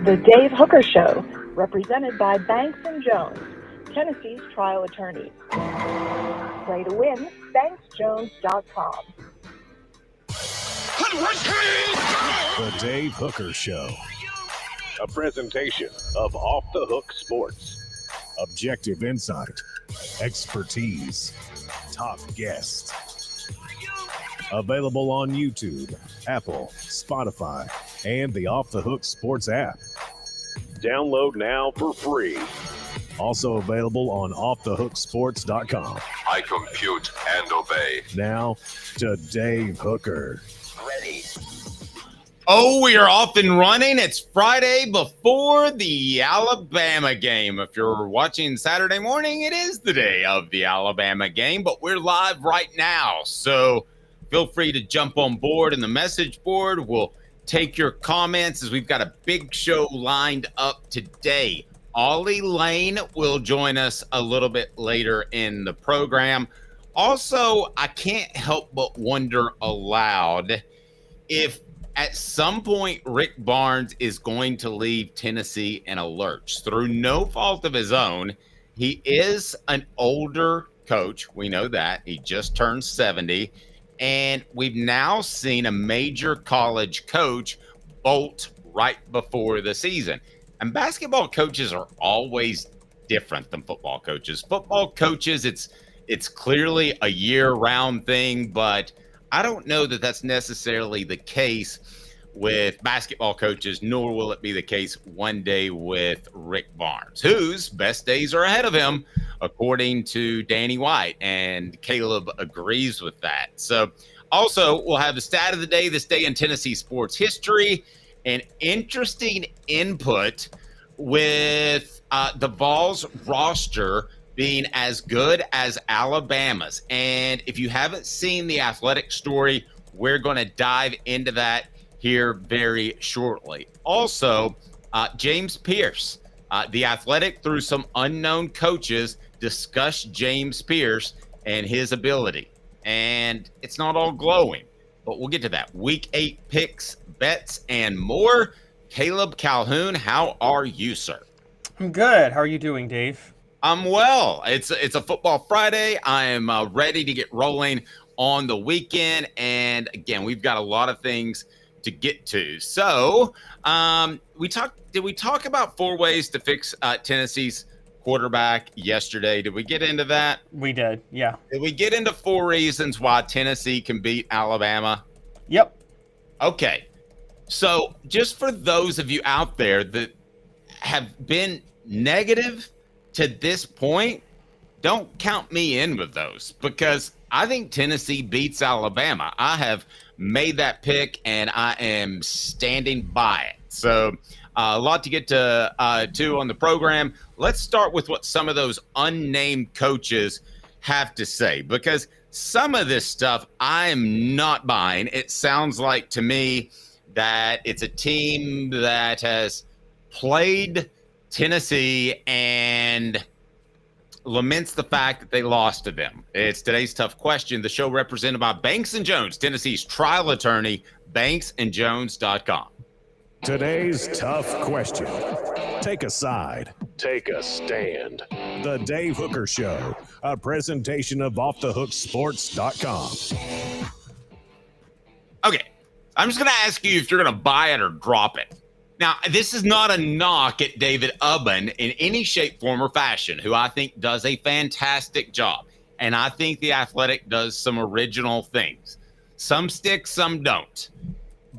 The Dave Hooker Show, represented by Banks & Jones, Tennessee's trial attorney. Play to win, banksjones.com. The Dave Hooker Show. A presentation of Off the Hook Sports. Objective insight, expertise, top guests. Available on YouTube, Apple, Spotify, and the Off the Hook Sports app. Download now for free. Also available on offthehooksports.com. I compute and obey. Now to Dave Hooker. Ready. Oh, we are off and running. It's Friday before the Alabama game. If you're watching Saturday morning, it is the day of the Alabama game, but we're live right now. So feel free to jump on board in the message board. We'll take your comments as we've got a big show lined up today. Ollie Lane will join us a little bit later in the program. Also, I can't help but wonder aloud if at some point Rick Barnes is going to leave Tennessee in a lurch through no fault of his own. He is an older coach. We know that. He just turned 70. And we've now seen a major college coach bolt right before the season. And basketball coaches are always different than football coaches. Football coaches, it's clearly a year-round thing, but I don't know that that's necessarily the case with basketball coaches, nor will it be the case one day with Rick Barnes, whose best days are ahead of him, according to Danny White, and Caleb agrees with that. So also, we'll have the stat of the day, this day in Tennessee sports history, and interesting input with the Vols roster being as good as Alabama's. And if you haven't seen the Athletic story, we're going to dive into that here very shortly. Also, James Pierce, the Athletic, through some unknown coaches, discussed James Pierce and his ability. And it's not all glowing, but we'll get to that. Week 8 picks, bets, and more. Caleb Calhoun, how are you, sir? I'm good. How are you doing, Dave? I'm well. It's a football Friday. I am ready to get rolling on the weekend. And again, we've got a lot of things to get to. So did we talk about 4 ways to fix Tennessee's quarterback yesterday? Did we get into that? We did, yeah. Did we get into 4 reasons why Tennessee can beat Alabama? Yep. Okay. So just for those of you out there that have been negative to this point, don't count me in with those, because I think Tennessee beats Alabama. I have made that pick, and I am standing by it. So a lot to get to on the program. Let's start with what some of those unnamed coaches have to say, because some of this stuff I am not buying. It sounds like to me that it's a team that has played Tennessee and laments the fact that they lost to them. It's today's tough question. The show represented by Banks & Jones, Tennessee's trial attorney, banksandjones.com. Today's tough question. Take a side. Take a stand. The Dave Hooker Show, a presentation of offthehooksports.com. Okay, I'm just going to ask you if you're going to buy it or drop it. Now, this is not a knock at David Ubben in any shape, form, or fashion, who I think does a fantastic job. And I think the Athletic does some original things. Some stick, some don't.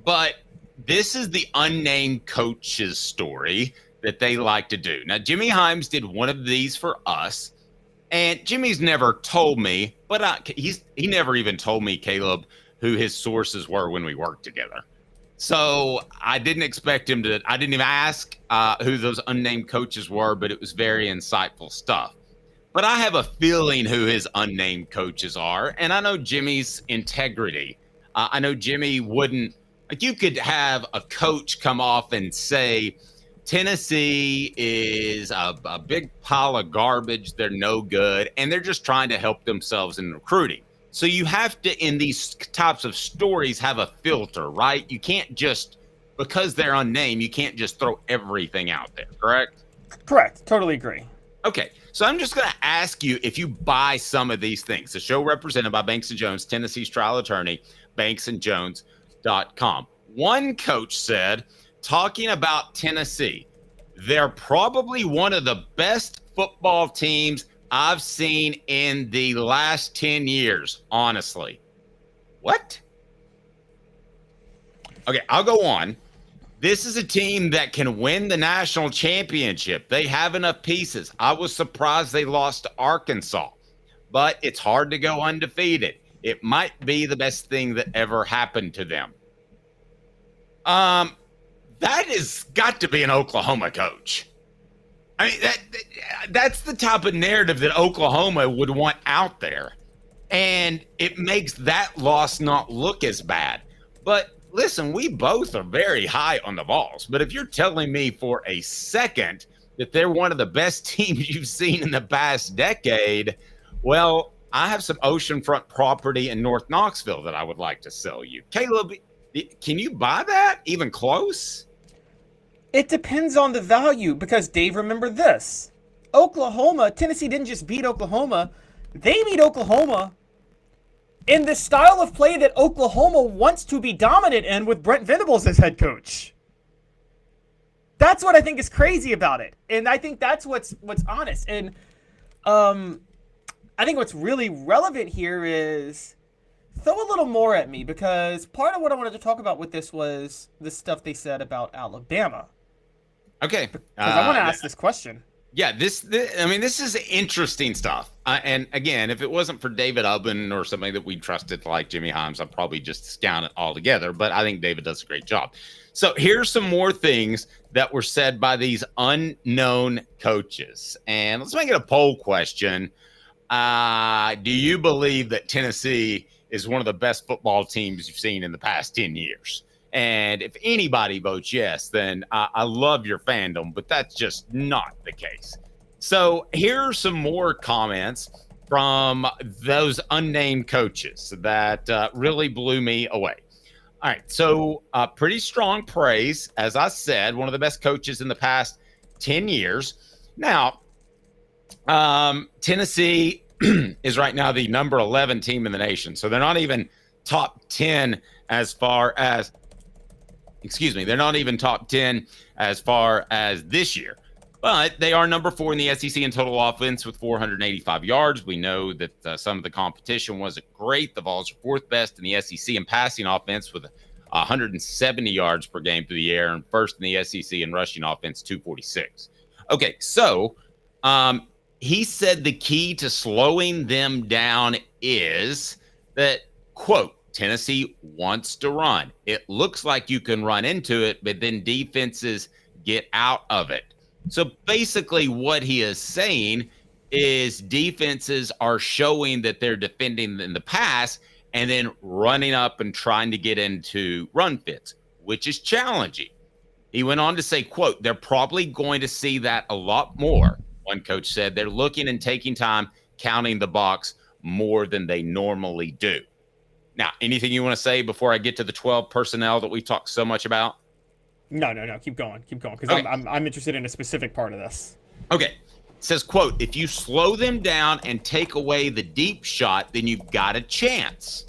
But this is the unnamed coach's story that they like to do. Now, Jimmy Himes did one of these for us. And Jimmy's never told me, but he never even told me, Caleb, who his sources were when we worked together. So I didn't expect him to, I didn't even ask who those unnamed coaches were, but it was very insightful stuff. But I have a feeling who his unnamed coaches are, and I know Jimmy's integrity. I know Jimmy wouldn't, like, you could have a coach come off and say, Tennessee is a big pile of garbage, they're no good, and they're just trying to help themselves in recruiting. So you have to, in these types of stories, have a filter, right? You can't just because they're unnamed, you can't just throw everything out there, correct? Correct. Totally agree. Okay, so I'm just going to ask you if you buy some of these things. The show represented by Banks & Jones, Tennessee's trial attorney, banksandjones.com. One coach said, talking about Tennessee, they're probably one of the best football teams I've seen in the last 10 years, honestly. What? Okay, I'll go on. This is a team that can win the national championship. They have enough pieces. I was surprised they lost to Arkansas, but it's hard to go undefeated. It might be the best thing that ever happened to them. That has got to be an Oklahoma coach. I mean, that's the type of narrative that Oklahoma would want out there. And it makes that loss not look as bad. But listen, we both are very high on the Vols, but if you're telling me for a second that they're one of the best teams you've seen in the past decade, well, I have some oceanfront property in North Knoxville that I would like to sell you. Caleb, can you buy that even close? It depends on the value because, Dave, remember this. Tennessee didn't just beat Oklahoma. They beat Oklahoma in the style of play that Oklahoma wants to be dominant in with Brent Venables as head coach. That's what I think is crazy about it. And I think that's what's honest. And I think what's really relevant here is throw a little more at me because part of what I wanted to talk about with this was the stuff they said about Alabama. Okay. Because I want to ask this question. Yeah, this is interesting stuff. And again, if it wasn't for David Ubben or somebody that we trusted like Jimmy Himes, I'd probably just discount it altogether. But I think David does a great job. So here's some more things that were said by these unknown coaches. And let's make it a poll question. Do you believe that Tennessee is one of the best football teams you've seen in the past 10 years? And if anybody votes yes, then I love your fandom, but that's just not the case. So here are some more comments from those unnamed coaches that really blew me away. All right, so pretty strong praise. As I said, one of the best coaches in the past 10 years. Now, Tennessee is right now the number 11 team in the nation. So they're not even top 10 as far as they're not even top 10 as far as this year, but they are number 4 in the SEC in total offense with 485 yards. We know that some of the competition wasn't great. The Vols are 4th best in the SEC in passing offense with 170 yards per game through the air and 1st in the SEC in rushing offense, 246. Okay, so he said the key to slowing them down is that, quote, Tennessee wants to run. It looks like you can run into it, but then defenses get out of it. So basically what he is saying is defenses are showing that they're defending in the pass and then running up and trying to get into run fits, which is challenging. He went on to say, quote, they're probably going to see that a lot more. One coach said they're looking and taking time counting the box more than they normally do. Now, anything you want to say before I get to the 12 personnel that we talked so much about? No. Keep going. Because okay. I'm interested in a specific part of this. Okay. It says, quote, if you slow them down and take away the deep shot, then you've got a chance.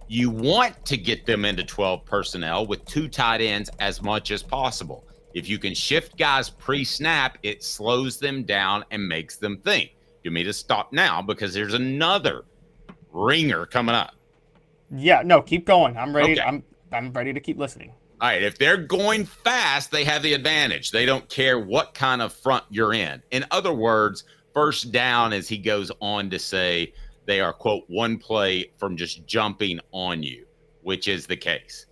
You want to get them into 12 personnel with 2 tight ends as much as possible. If you can shift guys pre-snap, it slows them down and makes them think. You need to stop now because there's another ringer coming up. Yeah, no, keep going. I'm ready. Okay. I'm ready to keep listening. All right, if they're going fast, they have the advantage. They don't care what kind of front you're in. In other words, first down, as he goes on to say, they are, quote, 1 play from just jumping on you, which is the case.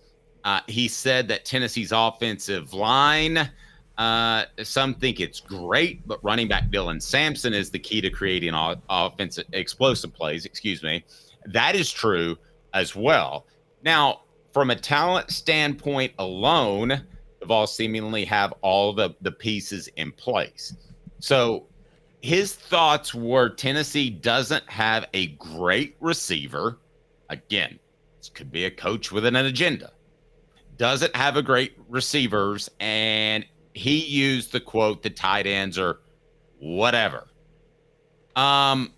He said that Tennessee's offensive line, some think it's great, but running back Dylan Sampson is the key to creating offensive explosive plays. That is true as well. Now, from a talent standpoint alone, the Vols seemingly have all the pieces in place. So his thoughts were Tennessee doesn't have a great receiver. Again, this could be a coach with an agenda. doesn't have a great receivers, and he used the quote, the tight ends are whatever. I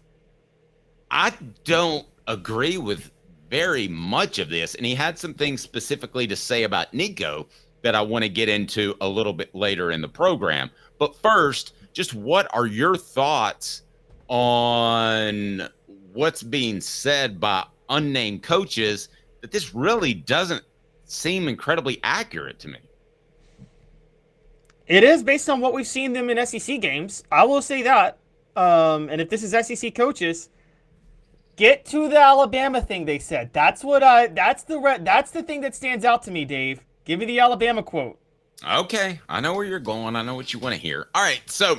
don't agree with very much of this, and he had some things specifically to say about Nico that I want to get into a little bit later in the program. But first, just what are your thoughts on what's being said by unnamed coaches that this really doesn't seem incredibly accurate to me? It is based on what we've seen them in SEC games. I will say that. And if this is SEC coaches, get to the Alabama thing they said. That's the thing that stands out to me, Dave. Give me the Alabama quote. Okay, I know where you're going. I know what you want to hear. All right, so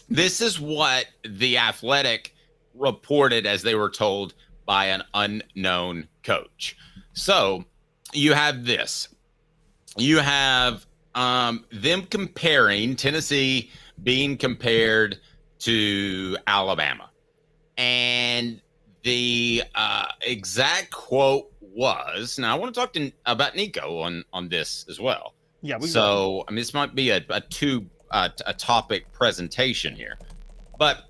this is what The Athletic reported as they were told by an unknown coach. So you have this. You have them comparing Tennessee being compared to Alabama. And the exact quote was, now I want to talk about Nico on this as well. Yeah. So, I mean, this might be a topic presentation here. But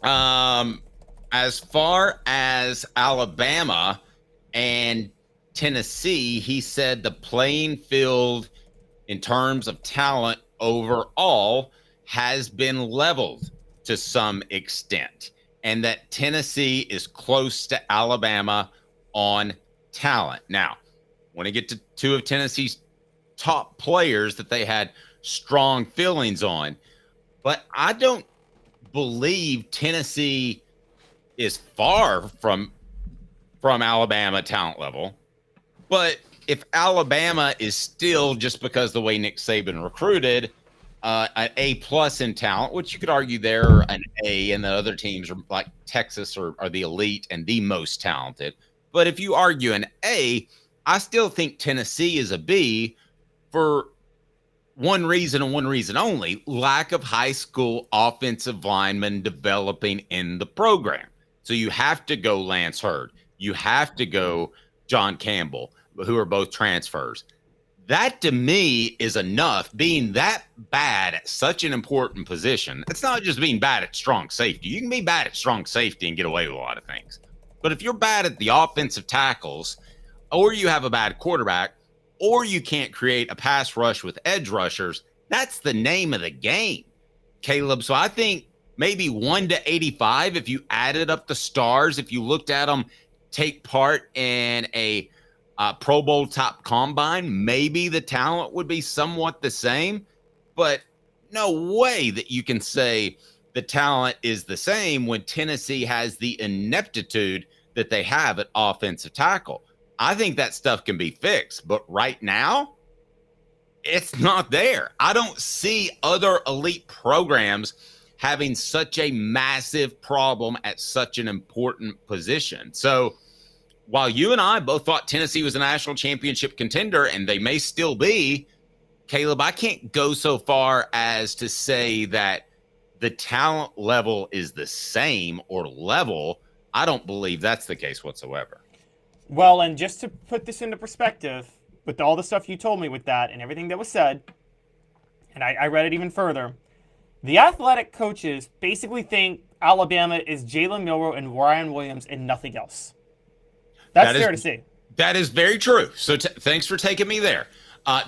as far as Alabama and Tennessee, he said the playing field in terms of talent overall has been leveled to some extent, and that Tennessee is close to Alabama on talent. Now, when I get to two of Tennessee's top players that they had strong feelings on, but I don't believe Tennessee is far from Alabama talent level. But if Alabama is still, just because the way Nick Saban recruited, an A+ in talent, which you could argue they're an A, and the other teams are like Texas are the elite and the most talented. But if you argue an A, I still think Tennessee is a B for one reason and one reason only: lack of high school offensive linemen developing in the program. So you have to go Lance Hurd. You have to go John Campbell, who are both transfers. That to me is enough. Being that bad at such an important position, it's not just being bad at strong safety. You can be bad at strong safety and get away with a lot of things. But if you're bad at the offensive tackles, or you have a bad quarterback, or you can't create a pass rush with edge rushers, that's the name of the game, Caleb. So I think maybe 1 to 85, if you added up the stars, if you looked at them take part in a Pro Bowl top combine, maybe the talent would be somewhat the same. But no way that you can say the talent is the same when Tennessee has the ineptitude that they have at offensive tackle. I think that stuff can be fixed, but right now, it's not there. I don't see other elite programs having such a massive problem at such an important position. So while you and I both thought Tennessee was a national championship contender, and they may still be, Caleb, I can't go so far as to say that the talent level is the same or level. I don't believe that's the case whatsoever. Well, and just to put this into perspective, with all the stuff you told me with that and everything that was said, and I read it even further, the Athletic coaches basically think Alabama is Jalen Milroe and Ryan Williams and nothing else. That's fair to say. That is very true. So thanks for taking me there.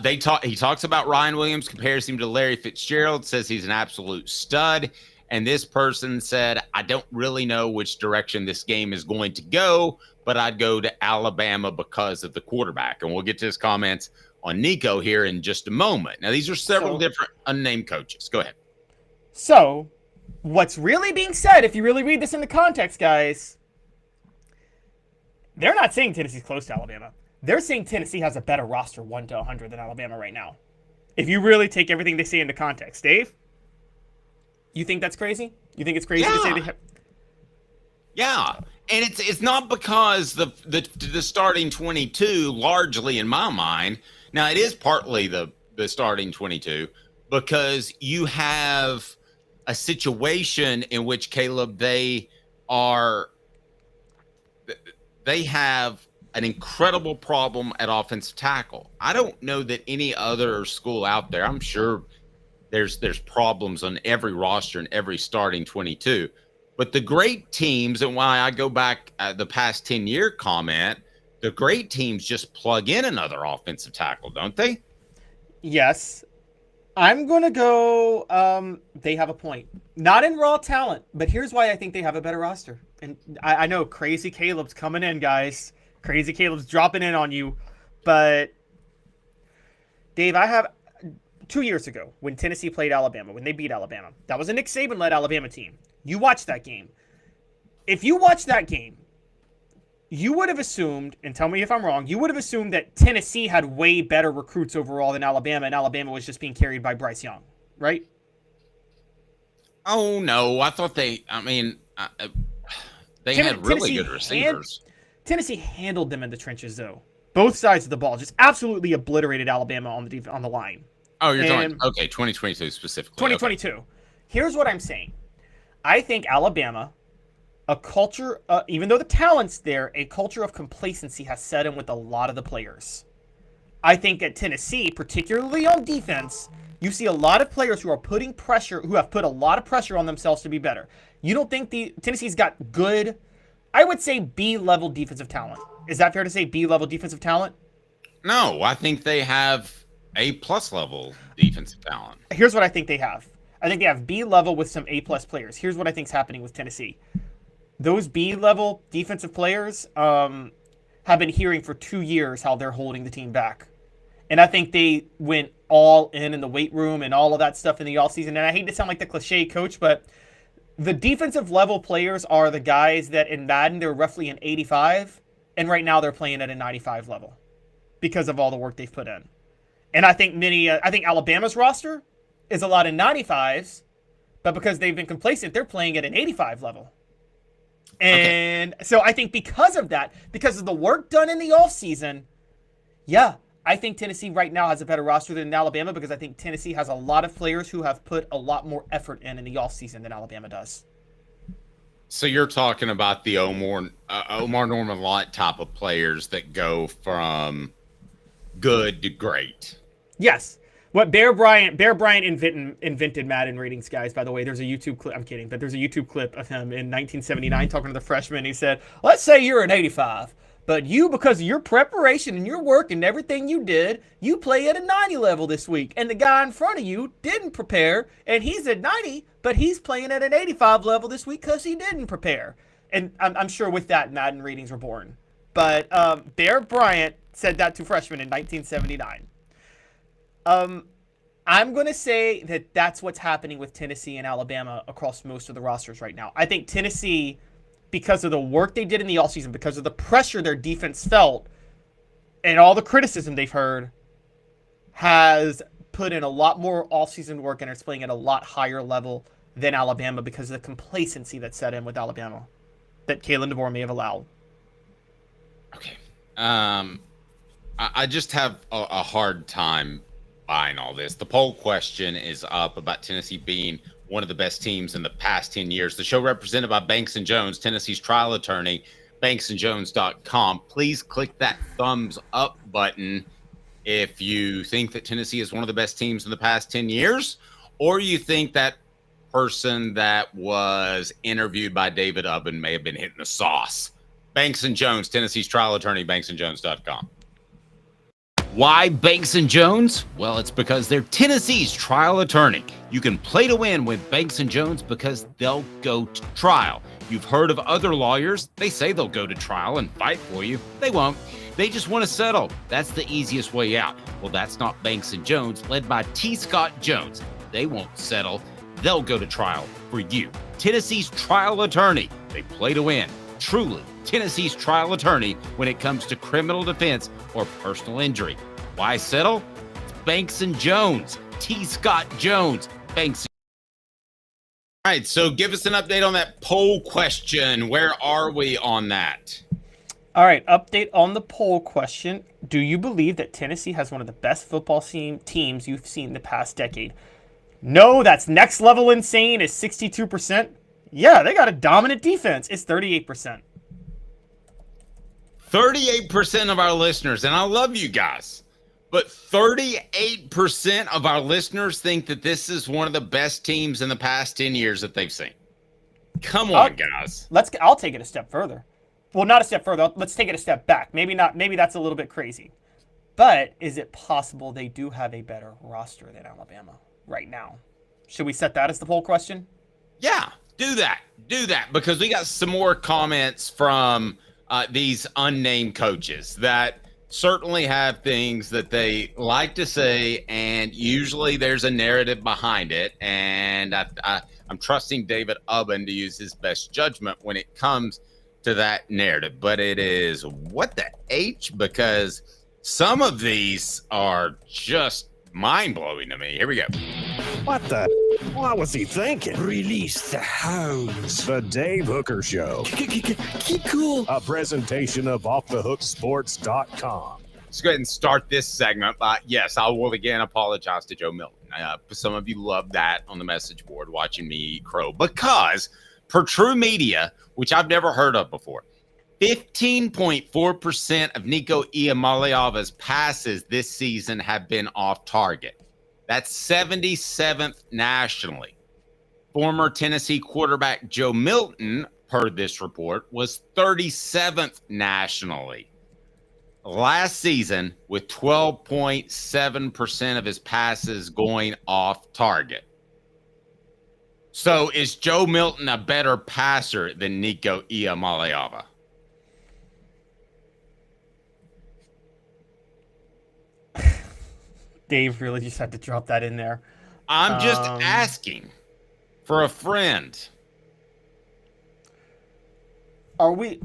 He talks about Ryan Williams, compares him to Larry Fitzgerald, says he's an absolute stud. And this person said, I don't really know which direction this game is going to go, but I'd go to Alabama because of the quarterback. And we'll get to his comments on Nico here in just a moment. Now, these are several different unnamed coaches. Go ahead. So, what's really being said, if you really read this in the context, guys, they're not saying Tennessee's close to Alabama. They're saying Tennessee has a better roster 1 to 100 than Alabama right now. If you really take everything they say into context. Dave? You think that's crazy? You think it's crazy to say they have... Yeah. And it's not because the starting 22, largely in my mind, now it is partly the starting 22, because you have a situation in which, Caleb, they have an incredible problem at offensive tackle. I don't know that any other school out there, I'm sure there's problems on every roster and every starting 22. But the great teams, and why I go back at the past 10-year comment, the great teams just plug in another offensive tackle, don't they? Yes. I'm going to go, they have a point. Not in raw talent, but here's why I think they have a better roster. And I know Crazy Caleb's coming in, guys. Crazy Caleb's dropping in on you. But, Dave, I have 2 years ago when Tennessee played Alabama, when they beat Alabama. That was a Nick Saban-led Alabama team. You watched that game. If you watched that game, you would have assumed, and tell me if I'm wrong, you would have assumed that Tennessee had way better recruits overall than Alabama, and Alabama was just being carried by Bryce Young, right? Oh, no. I thought they had really good receivers. Tennessee handled them in the trenches, though. Both sides of the ball just absolutely obliterated Alabama on the line. Oh, you're talking, okay, 2022 specifically. 2022. Okay. Here's what I'm saying. I think Alabama, a culture, even though the talent's there, a culture of complacency has set in with a lot of the players. I think at Tennessee, particularly on defense, you see a lot of players who have put a lot of pressure on themselves to be better. You don't think Tennessee's got good, I would say B-level defensive talent. Is that fair to say, B-level defensive talent? No, I think they have A-plus level defensive talent. Here's what I think they have. I think they have B-level with some A-plus players. Here's what I think is happening with Tennessee. Those B-level defensive players have been hearing for 2 years how they're holding the team back. And I think they went all in the weight room and all of that stuff in the offseason. And I hate to sound like the cliche coach, but the defensive level players are the guys that in Madden, they're roughly an 85. And right now they're playing at a 95 level because of all the work they've put in. And I think Alabama's roster is a lot of 95s, but because they've been complacent, they're playing at an 85 level. And so I think because of that, because of the work done in the offseason, yeah, I think Tennessee right now has a better roster than Alabama because I think Tennessee has a lot of players who have put a lot more effort in the offseason than Alabama does. So you're talking about the Omar Norman Lott type of players that go from good to great. Yes. What Bear Bryant invented Madden ratings, guys, by the way. There's a YouTube clip. I'm kidding, but there's a YouTube clip of him in 1979 talking to the freshmen. He said, let's say you're an 85, but you, because of your preparation and your work and everything you did, you play at a 90 level this week. And the guy in front of you didn't prepare, and he's at 90, but he's playing at an 85 level this week because he didn't prepare. And I'm sure with that, Madden ratings were born. But Bear Bryant said that to freshmen in 1979. I'm going to say that that's what's happening with Tennessee and Alabama across most of the rosters right now. I think Tennessee, because of the work they did in the offseason, because of the pressure their defense felt, and all the criticism they've heard, has put in a lot more offseason work and is playing at a lot higher level than Alabama because of the complacency that set in with Alabama that Kalen DeBoer may have allowed. Okay. I just have a hard time buying all this. The poll question is up about Tennessee being one of the best teams in the past 10 years. The show represented by Banks & Jones, Tennessee's trial attorney, banksandjones.com. Please click that thumbs up button if you think that Tennessee is one of the best teams in the past 10 years, or you think that person that was interviewed by David Ubben may have been hitting the sauce. Banks & Jones, Tennessee's trial attorney, banksandjones.com. Why Banks & Jones? Well, it's because they're Tennessee's trial attorney. You can play to win with Banks & Jones because they'll go to trial. You've heard of other lawyers. They say they'll go to trial and fight for you. They won't. They just want to settle. That's the easiest way out. Well, that's not Banks & Jones, led by T. Scott Jones. They won't settle. They'll go to trial for you. Tennessee's trial attorney. They play to win. Truly, Tennessee's trial attorney when it comes to criminal defense or personal injury. Why settle? It's Banks & Jones. T. Scott Jones. Banks. All right, so give us an update on that poll question. Where are we on that? All right, update on the poll question. Do you believe that Tennessee has one of the best football teams you've seen in the past decade? No, that's next level insane is 62%. Yeah, they got a dominant defense. It's 38%. 38% of our listeners, and I love you guys, but 38% of our listeners think that this is one of the best teams in the past 10 years that they've seen. Come on, guys. I'll take it a step further. Well, not a step further. Let's take it a step back. Maybe not. Maybe that's a little bit crazy. But is it possible they do have a better roster than Alabama right now? Should we set that as the poll question? Yeah, do that. Do that, because we got some more comments from these unnamed coaches that certainly have things that they like to say, and usually there's a narrative behind it. And I'm trusting David Ubben to use his best judgment when it comes to that narrative. But it is what the H, because some of these are just mind-blowing to me. Here we go. What the? What was he thinking? Release the hounds. The Dave Hooker Show. Keep cool. A presentation of OffTheHookSports.com. Let's go ahead and start this segment. Yes, I will again apologize to Joe Milton. Some of you love that on the message board watching me eat crow, because per True Media, which I've never heard of before, 15.4% of Nico Iamaleava's passes this season have been off target. That's 77th nationally. Former Tennessee quarterback Joe Milton, per this report, was 37th nationally last season, with 12.7% of his passes going off target. So is Joe Milton a better passer than Nico Iamaleava? Dave really just had to drop that in there. I'm just asking for a friend. Are we?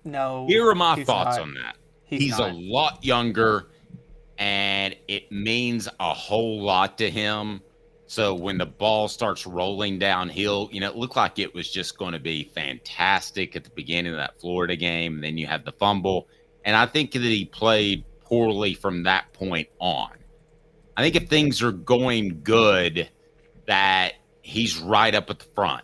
No. Here are my thoughts on that. He's not. a lot younger, and it means a whole lot to him. So when the ball starts rolling downhill, it looked like it was just going to be fantastic at the beginning of that Florida game. And then you have the fumble. And I think that he played poorly from that point on. I think if things are going good, that he's right up at the front.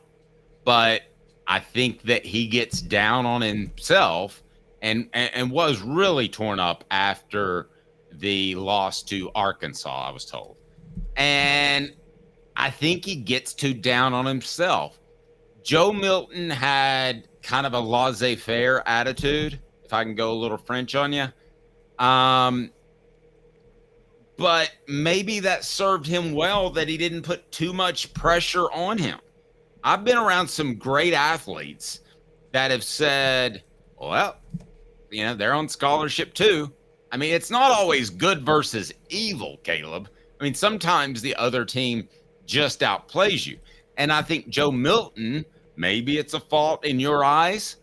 But I think that he gets down on himself and was really torn up after the loss to Arkansas, I was told. And I think he gets too down on himself. Joe Milton had kind of a laissez-faire attitude, if I can go a little French on you. But maybe that served him well, that he didn't put too much pressure on him. I've been around some great athletes that have said, well, they're on scholarship too. I mean, it's not always good versus evil, Caleb. I mean, sometimes the other team just outplays you. And I think Joe Milton, maybe it's a fault in your eyes.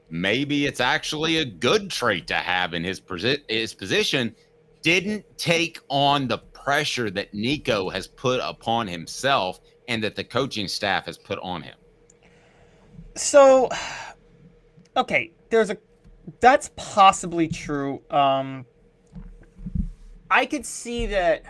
Maybe it's actually a good trait to have in his position. Didn't take on the pressure that Nico has put upon himself and that the coaching staff has put on him. So, okay, that's possibly true. I could see that.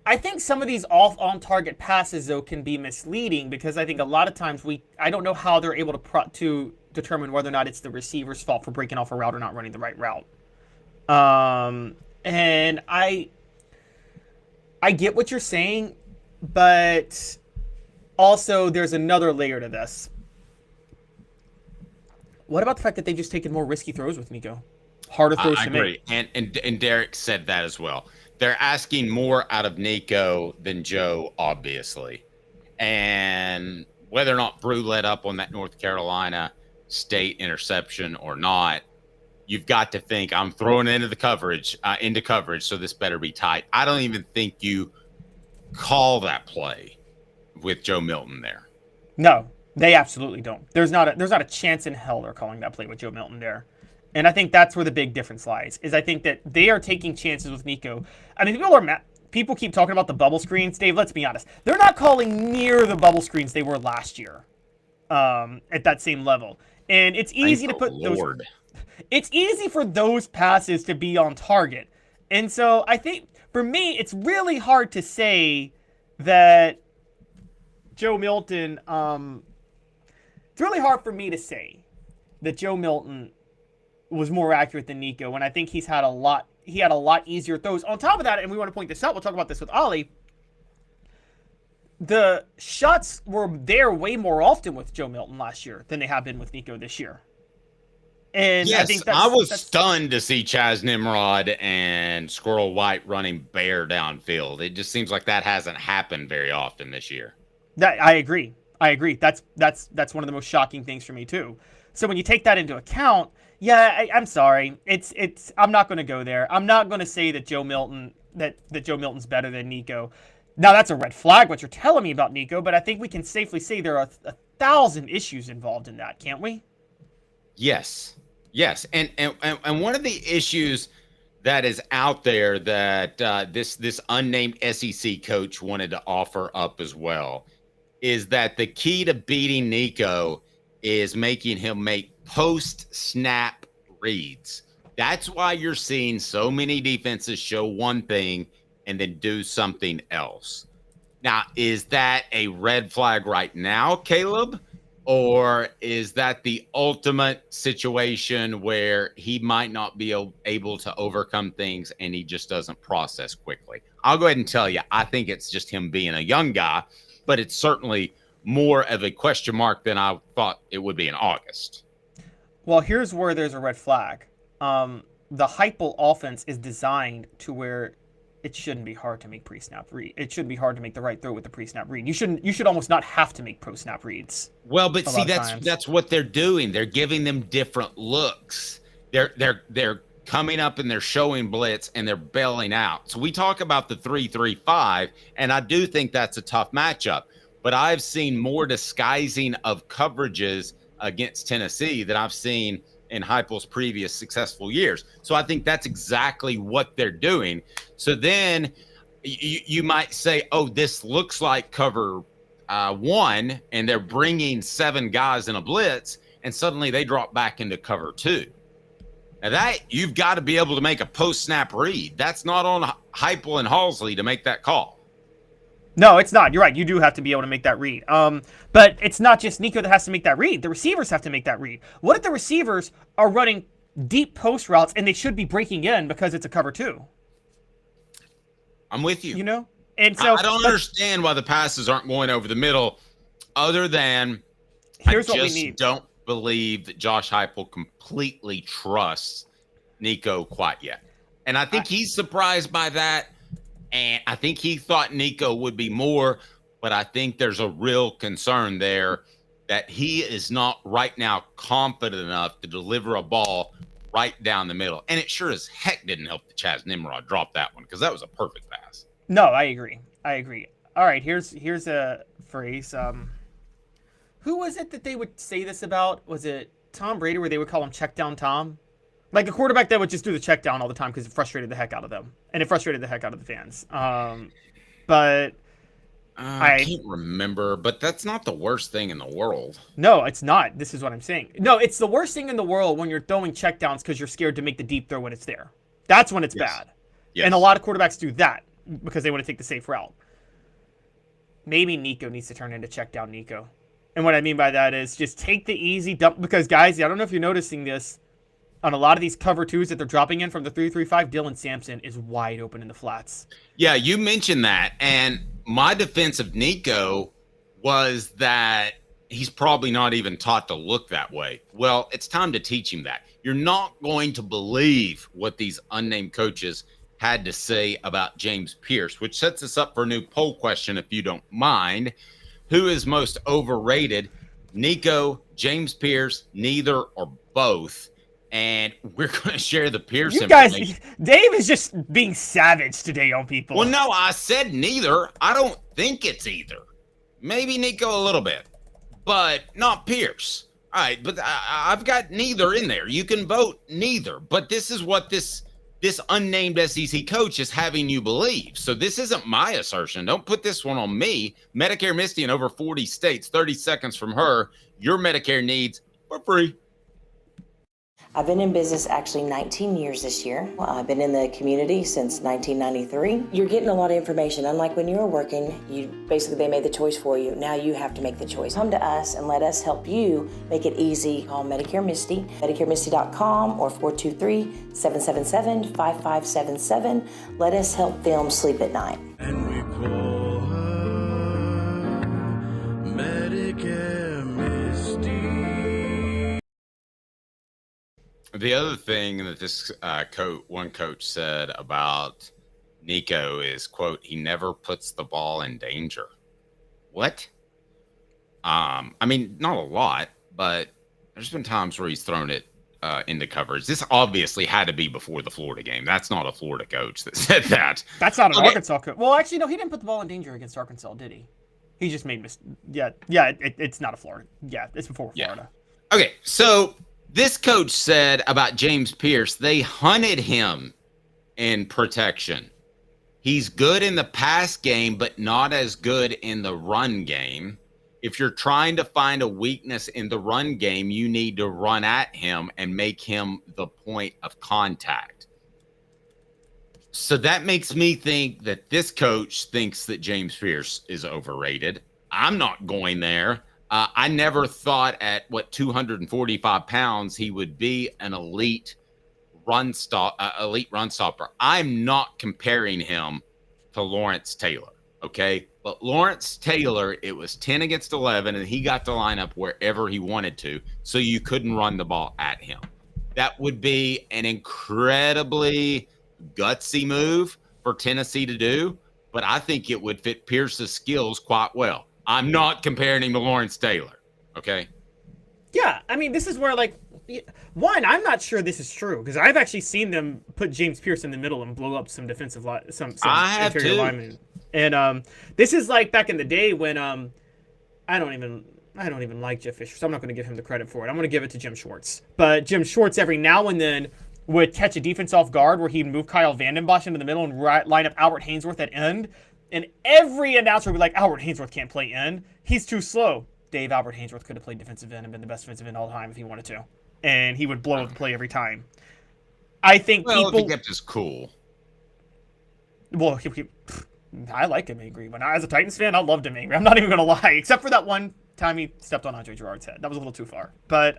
I think some of these on-target passes, though, can be misleading, because I think a lot of times I don't know how they're able to determine whether or not it's the receiver's fault for breaking off a route or not running the right route. And I get what you're saying, but also there's another layer to this. What about the fact that they've just taken more risky throws with Nico? Harder throws to make. I agree. And Derek said that as well. They're asking more out of Nico than Joe, obviously. And whether or not Brew let up on that North Carolina State interception or not, you've got to think, I'm throwing it into coverage, so this better be tight. I don't even think you call that play with Joe Milton there. No, they absolutely don't. There's not a chance in hell they're calling that play with Joe Milton there. And I think that's where the big difference lies, is I think that they are taking chances with Nico. I mean, people keep talking about the bubble screens. Dave, let's be honest. They're not calling near the bubble screens they were last year at that same level. And it's easy to put those. It's easy for those passes to be on target. And so I think, for me, it's really hard to say that Joe Milton, it's really hard for me to say that Joe Milton was more accurate than Nico, and I think he had a lot easier throws. On top of that, and we want to point this out, we'll talk about this with Ollie, the shots were there way more often with Joe Milton last year than they have been with Nico this year. And yes, I think I was stunned to see Chaz Nimrod and Squirrel White running bare downfield. It just seems like that hasn't happened very often this year. I agree. That's one of the most shocking things for me too. So when you take that into account, yeah, I'm sorry. I'm not going to go there. I'm not going to say that Joe Milton's better than Nico. Now that's a red flag what you're telling me about Nico, but I think we can safely say there are 1,000 issues involved in that, can't we? Yes. And one of the issues that is out there that this unnamed SEC coach wanted to offer up as well is that the key to beating Nico is making him make post-snap reads. That's why you're seeing so many defenses show one thing and then do something else. Now, is that a red flag right now, Caleb? Or is that the ultimate situation where he might not be able to overcome things and he just doesn't process quickly? I'll go ahead and tell you, I think it's just him being a young guy, but it's certainly more of a question mark than I thought it would be in August. Well, here's where there's a red flag. The Heupel offense is designed to where it shouldn't be hard to make pre-snap read. It shouldn't be hard to make the right throw with the pre-snap read. You should almost not have to make pro-snap reads. Well, but see, that's what they're doing. They're giving them different looks. They're coming up and they're showing blitz and they're bailing out. So we talk about the 3-3-5, and I do think that's a tough matchup. But I've seen more disguising of coverages against Tennessee than I've seen in Heupel's previous successful years. So I think that's exactly what they're doing. So then you might say, oh, this looks like cover one, and they're bringing 7 guys in a blitz, and suddenly they drop back into cover 2. Now that you've got to be able to make a post-snap read. That's not on Heupel and Halsley to make that call. No, it's not. You're right. You do have to be able to make that read. But it's not just Nico that has to make that read. The receivers have to make that read. What if the receivers are running deep post routes and they should be breaking in because it's a cover 2? I'm with you. You know? And so I don't understand why the passes aren't going over the middle, other than here's I what we just need. Don't believe that Josh Heupel completely trusts Nico quite yet. And I think he's surprised by that. And I think he thought Nico would be more, but I think there's a real concern there that he is not right now confident enough to deliver a ball right down the middle. And it sure as heck didn't help the Chaz Nimrod drop that one because that was a perfect pass. No, I agree. All right, here's a phrase. Who was it that they would say this about? Was it Tom Brady where they would call him check down Tom? Like a quarterback that would just do the check down all the time because it frustrated the heck out of them. And it frustrated the heck out of the fans. But I can't remember, but that's not the worst thing in the world. No, it's not. This is what I'm saying. No, it's the worst thing in the world when you're throwing check downs because you're scared to make the deep throw when it's there. That's when it's bad. Yes. And a lot of quarterbacks do that because they want to take the safe route. Maybe Nico needs to turn into check down Nico. And what I mean by that is just take the easy dump. Because, guys, I don't know if you're noticing this. On a lot of these cover 2s that they're dropping in from the 3-3-5, Dylan Sampson is wide open in the flats. Yeah, you mentioned that. And my defense of Nico was that he's probably not even taught to look that way. Well, it's time to teach him that. You're not going to believe what these unnamed coaches had to say about James Pierce, which sets us up for a new poll question, if you don't mind. Who is most overrated? Nico, James Pierce, neither or both? And we're going to share the Pierce information. Dave is just being savage today on people. Well, no, I said neither. I don't think it's either. Maybe Nico a little bit, but not Pierce. All right, but I've got neither in there. You can vote neither, but this is what this unnamed SEC coach is having you believe. So this isn't my assertion. Don't put this one on me. Medicare Misty in over 40 states, 30 seconds from her. Your Medicare needs for free. I've been in business actually 19 years this year. I've been in the community since 1993. You're getting a lot of information. Unlike when you were working, they made the choice for you. Now you have to make the choice. Come to us and let us help you make it easy. Call Medicare Misty, MedicareMisty.com or 423-777-5577. Let us help them sleep at night. And we call her Medicare Misty. The other thing that this one coach said about Nico is, quote, he never puts the ball in danger. What? I mean, not a lot, but there's been times where he's thrown it into coverage. This obviously had to be before the Florida game. That's not a Florida coach that said that. That's not an Arkansas coach. Well, actually, no, he didn't put the ball in danger against Arkansas, did he? He just made it's not a Florida. Yeah, it's before Florida. Yeah. Okay, so this coach said about James Pierce, they hunted him in protection. He's good in the pass game, but not as good in the run game. If you're trying to find a weakness in the run game, you need to run at him and make him the point of contact. So that makes me think that this coach thinks that James Pierce is overrated. I'm not going there. I never thought at 245 pounds he would be an elite run stopper. I'm not comparing him to Lawrence Taylor, okay? But Lawrence Taylor, it was 10 against 11, and he got to line up wherever he wanted to, so you couldn't run the ball at him. That would be an incredibly gutsy move for Tennessee to do, but I think it would fit Pierce's skills quite well. I'm not comparing him to Lawrence Taylor, okay? Yeah, I mean, this is where, one, I'm not sure this is true, because I've actually seen them put James Pierce in the middle and blow up some defensive some interior linemen. And this is like back in the day when I don't even like Jeff Fisher, so I'm not going to give him the credit for it. I'm going to give it to Jim Schwartz. But Jim Schwartz every now and then would catch a defense off guard where he'd move Kyle Vandenbosch into the middle and line up Albert Hainsworth at end. And every announcer would be like, Albert Hainsworth can't play end. He's too slow. Dave, Albert Hainsworth could have played defensive end and been the best defensive end all the time if he wanted to. And he would blow up the play every time. I think if he kept his cool. Well, I liked him angry. When I was a Titans fan, I loved him angry. I'm not even going to lie. Except for that one time he stepped on Andre Gerard's head. That was a little too far. But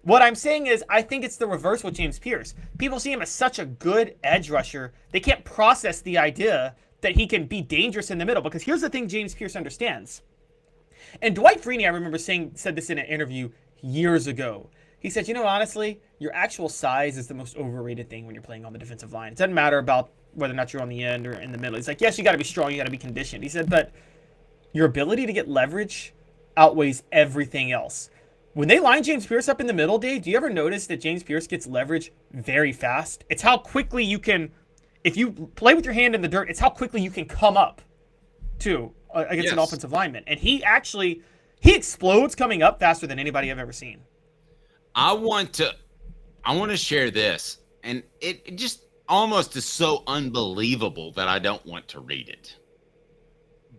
what I'm saying is I think it's the reverse with James Pierce. People see him as such a good edge rusher. They can't process the idea that he can be dangerous in the middle. Because here's the thing James Pierce understands. And Dwight Freeney, I remember said this in an interview years ago. He said, honestly, your actual size is the most overrated thing when you're playing on the defensive line. It doesn't matter about whether or not you're on the end or in the middle. He's like, yes, you got to be strong, you got to be conditioned. He said, but your ability to get leverage outweighs everything else. When they line James Pierce up in the middle, Dave, do you ever notice that James Pierce gets leverage very fast? It's how quickly you can, if you play with your hand in the dirt, it's how quickly you can come up, too, against an offensive lineman. And he explodes coming up faster than anybody I've ever seen. I want to share this, and it just almost is so unbelievable that I don't want to read it.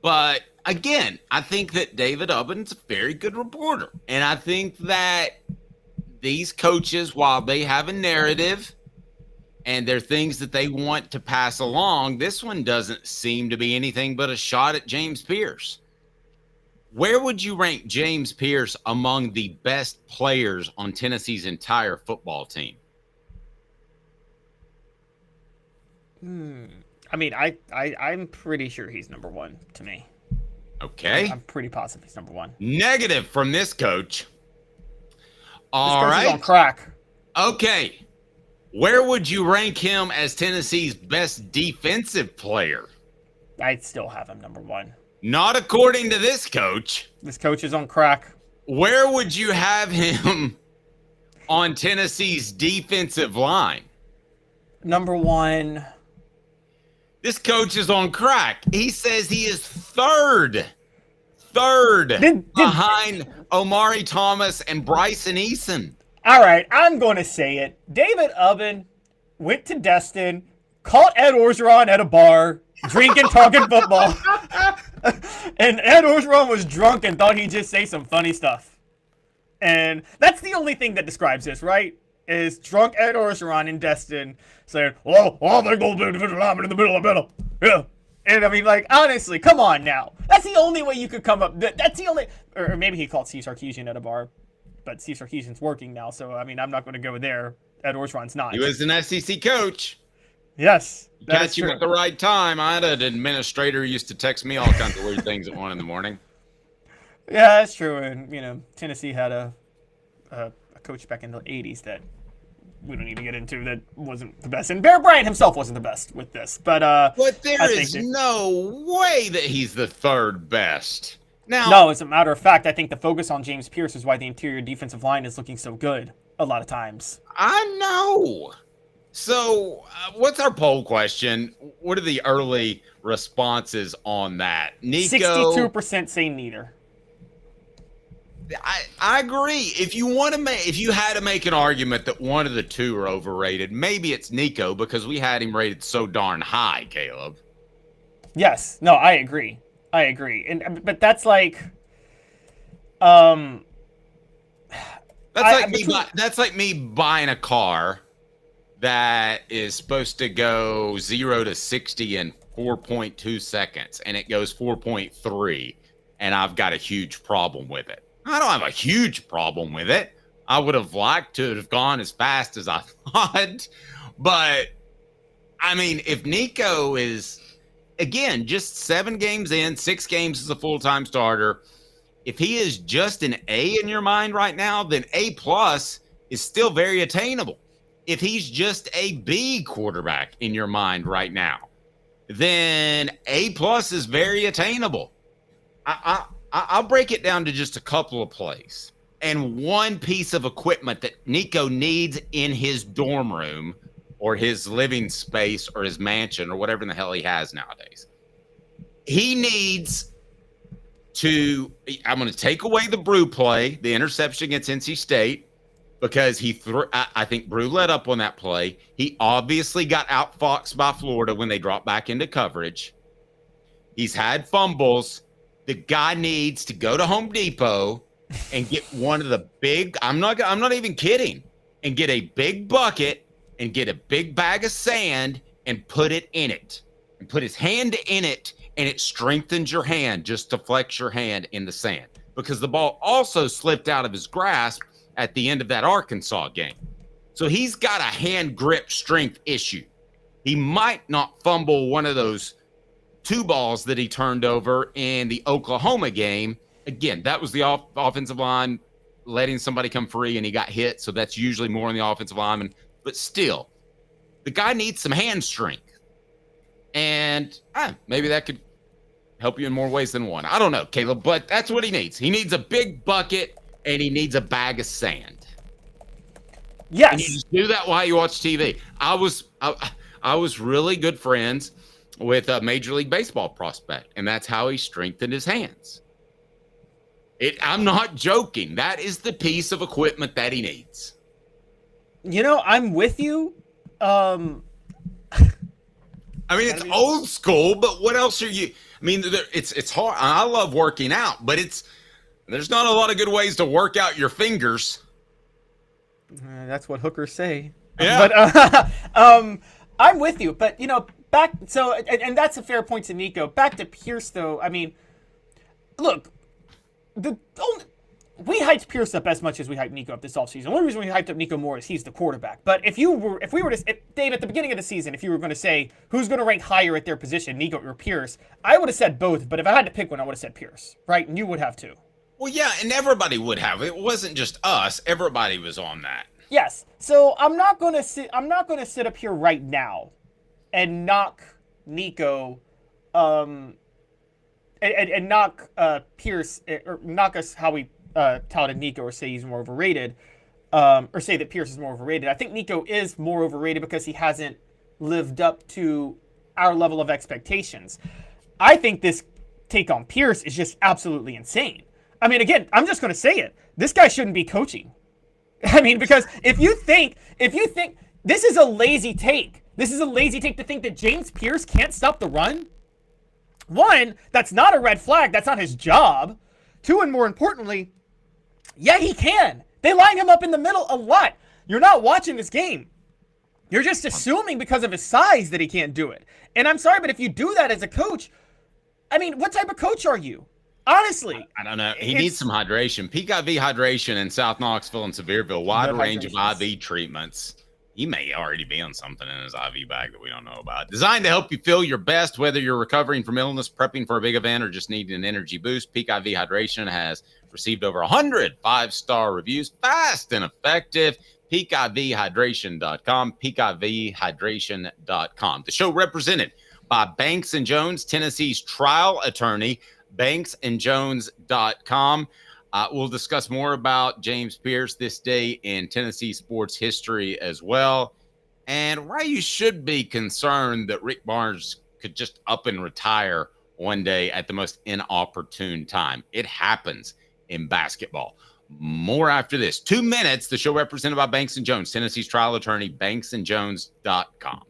But again, I think that David Ubben's a very good reporter. And I think that these coaches, while they have a narrative and there are things that they want to pass along, this one doesn't seem to be anything but a shot at James Pierce. Where would you rank James Pierce among the best players on Tennessee's entire football team? I mean, I'm pretty sure he's number one to me. Okay. I'm pretty positive he's number one. Negative from this coach. All right. This coach is on crack. Okay. Where would you rank him as Tennessee's best defensive player? I'd still have him number one. Not according to this coach. This coach is on crack. Where would you have him on Tennessee's defensive line? Number one. This coach is on crack. He says he is third behind Omari Thomas and Bryson Eason. All right, I'm going to say it. David Ubben went to Destin, caught Ed Orgeron at a bar, drinking, talking football. And Ed Orgeron was drunk and thought he'd just say some funny stuff. And that's the only thing that describes this, right? is drunk Ed Orgeron in Destin saying, "Well, I think we'll do defensive lineman in the middle of middle." Yeah. And I mean, like, honestly, come on now. That's the only way you could come up. That's the only, or maybe he called Steve Sarkisian at a bar, but Steve Sarkisian's working now, so I mean, I'm not going to go there. Ed Orgeron's not. He was an SEC coach. Yes. Catch you at the right time. I had an administrator who used to text me all kinds of weird things at 1 a.m. Yeah, that's true. And, you know, Tennessee had a coach back in the 80s that we don't need to get into that wasn't the best. And Bear Bryant himself wasn't the best with this. But there is no way that he's the third best. Now, no, as a matter of fact, I think the focus on James Pierce is why the interior defensive line is looking so good a lot of times. I know. So what's our poll question? What are the early responses on that? Nico, 62% say neither. I agree. If you had to make an argument that one of the two are overrated, maybe it's Nico because we had him rated so darn high, Caleb. Yes. No, I agree. But that's like, that's like me buying a car that is supposed to go 0 to 60 in 4.2 seconds, and it goes 4.3, and I've got a huge problem with it. I don't have a huge problem with it. I would have liked to have gone as fast as I thought. But, I mean, if Nico is, again, just 7 games in, 6 games as a full-time starter, if he is just an A in your mind right now, then A+ is still very attainable. If he's just a B quarterback in your mind right now, then A+ is very attainable. I'll break it down to just a couple of plays and one piece of equipment that Nico needs in his dorm room or his living space or his mansion or whatever in the hell he has nowadays. He needs to, I'm going to take away the Brew play, the interception against NC State, because I think Brew let up on that play. He obviously got outfoxed by Florida when they dropped back into coverage. He's had fumbles. The guy needs to go to Home Depot and get one of the big, I'm not even kidding, and get a big bucket and get a big bag of sand and put it in it and put his hand in it, and it strengthens your hand just to flex your hand in the sand, because the ball also slipped out of his grasp at the end of that Arkansas game. So he's got a hand grip strength issue. He might not fumble one of those 2 balls that he turned over in the Oklahoma game. Again, that was the offensive line letting somebody come free and he got hit. So that's usually more on the offensive lineman. But still, the guy needs some hand strength. And maybe that could help you in more ways than one. I don't know, Caleb, but that's what he needs. He needs a big bucket and he needs a bag of sand. Yes. And you just do that while you watch TV. I was really good friends with a Major League Baseball prospect, and that's how he strengthened his hands. I'm not joking. That is the piece of equipment that he needs. You know, I'm with you. I mean, it's old school, but what else are you? I mean, it's hard. I love working out, but there's not a lot of good ways to work out your fingers. That's what hookers say. Yeah. But I'm with you. But you know, and that's a fair point to Nico. Back to Pierce, though. I mean, look, we hyped Pierce up as much as we hyped Nico up this offseason. The only reason we hyped up Nico more is he's the quarterback. But if we were to, Dave, at the beginning of the season, if you were going to say who's going to rank higher at their position, Nico or Pierce, I would have said both. But if I had to pick one, I would have said Pierce, right? And you would have too. Well, yeah, and everybody would have. It wasn't just us. Everybody was on that. Yes. So I'm not going to sit up here right now and knock Nico, and knock Pierce, or knock us how we touted Nico, or say he's more overrated, or say that Pierce is more overrated. I think Nico is more overrated because he hasn't lived up to our level of expectations. I think this take on Pierce is just absolutely insane. I mean, again, I'm just going to say it. This guy shouldn't be coaching. I mean, because if you think this is a lazy take. This is a lazy take to think that James Pierce can't stop the run. 1, that's not a red flag. That's not his job. 2, and more importantly, yeah, he can. They line him up in the middle a lot. You're not watching this game. You're just assuming because of his size that he can't do it. And I'm sorry, but if you do that as a coach, I mean, what type of coach are you? Honestly. I don't know. He needs some hydration. Peak IV hydration in South Knoxville and Sevierville. Wide range of IV treatments. He may already be on something in his IV bag that we don't know about. Designed to help you feel your best, whether you're recovering from illness, prepping for a big event, or just needing an energy boost. Peak IV Hydration has received over 100 5-star reviews. Fast and effective. PeakIVHydration.com. PeakIVHydration.com. The show represented by Banks & Jones, Tennessee's trial attorney. BanksandJones.com. We'll discuss more about James Pierce this day in Tennessee sports history as well, and why you should be concerned that Rick Barnes could just up and retire one day at the most inopportune time. It happens in basketball. More after this. 2 minutes. The show represented by Banks & Jones, Tennessee's trial attorney, BanksandJones.com.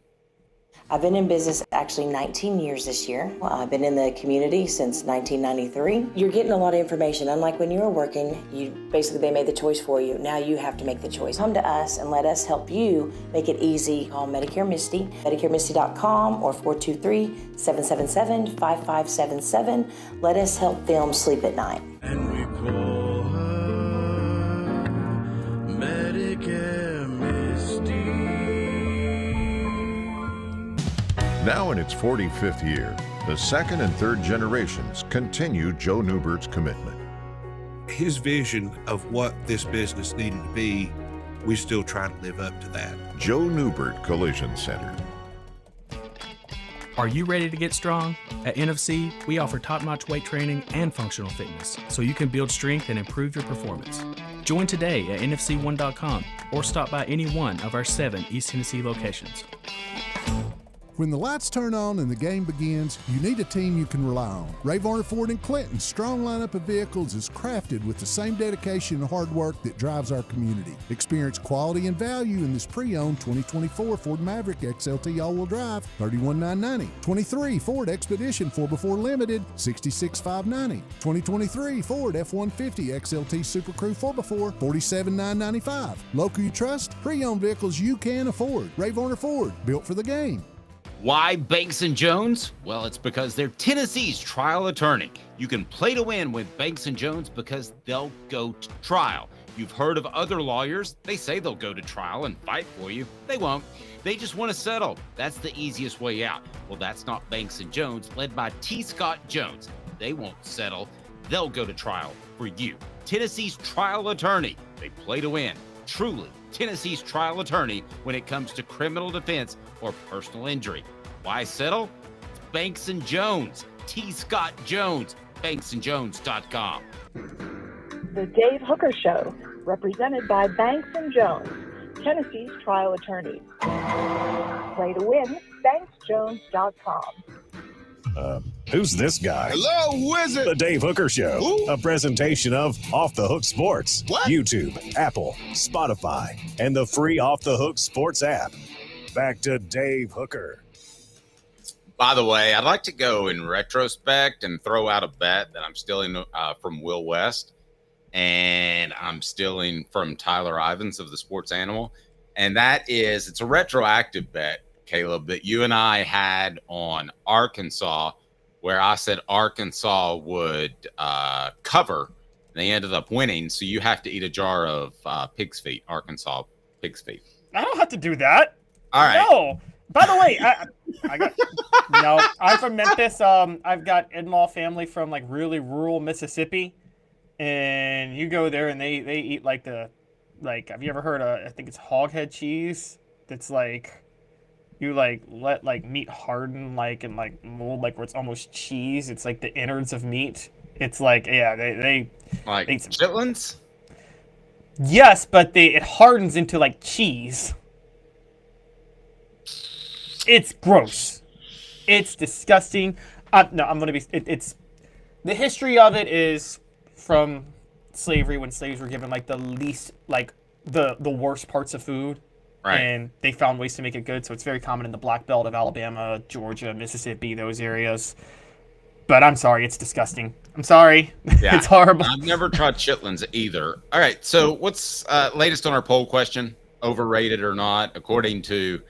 I've been in business actually 19 years this year. I've been in the community since 1993. You're getting a lot of information. Unlike when you were working, they made the choice for you. Now you have to make the choice. Come to us and let us help you make it easy. Call Medicare Misty, MedicareMisty.com or 423-777-5577. Let us help them sleep at night. And we call her Medicare Misty. Now in its 45th year, the second and third generations continue Joe Neubert's commitment. His vision of what this business needed to be, we still try to live up to that. Joe Neubert Collision Center. Are you ready to get strong? At NFC, we offer top-notch weight training and functional fitness, so you can build strength and improve your performance. Join today at NFC1.com or stop by any one of our 7 East Tennessee locations. When the lights turn on and the game begins, you need a team you can rely on. Varner Ford in Clinton's strong lineup of vehicles is crafted with the same dedication and hard work that drives our community. Experience quality and value in this pre-owned 2024 Ford Maverick XLT all-wheel drive, $31,990. 23 Ford Expedition 4x4 Limited, $66,590. 2023 Ford F-150 XLT Super Crew 4x4, $47,995. Local you trust, pre-owned vehicles you can afford. Varner Ford, built for the game. Why Banks & Jones? Well, it's because they're Tennessee's trial attorney. You can play to win with Banks & Jones because they'll go to trial. You've heard of other lawyers. They say they'll go to trial and fight for you. They won't. They just want to settle. That's the easiest way out. Well, that's not Banks & Jones, led by T. Scott Jones. They won't settle. They'll go to trial for you. Tennessee's trial attorney. They play to win. Truly, Tennessee's trial attorney when it comes to criminal defense or personal injury. Why settle? It's Banks & Jones. T. Scott Jones. BanksandJones.com. The Dave Hooker Show, represented by Banks & Jones, Tennessee's trial attorney. Play to win, BanksJones.com. Who's this guy? Hello, wizard. The Dave Hooker Show, Who? a presentation of Off the Hook Sports, What? YouTube, Apple, Spotify, and the free Off the Hook Sports app. Back to Dave Hooker. By the way, I'd like to go in retrospect and throw out a bet that I'm stealing from Will West, and I'm stealing from Tyler Ivins of the Sports Animal. And that is, it's a retroactive bet, Caleb, that you and I had on Arkansas, where I said Arkansas would cover. They ended up winning, so you have to eat a jar of pig's feet, Arkansas pig's feet. I don't have to do that. All right. No. By the way, I'm from Memphis. I've got in-law family from like really rural Mississippi, and you go there and they eat have you ever heard of, I think it's hog head cheese? That's like you let meat harden and mold where it's almost cheese. It's like the innards of meat. It's they like eat some chitlins. Yes, but it hardens into like cheese. It's gross. It's disgusting. It's the history of it is from slavery, when slaves were given the least the worst parts of food, right? And they found ways to make it good. So it's very common in the Black Belt of Alabama, Georgia, Mississippi, those areas. But I'm sorry, it's disgusting. I'm sorry. Yeah, it's horrible. I've never tried chitlins either. All right, so what's latest on our poll question? overrated or not, according to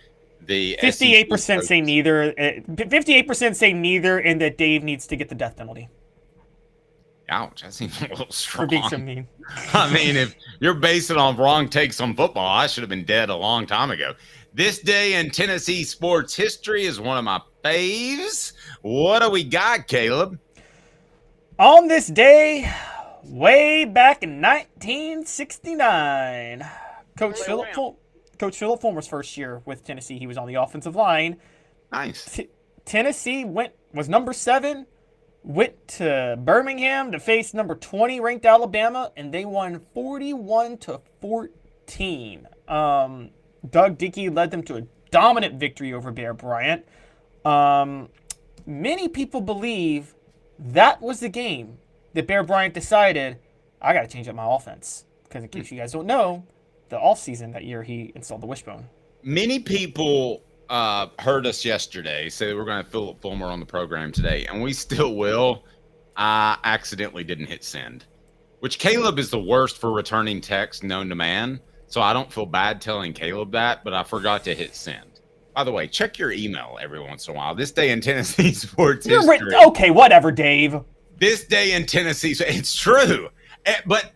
the 58% say neither. 58% say neither, and that Dave needs to get the death penalty. Ouch, that seems a little strong. For being so mean. I mean, if you're basing it on wrong takes on football, I should have been dead a long time ago. This day in Tennessee sports history is one of my faves. What do we got, Caleb? On this day, way back in 1969, Coach Philip Fulmer's first year with Tennessee, he was on the offensive line. Nice. Tennessee was number 7, went to Birmingham to face number 20 ranked Alabama, and they won 41-14. Doug Dickey led them to a dominant victory over Bear Bryant. Many people believe that was the game that Bear Bryant decided, I got to change up my offense. Because in case you guys don't know, the offseason that year, he installed the wishbone. Many people heard us yesterday say we're going to have Philip Fulmer on the program today, and we still will. I accidentally didn't hit send, which Caleb is the worst for returning text known to man, so I don't feel bad telling Caleb that, but I forgot to hit send. By the way, check your email every once in a while. This day in Tennessee sports history. Okay, whatever, Dave. This day in Tennessee, it's true, but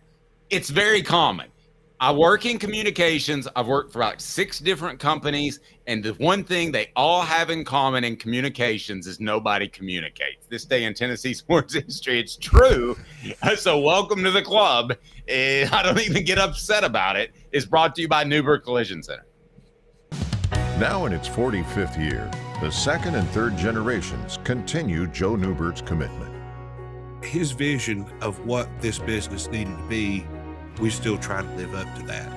it's very common. I work in communications. I've worked for like 6 different companies, and the one thing they all have in common in communications is nobody communicates. This day in Tennessee sports history, it's true. So welcome to the club. I don't even get upset about it. It's brought to you by Neubert Collision Center. Now in its 45th year, the second and third generations continue Joe Neubert's commitment. His vision of what this business needed to be, we still try to live up to that.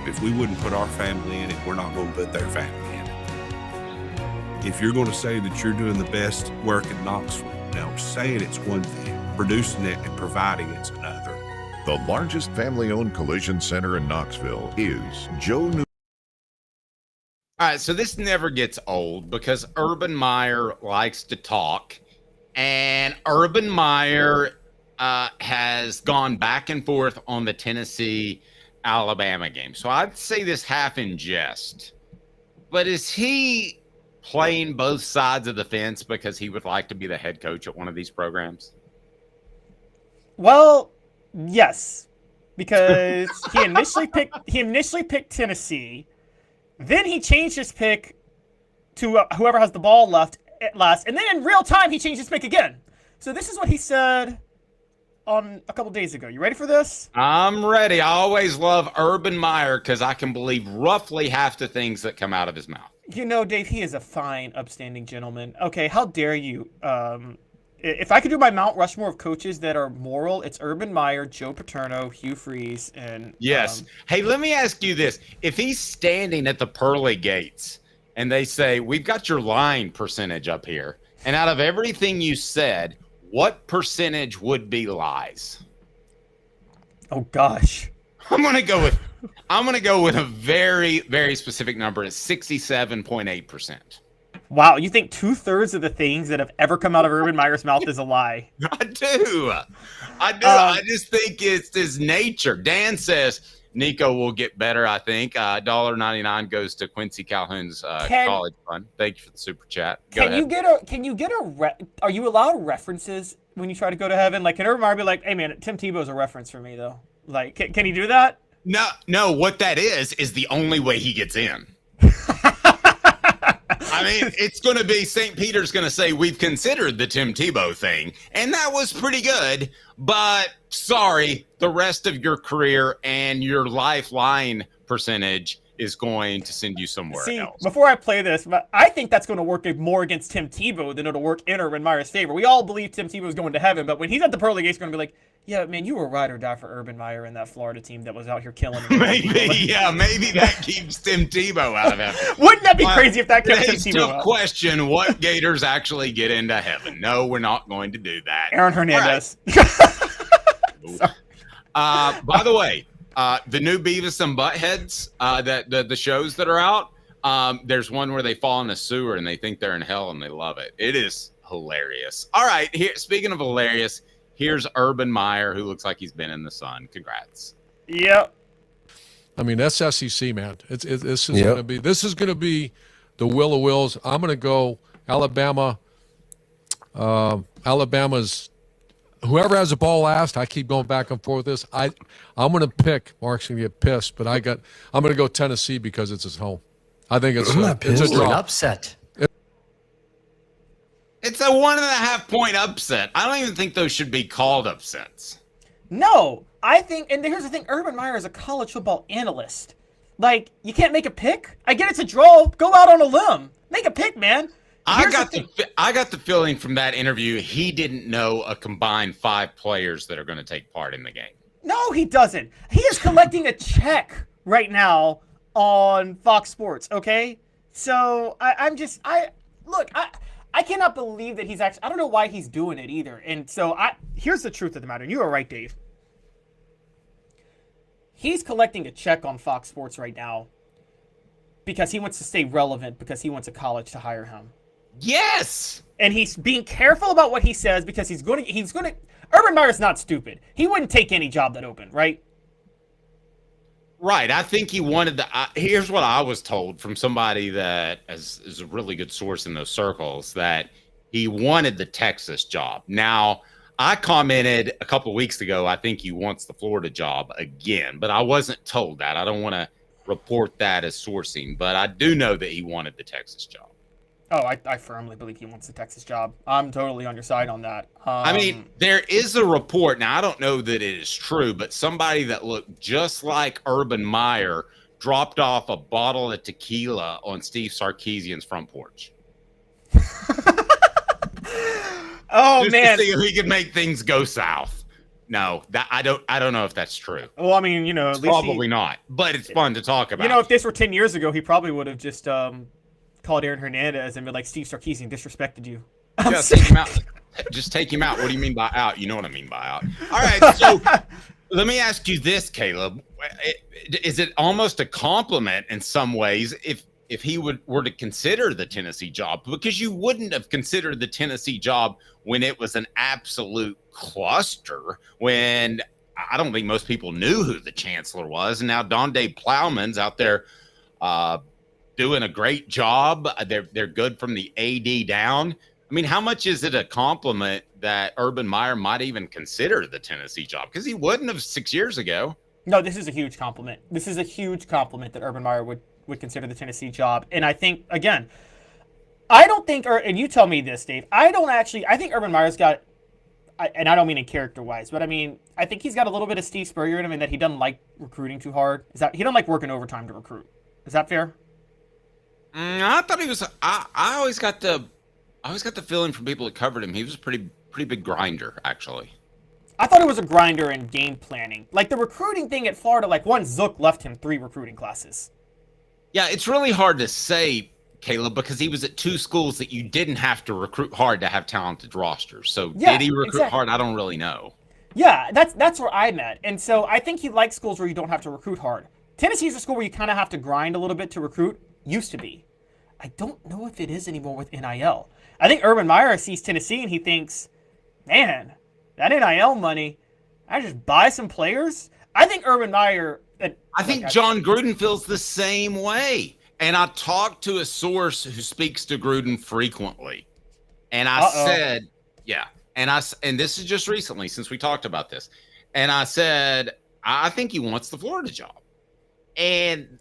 If we wouldn't put our family in it, we're not going to put their family in it. If you're going to say that you're doing the best work in Knoxville, now saying it's one thing, producing it and providing it's another. The largest family-owned collision center in Knoxville is Joe Neubert. All right, so this never gets old because Urban Meyer likes to talk, and Urban Meyer has gone back and forth on the Tennessee-Alabama game. So I'd say this half in jest, but is he playing both sides of the fence because he would like to be the head coach at one of these programs? Well, yes, because he initially picked Tennessee. Then he changed his pick to whoever has the ball left at last. And then in real time, he changed his pick again. So this is what he said on a couple days ago. You ready for this? I'm ready. I always love Urban Meyer because I can believe roughly half the things that come out of his mouth. You know, Dave, he is a fine, upstanding gentleman. Okay, how dare you? If I could do my Mount Rushmore of coaches that are moral, it's Urban Meyer, Joe Paterno, Hugh Freeze, and yes. Hey, let me ask you this: if he's standing at the pearly gates and they say, "We've got your line percentage up here," and out of everything you said, what percentage would be lies? Oh gosh, I'm gonna go with a very, very specific number. It's 67.8%. Wow, you think 2/3 of the things that have ever come out of Urban Meyer's mouth is a lie? I do. I just think it's his nature. Dan says Nico will get better, I think. $1.99 goes to Quincy Calhoun's college fund. Thank you for the super chat. Are you allowed references when you try to go to heaven? Like, can Urban Meyer be like, hey man, Tim Tebow's a reference for me though? Like, can he do that? No, what that is the only way he gets in. I mean, it's going to be St. Peter's going to say, we've considered the Tim Tebow thing, and that was pretty good, but sorry, the rest of your career and your lifeline percentage is going to send you somewhere else. Before I play this, I think that's going to work more against Tim Tebow than it'll work in Urban Meyer's favor. We all believe Tim Tebow's going to heaven, but when he's at the pearly gates, he's going to be like, yeah, man, you were ride or die for Urban Meyer and that Florida team that was out here killing him. Maybe that keeps Tim Tebow out of heaven. Wouldn't that be crazy if that kept Tim Tebow out? Question, what Gators actually get into heaven? No, we're not going to do that. Aaron Hernandez. Right. By the way, the new Beavis and Buttheads, the shows that are out, there's one where they fall in a sewer and they think they're in hell and they love it. It is hilarious. All right, here. Speaking of hilarious, here's Urban Meyer, who looks like he's been in the sun. Congrats. Yep. I mean, that's SEC, man. This is going to be the will of wills. I'm going to go Alabama. Alabama's whoever has the ball last. I keep going back and forth with this. I'm going to pick. Mark's going to get pissed, but I'm going to go Tennessee because it's his home. I think it's a draw. An upset. It's a 1.5 point upset. I don't even think those should be called upsets. No, I think, and here's the thing, Urban Meyer is a college football analyst. Like, you can't make a pick? I get it's a draw. Go out on a limb. Make a pick, man. I got the feeling from that interview he didn't know a combined 5 players that are going to take part in the game. No, he doesn't. He is collecting a check right now on Fox Sports, okay? So, I cannot believe that he's actually, I don't know why he's doing it either. And so, here's the truth of the matter. You are right, Dave. He's collecting a check on Fox Sports right now because he wants to stay relevant, because he wants a college to hire him. Yes! And he's being careful about what he says because he's going to, Urban Meyer's not stupid. He wouldn't take any job that opened, right? Right. I think he wanted here's what I was told from somebody that is a really good source in those circles, that he wanted the Texas job. Now, I commented a couple of weeks ago, I think he wants the Florida job again, but I wasn't told that. I don't want to report that as sourcing, but I do know that he wanted the Texas job. Oh, I firmly believe he wants the Texas job. I'm totally on your side on that. I mean, there is a report. Now, I don't know that it is true, but somebody that looked just like Urban Meyer dropped off a bottle of tequila on Steve Sarkisian's front porch. Oh, just man. To see if he could make things go south. No, I don't know if that's true. Well, I mean, at least probably not, but it's fun to talk about. If this were 10 years ago, he probably would have just called Aaron Hernandez and been like, Steve Sarkisian disrespected you. Yeah, take him out. Just take him out. What do you mean by out? You know what I mean by out. All right, so let me ask you this, Caleb. Is it almost a compliment in some ways if he were to consider the Tennessee job? Because you wouldn't have considered the Tennessee job when it was an absolute cluster, when I don't think most people knew who the chancellor was. And now Donde Plowman's out there doing a great job. They're good from the AD down. I mean, how much is it a compliment that Urban Meyer might even consider the Tennessee job? Because he wouldn't have 6 years ago. No, this is a huge compliment. This is a huge compliment that Urban Meyer would consider the Tennessee job. And I think, again, I don't think, and you tell me this, Dave, I think Urban Meyer's got, and I don't mean in character-wise, but I mean, I think he's got a little bit of Steve Spurrier in him, in that he doesn't like recruiting too hard. He doesn't like working overtime to recruit. Is that fair? I thought he was. I always got the feeling from people that covered him, he was a pretty big grinder, actually. I thought it was a grinder in game planning. Like the recruiting thing at Florida, like one Zook left him 3 recruiting classes. Yeah, it's really hard to say, Caleb, because he was at 2 schools that you didn't have to recruit hard to have talented rosters. So did he recruit hard? I don't really know. Yeah, that's where I'm at. And so I think he likes schools where you don't have to recruit hard. Tennessee's a school where you kind of have to grind a little bit to recruit. Used to be. I don't know if it is anymore with NIL. I think Urban Meyer sees Tennessee and he thinks, man, that NIL money, I just buy some players. I think Urban Meyer. I think John Gruden feels the same way. And I talked to a source who speaks to Gruden frequently. And I said, and this is just recently since we talked about this. And I said, I think he wants the Florida job. And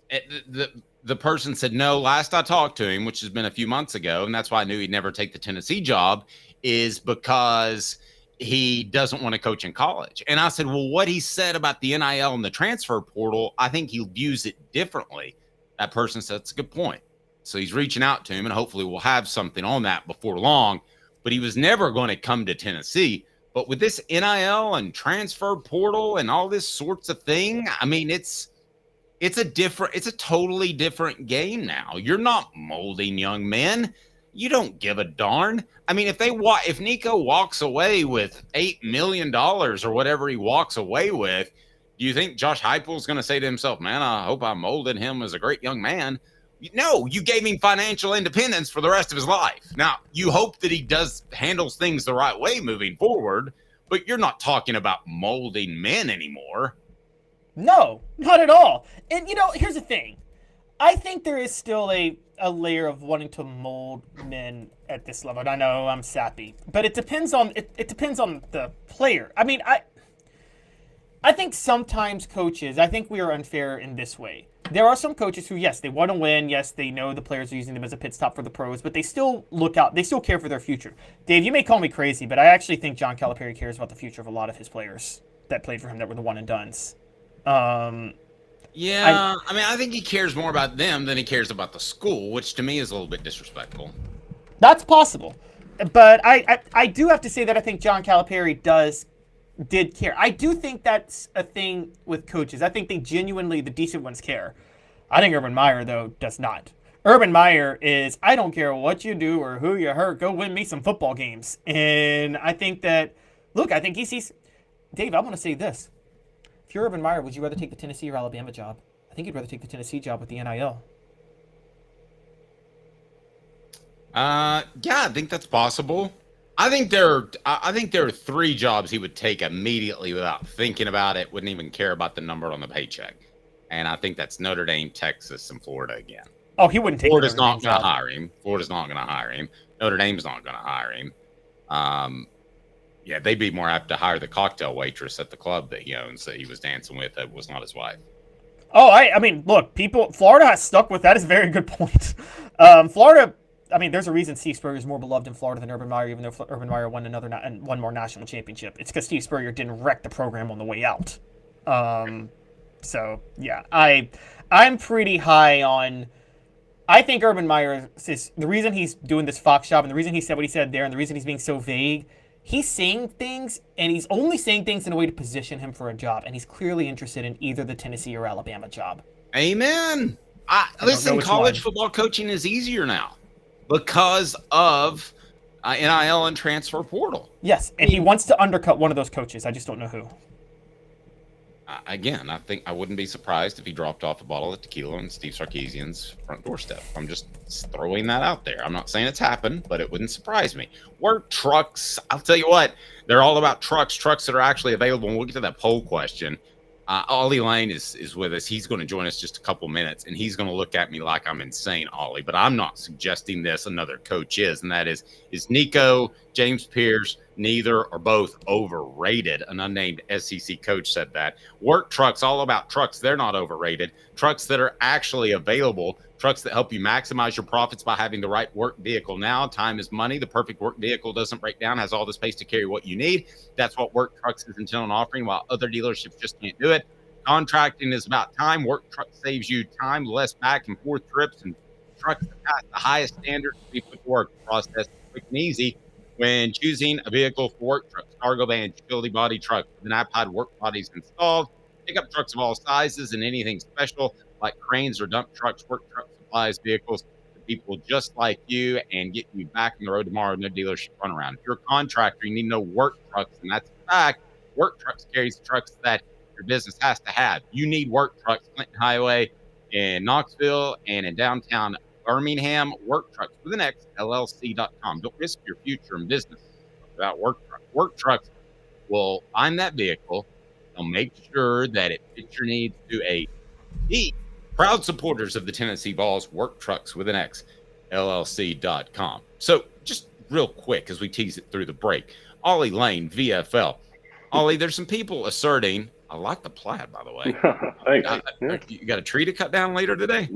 the person said, no, last I talked to him, which has been a few months ago, and that's why I knew he'd never take the Tennessee job, is because he doesn't want to coach in college. And I said, well, what he said about the NIL and the transfer portal, I think he views it differently. That person said, that's a good point. So he's reaching out to him, and hopefully we'll have something on that before long. But he was never going to come to Tennessee. But with this NIL and transfer portal and all this sorts of thing, I mean, it's a totally different game now. You're not molding young men. You don't give a darn. I mean, if Nico walks away with $8 million or whatever he walks away with, do you think Josh Heupel is going to say to himself, man, I hope I molded him as a great young man? No, you gave him financial independence for the rest of his life. Now, you hope that he handles things the right way moving forward, but you're not talking about molding men anymore. No, not at all. And, here's the thing. I think there is still a layer of wanting to mold men at this level. And I know I'm sappy, but it depends on it depends on the player. I mean, I think sometimes coaches, I think we are unfair in this way. There are some coaches who, yes, they want to win. Yes, they know the players are using them as a pit stop for the pros, but they still look out. They still care for their future. Dave, you may call me crazy, but I actually think John Calipari cares about the future of a lot of his players that played for him that were the one and dones. I think he cares more about them than he cares about the school, which to me is a little bit disrespectful. That's possible. But I do have to say that I think John Calipari did care. I do think that's a thing with coaches. I think they genuinely, the decent ones, care. I think Urban Meyer, though, does not. Urban Meyer is, I don't care what you do or who you hurt, go win me some football games. And I think that, I think he sees, Dave, I want to say this. If you're Urban Meyer, would you rather take the Tennessee or Alabama job? I think you'd rather take the Tennessee job with the NIL. I think that's possible. I think there are 3 jobs he would take immediately without thinking about it, wouldn't even care about the number on the paycheck. And I think that's Notre Dame, Texas, and Florida again. Oh, he wouldn't take Florida's not going to hire him. Florida's not going to hire him. Notre Dame's not going to hire him. They'd be more apt to hire the cocktail waitress at the club that he owns that he was dancing with that was not his wife. Oh, I mean, look, Florida has stuck with that. Is a very good point. Florida, I mean, there's a reason Steve Spurrier is more beloved in Florida than Urban Meyer, even though Urban Meyer won one more national championship. It's because Steve Spurrier didn't wreck the program on the way out. I'm pretty high on. I think Urban Meyer is the reason he's doing this Fox job, and the reason he said what he said there, and the reason he's being so vague. He's saying things, and he's only saying things in a way to position him for a job, and he's clearly interested in either the Tennessee or Alabama job. Amen. Listen, college football coaching is easier now because of NIL and transfer portal. Yes, and he wants to undercut one of those coaches. I just don't know who. Again, I think I wouldn't be surprised if he dropped off a bottle of tequila on Steve Sarkisian's front doorstep. I'm just throwing that out there. I'm not saying it's happened, but it wouldn't surprise me. Work trucks, I'll tell you what, they're all about trucks that are actually available. And we'll get to that poll question. Ollie Lane is with us. He's going to join us just a couple minutes, and he's going to look at me like I'm insane, Ollie. But I'm not suggesting this. Another coach is, and that is Nico, James Pierce, neither or both overrated. An unnamed SEC coach said that. Work trucks, all about trucks. They're not overrated. Trucks that are actually available. Trucks that help you maximize your profits by having the right work vehicle. Now, time is money. The perfect work vehicle doesn't break down, has all the space to carry what you need. That's what Work Trucks is intended on offering, while other dealerships just can't do it. Contracting is about time. Work Trucks saves you time, less back and forth trips, and trucks that pass the highest standards to be put to work. The process is quick and easy when choosing a vehicle for work trucks, cargo vans, utility body trucks with an iPod work bodies installed, pickup trucks of all sizes, and anything special like cranes or dump trucks. Work Truck supplies vehicles to people just like you and get you back on the road tomorrow. No dealership runaround. If you're a contractor, you need to know Work Trucks, and that's a fact. Work Trucks carries the trucks that your business has to have. You need Work Trucks. Clinton Highway in Knoxville and in downtown Birmingham. Work Trucks with an X, LLC.com. Don't risk your future in business without Work Trucks. Work Trucks will find that vehicle. They'll make sure that it fits your needs to a T. Proud supporters of the Tennessee Vols. Work Trucks with an X, LLC.com. So just real quick as we tease it through the break. Ollie Lane, VFL. Ollie, there's some people asserting, I like the plaid, by the way. Thanks. You got a tree to cut down later today?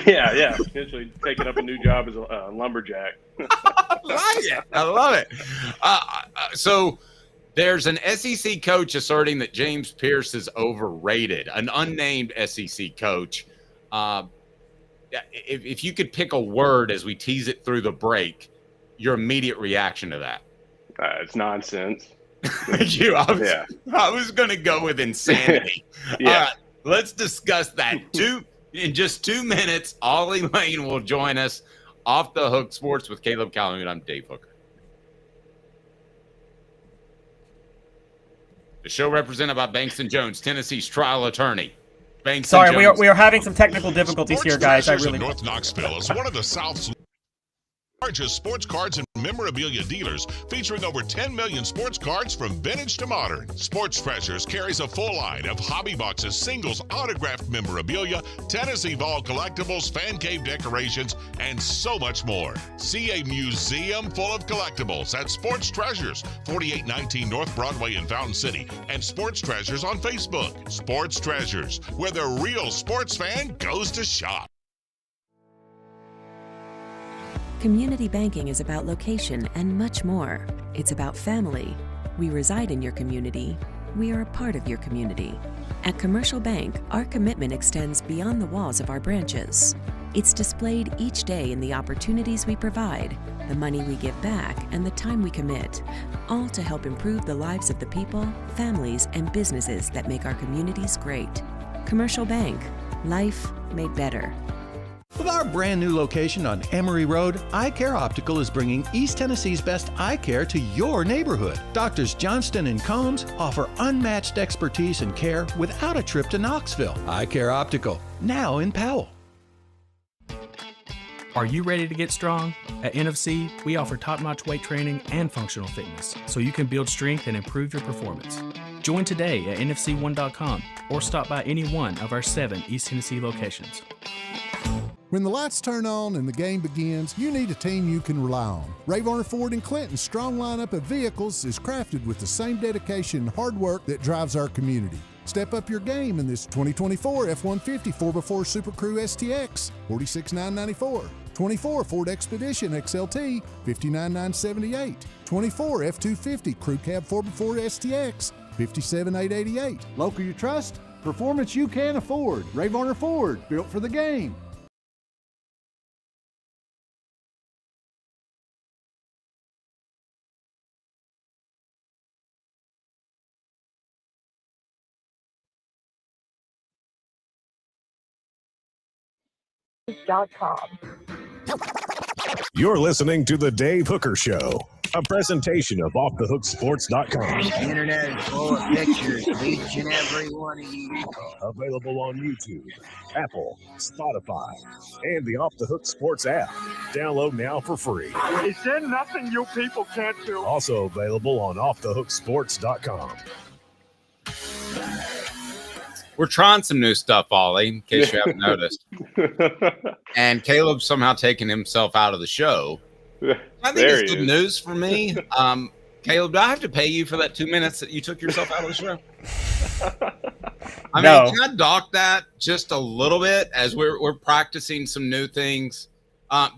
yeah. Potentially taking up a new job as a lumberjack. I love it. So there's an SEC coach asserting that James Pierce is overrated, an unnamed SEC coach. If you could pick a word as we tease it through the break, your immediate reaction to that? It's nonsense. I was going to go with insanity. Yeah. All right, let's discuss that. In just 2 minutes, Ollie Lane will join us. Off the Hook Sports with Caleb Calhoun. I'm Dave Hooker. The show represented by Banks & Jones, Tennessee's trial attorney. Sorry, we are having some technical difficulties here, guys. I really North Knoxville is one of the South's largest sports cards and memorabilia dealers featuring over 10 million sports cards from vintage to modern. Sports Treasures carries a full line of hobby boxes, singles, autographed memorabilia, Tennessee Vol collectibles, fan cave decorations, and so much more. See a museum full of collectibles at Sports Treasures, 4819 North Broadway in Fountain City, and Sports Treasures on Facebook. Sports Treasures, where the real sports fan goes to shop. Community banking is about location and much more. It's about family. We reside in your community. We are a part of your community. At Commercial Bank, our commitment extends beyond the walls of our branches. It's displayed each day in the opportunities we provide, the money we give back, and the time we commit, all to help improve the lives of the people, families, and businesses that make our communities great. Commercial Bank, life made better. With our brand new location on Emory Road, Eye Care Optical is bringing East Tennessee's best eye care to your neighborhood. Doctors Johnston and Combs offer unmatched expertise and care without a trip to Knoxville. Eye Care Optical, now in Powell. Are you ready to get strong? At NFC, we offer top-notch weight training and functional fitness, so you can build strength and improve your performance. Join today at nfc1.com or stop by any one of our 7 East Tennessee locations. When the lights turn on and the game begins, you need a team you can rely on. Varner Ford and Clinton's strong lineup of vehicles is crafted with the same dedication and hard work that drives our community. Step up your game in this 2024 F-150 4x4 Super Crew STX, $46,994. 24 Ford Expedition XLT, $59,978. 24 F-250 Crew Cab 4x4 STX, $57,888. Local you trust, performance you can afford. Varner Ford, built for the game. You're listening to The Dave Hooker Show, a presentation of OffTheHookSports.com. The internet is full of pictures of each and every one of you. Available on YouTube, Apple, Spotify, and the Off the Hook Sports app. Download now for free. Is there nothing you people can't do? Also available on OffTheHookSports.com. We're trying some new stuff, Ollie, in case you haven't noticed. And Caleb's somehow taking himself out of the show. I think it's good news for me. Caleb, do I have to pay you for that 2 minutes that you took yourself out of the show? I mean, can I dock that just a little bit as we're practicing some new things?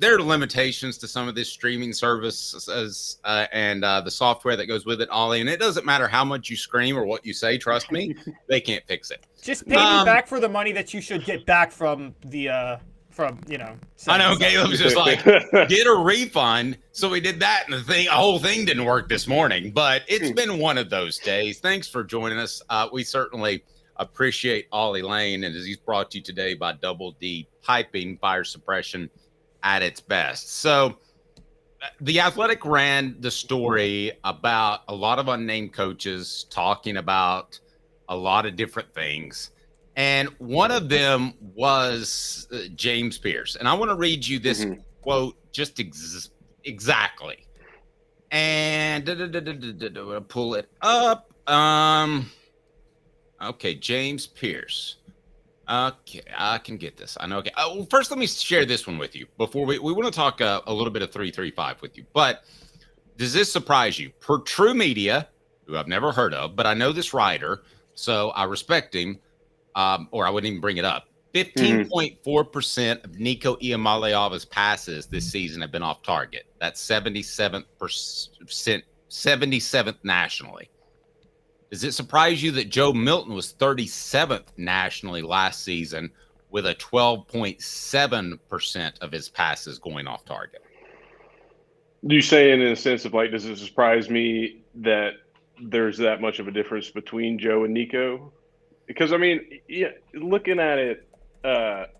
There are limitations to some of this streaming services and the software that goes with it, Ollie. And it doesn't matter how much you scream or what you say. Trust me, they can't fix it. Just pay me back for the money that you should get back from the I know Caleb's just like, get a refund. So we did that, and the whole thing didn't work this morning. But it's been one of those days. Thanks for joining us. We certainly appreciate Ollie Lane, and as he's brought to you today by Double D Piping, fire suppression at its best. So The Athletic ran the story about a lot of unnamed coaches talking about a lot of different things. And one of them was James Pierce. And I want to read you this quote just exactly. And pull it up. Okay, James Pierce. Okay, I can get this. I know. Okay. Well, first, let me share this one with you before we want to talk a little bit of 335 with you. But does this surprise you? Per True Media, who I've never heard of, but I know this writer, so I respect him, or I wouldn't even bring it up. 15.4% of Nico Iamaleava's passes this season have been off target. That's 77%, 77th nationally. Does it surprise you that Joe Milton was 37th nationally last season with a 12.7% of his passes going off target? You say in a sense of like, does it surprise me that there's that much of a difference between Joe and Nico? Because, I mean, yeah, looking at it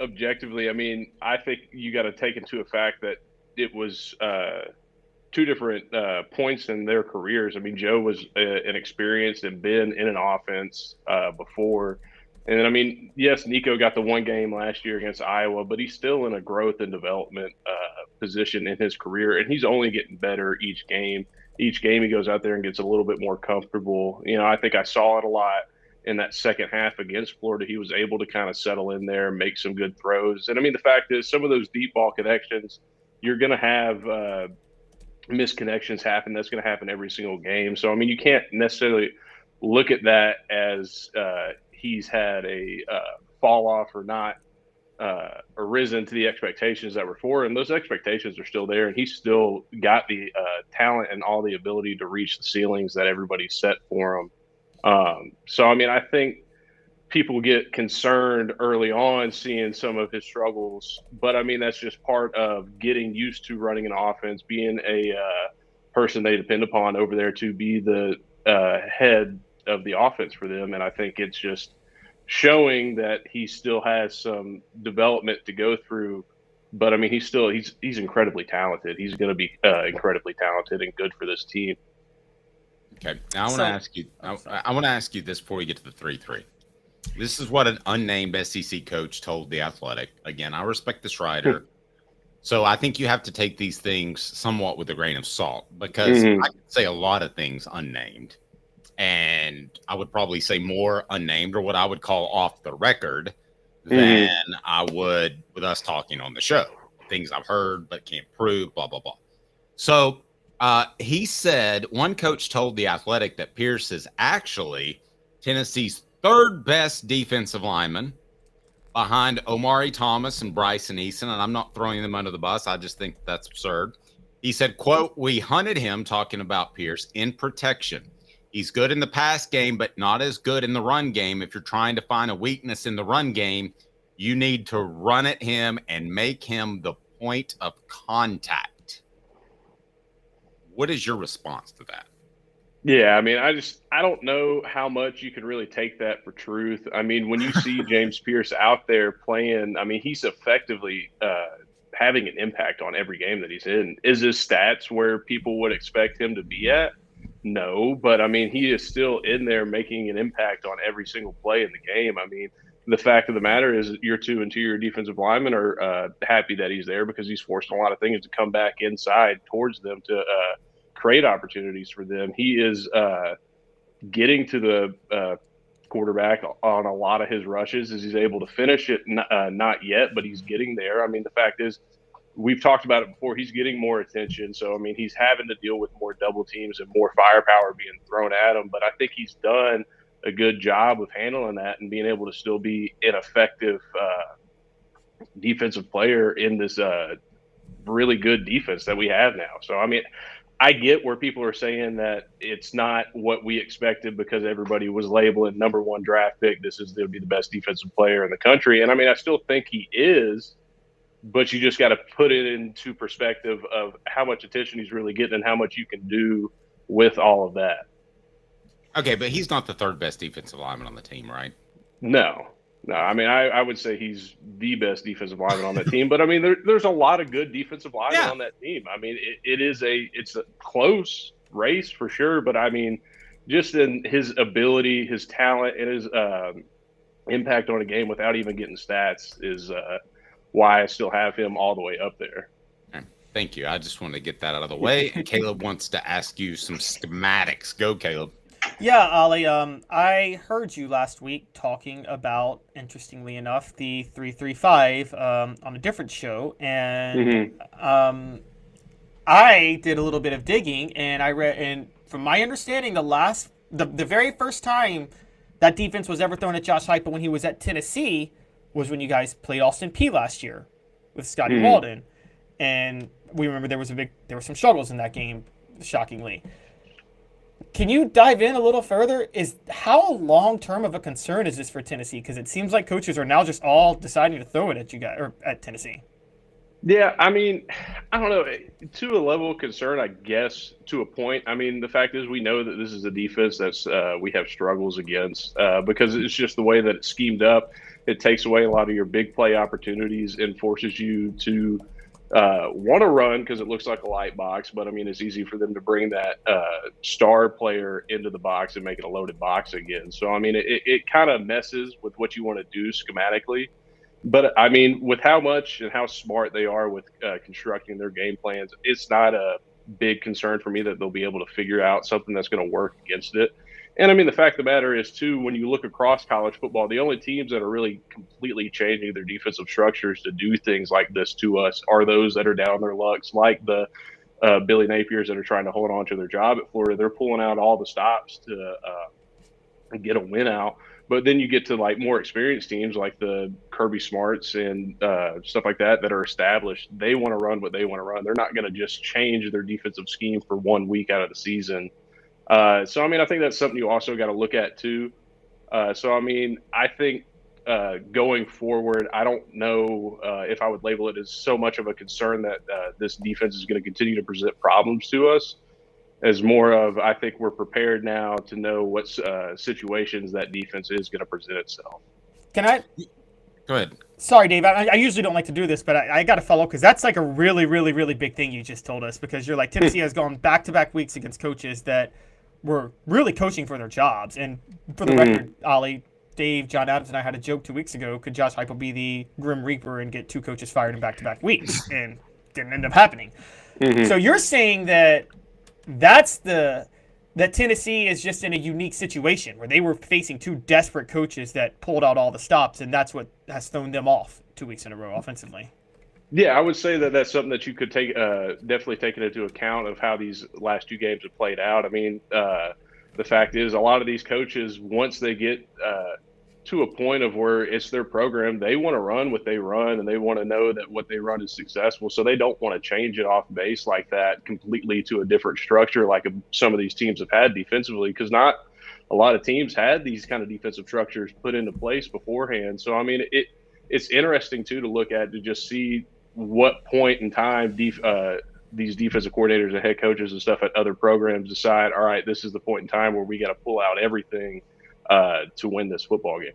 objectively, I mean, I think you got to take into effect that it was two different points in their careers. I mean, Joe was inexperienced and been in an offense before. And then, I mean, yes, Nico got the one game last year against Iowa, but he's still in a growth and development position in his career, and he's only getting better each game. Each game he goes out there and gets a little bit more comfortable. You know, I think I saw it a lot in that second half against Florida. He was able to kind of settle in there, make some good throws. And, I mean, the fact is some of those deep ball connections, you're going to have misconnections happen. That's going to happen every single game. So, I mean, you can't necessarily look at that as he's had a fall off or not arisen to the expectations that were for him. Those expectations are still there, and he's still got the talent and all the ability to reach the ceilings that everybody set for him. So, I mean, I think people get concerned early on seeing some of his struggles, but I mean, that's just part of getting used to running an offense, being a person they depend upon over there to be the head of the offense for them. And I think it's just showing that he still has some development to go through, but I mean, he's incredibly talented. He's going to be incredibly talented and good for this team. Okay. Now I want to ask you, I want to ask you this before we get to the 3-3. This is what an unnamed SEC coach told The Athletic. Again, I respect this writer. So I think you have to take these things somewhat with a grain of salt, because I could say a lot of things unnamed, and I would probably say more unnamed, or what I would call off the record, than I would with us talking on the show. Things I've heard but can't prove, blah, blah, blah. So he said one coach told The Athletic that Pierce is actually Tennessee's third best defensive lineman, behind Omari Thomas and Bryson Eason, and I'm not throwing them under the bus. I just think that's absurd. He said, quote, "We hunted him," talking about Pierce, "in protection. He's good in the pass game, but not as good in the run game. If you're trying to find a weakness in the run game, you need to run at him and make him the point of contact." What is your response to that? Yeah, I mean, I don't know how much you can really take that for truth. I mean, when you see James Pierce out there playing, I mean, he's effectively having an impact on every game that he's in. Is his stats where people would expect him to be at? No, but I mean, he is still in there making an impact on every single play in the game. I mean, the fact of the matter is your 2 interior defensive linemen are happy that he's there, because he's forced a lot of things to come back inside towards them to create opportunities for them. He is getting to the quarterback on a lot of his rushes. Is he's able to finish it? Not yet, but he's getting there. I mean, the fact is, we've talked about it before, he's getting more attention. So, I mean, he's having to deal with more double teams and more firepower being thrown at him. But I think he's done a good job of handling that and being able to still be an effective defensive player in this really good defense that we have now. So, I mean, I get where people are saying that it's not what we expected, because everybody was labeling number 1 draft pick, this is going to be the best defensive player in the country. And I mean, I still think he is, but you just got to put it into perspective of how much attention he's really getting and how much you can do with all of that. Okay, but he's not the third best defensive lineman on the team, right? No. I mean, I would say he's the best defensive lineman on that team. But, I mean, there's a lot of good defensive linemen on that team. I mean, it's a close race for sure. But, I mean, just in his ability, his talent, and his impact on a game without even getting stats is why I still have him all the way up there. Thank you. I just wanted to get that out of the way. And Caleb wants to ask you some schematics. Go, Caleb. Yeah, Ollie, I heard you last week talking about, interestingly enough, the 3-3-5 on a different show, and I did a little bit of digging, and I read, and from my understanding, the very first time that defense was ever thrown at Josh Heupel when he was at Tennessee was when you guys played Austin Peay last year with Scotty Walden, and we remember there were some struggles in that game, shockingly. Can you dive in a little further? How long-term of a concern is this for Tennessee? Because it seems like coaches are now just all deciding to throw it at you guys, or at Tennessee. Yeah, I mean, I don't know. To a level of concern, I guess, to a point. I mean, the fact is we know that this is a defense that's we have struggles against because it's just the way that it's schemed up. It takes away a lot of your big play opportunities and forces you to want to run because it looks like a light box, but I mean, it's easy for them to bring that star player into the box and make it a loaded box again. So, I mean, it kind of messes with what you want to do schematically. But, I mean, with how much and how smart they are with constructing their game plans, it's not a big concern for me that they'll be able to figure out something that's going to work against it. And, I mean, the fact of the matter is, too, when you look across college football, the only teams that are really completely changing their defensive structures to do things like this to us are those that are down their lucks, like the Billy Napiers that are trying to hold on to their job at Florida. They're pulling out all the stops to get a win out. But then you get to like more experienced teams like the Kirby Smarts and stuff like that are established. They want to run what they want to run. They're not going to just change their defensive scheme for 1 week out of the season. So, I mean, I think that's something you also got to look at too. So, I mean, I think going forward, I don't know if I would label it as so much of a concern that this defense is going to continue to present problems to us. As more of, I think we're prepared now to know what situations that defense is going to present itself. Can I? Go ahead. Sorry, Dave. I usually don't like to do this, but I got to follow because that's like a really, really, really big thing you just told us because you're like, Tennessee has gone back-to-back weeks against coaches that were really coaching for their jobs. And for the record, Ollie, Dave, John Adams, and I had a joke 2 weeks ago. Could Josh Heupel be the Grim Reaper and get 2 coaches fired in back-to-back weeks? And didn't end up happening. So you're saying that that Tennessee is just in a unique situation where they were facing 2 desperate coaches that pulled out all the stops, and that's what has thrown them off 2 weeks in a row offensively. Yeah, I would say that that's something that you could take definitely take into account of how these last 2 games have played out. I mean, the fact is a lot of these coaches, once they get to a point of where it's their program, they want to run what they run and they want to know that what they run is successful. So they don't want to change it off base like that completely to a different structure like some of these teams have had defensively, because not a lot of teams had these kind of defensive structures put into place beforehand. So, I mean, it's interesting, too, to look at to just see what point in time these defensive coordinators and head coaches and stuff at other programs decide, all right, this is the point in time where we got to pull out everything to win this football game.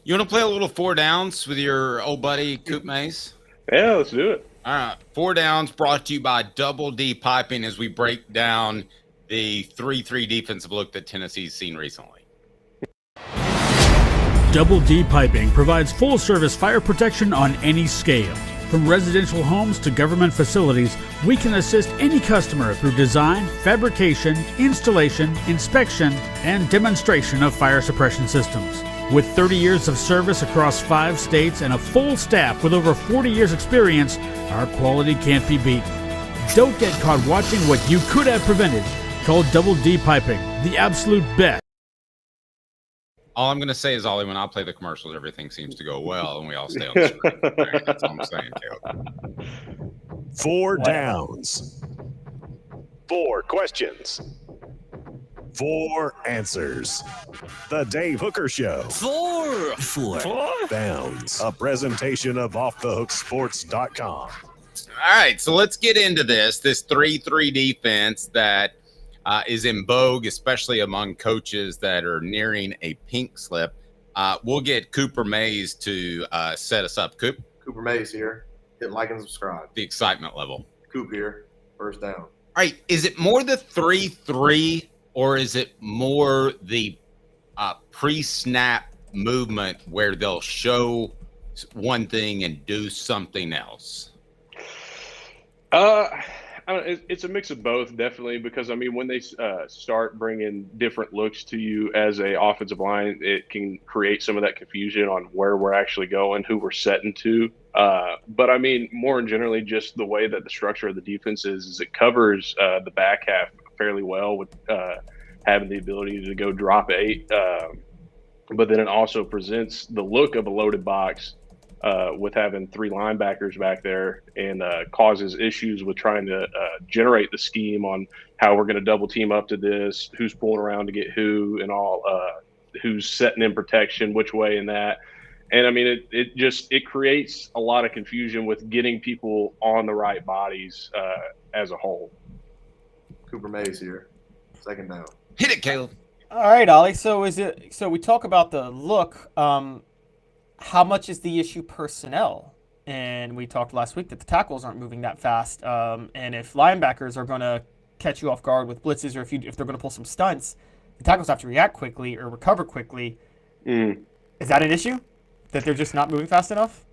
You want to play a little 4 downs with your old buddy Coop Mays? Yeah, let's do it. All right. 4 downs brought to you by Double D Piping as we break down the 3-3 defensive look that Tennessee's seen recently. Double D Piping provides full-service fire protection on any scale. From residential homes to government facilities, we can assist any customer through design, fabrication, installation, inspection, and demonstration of fire suppression systems. With 30 years of service across 5 states and a full staff with over 40 years experience, our quality can't be beat. Don't get caught watching what you could have prevented. Call Double D Piping, the absolute best. All I'm going to say is, Ollie, when I play the commercials, everything seems to go well, and we all stay on the screen. Right, that's all I'm saying, Caleb. 4 downs. 4 questions. 4 answers. The Dave Hooker Show. 4 downs. A presentation of OffTheHookSports.com. All right, so let's get into this 3-3 defense that is in vogue, especially among coaches that are nearing a pink slip. We'll get Cooper Mays to set us up. Cooper Mays here. Hit like and subscribe. The excitement level. Coop here. First down. All right. Is it more the 3-3 or is it more the pre-snap movement where they'll show one thing and do something else? It's a mix of both, definitely, because, I mean, when they start bringing different looks to you as a offensive line, it can create some of that confusion on where we're actually going, who we're setting to. But, I mean, more generally, just the way that the structure of the defense is it covers the back half fairly well with having the ability to go drop 8. But then it also presents the look of a loaded box with having 3 linebackers back there and causes issues with trying to generate the scheme on how we're going to double team up to this, who's pulling around to get who and all, who's setting in protection, which way and that. And I mean, it creates a lot of confusion with getting people on the right bodies as a whole. Cooper Mays here. Second down. Hit it, Caleb. All right, Ollie. So we talk about the look. How much is the issue personnel? and we talked last week that the tackles aren't moving that fast. And if linebackers are going to catch you off guard with blitzes, or if they're going to pull some stunts, the tackles have to react quickly or recover quickly. Is that an issue? That they're just not moving fast enough?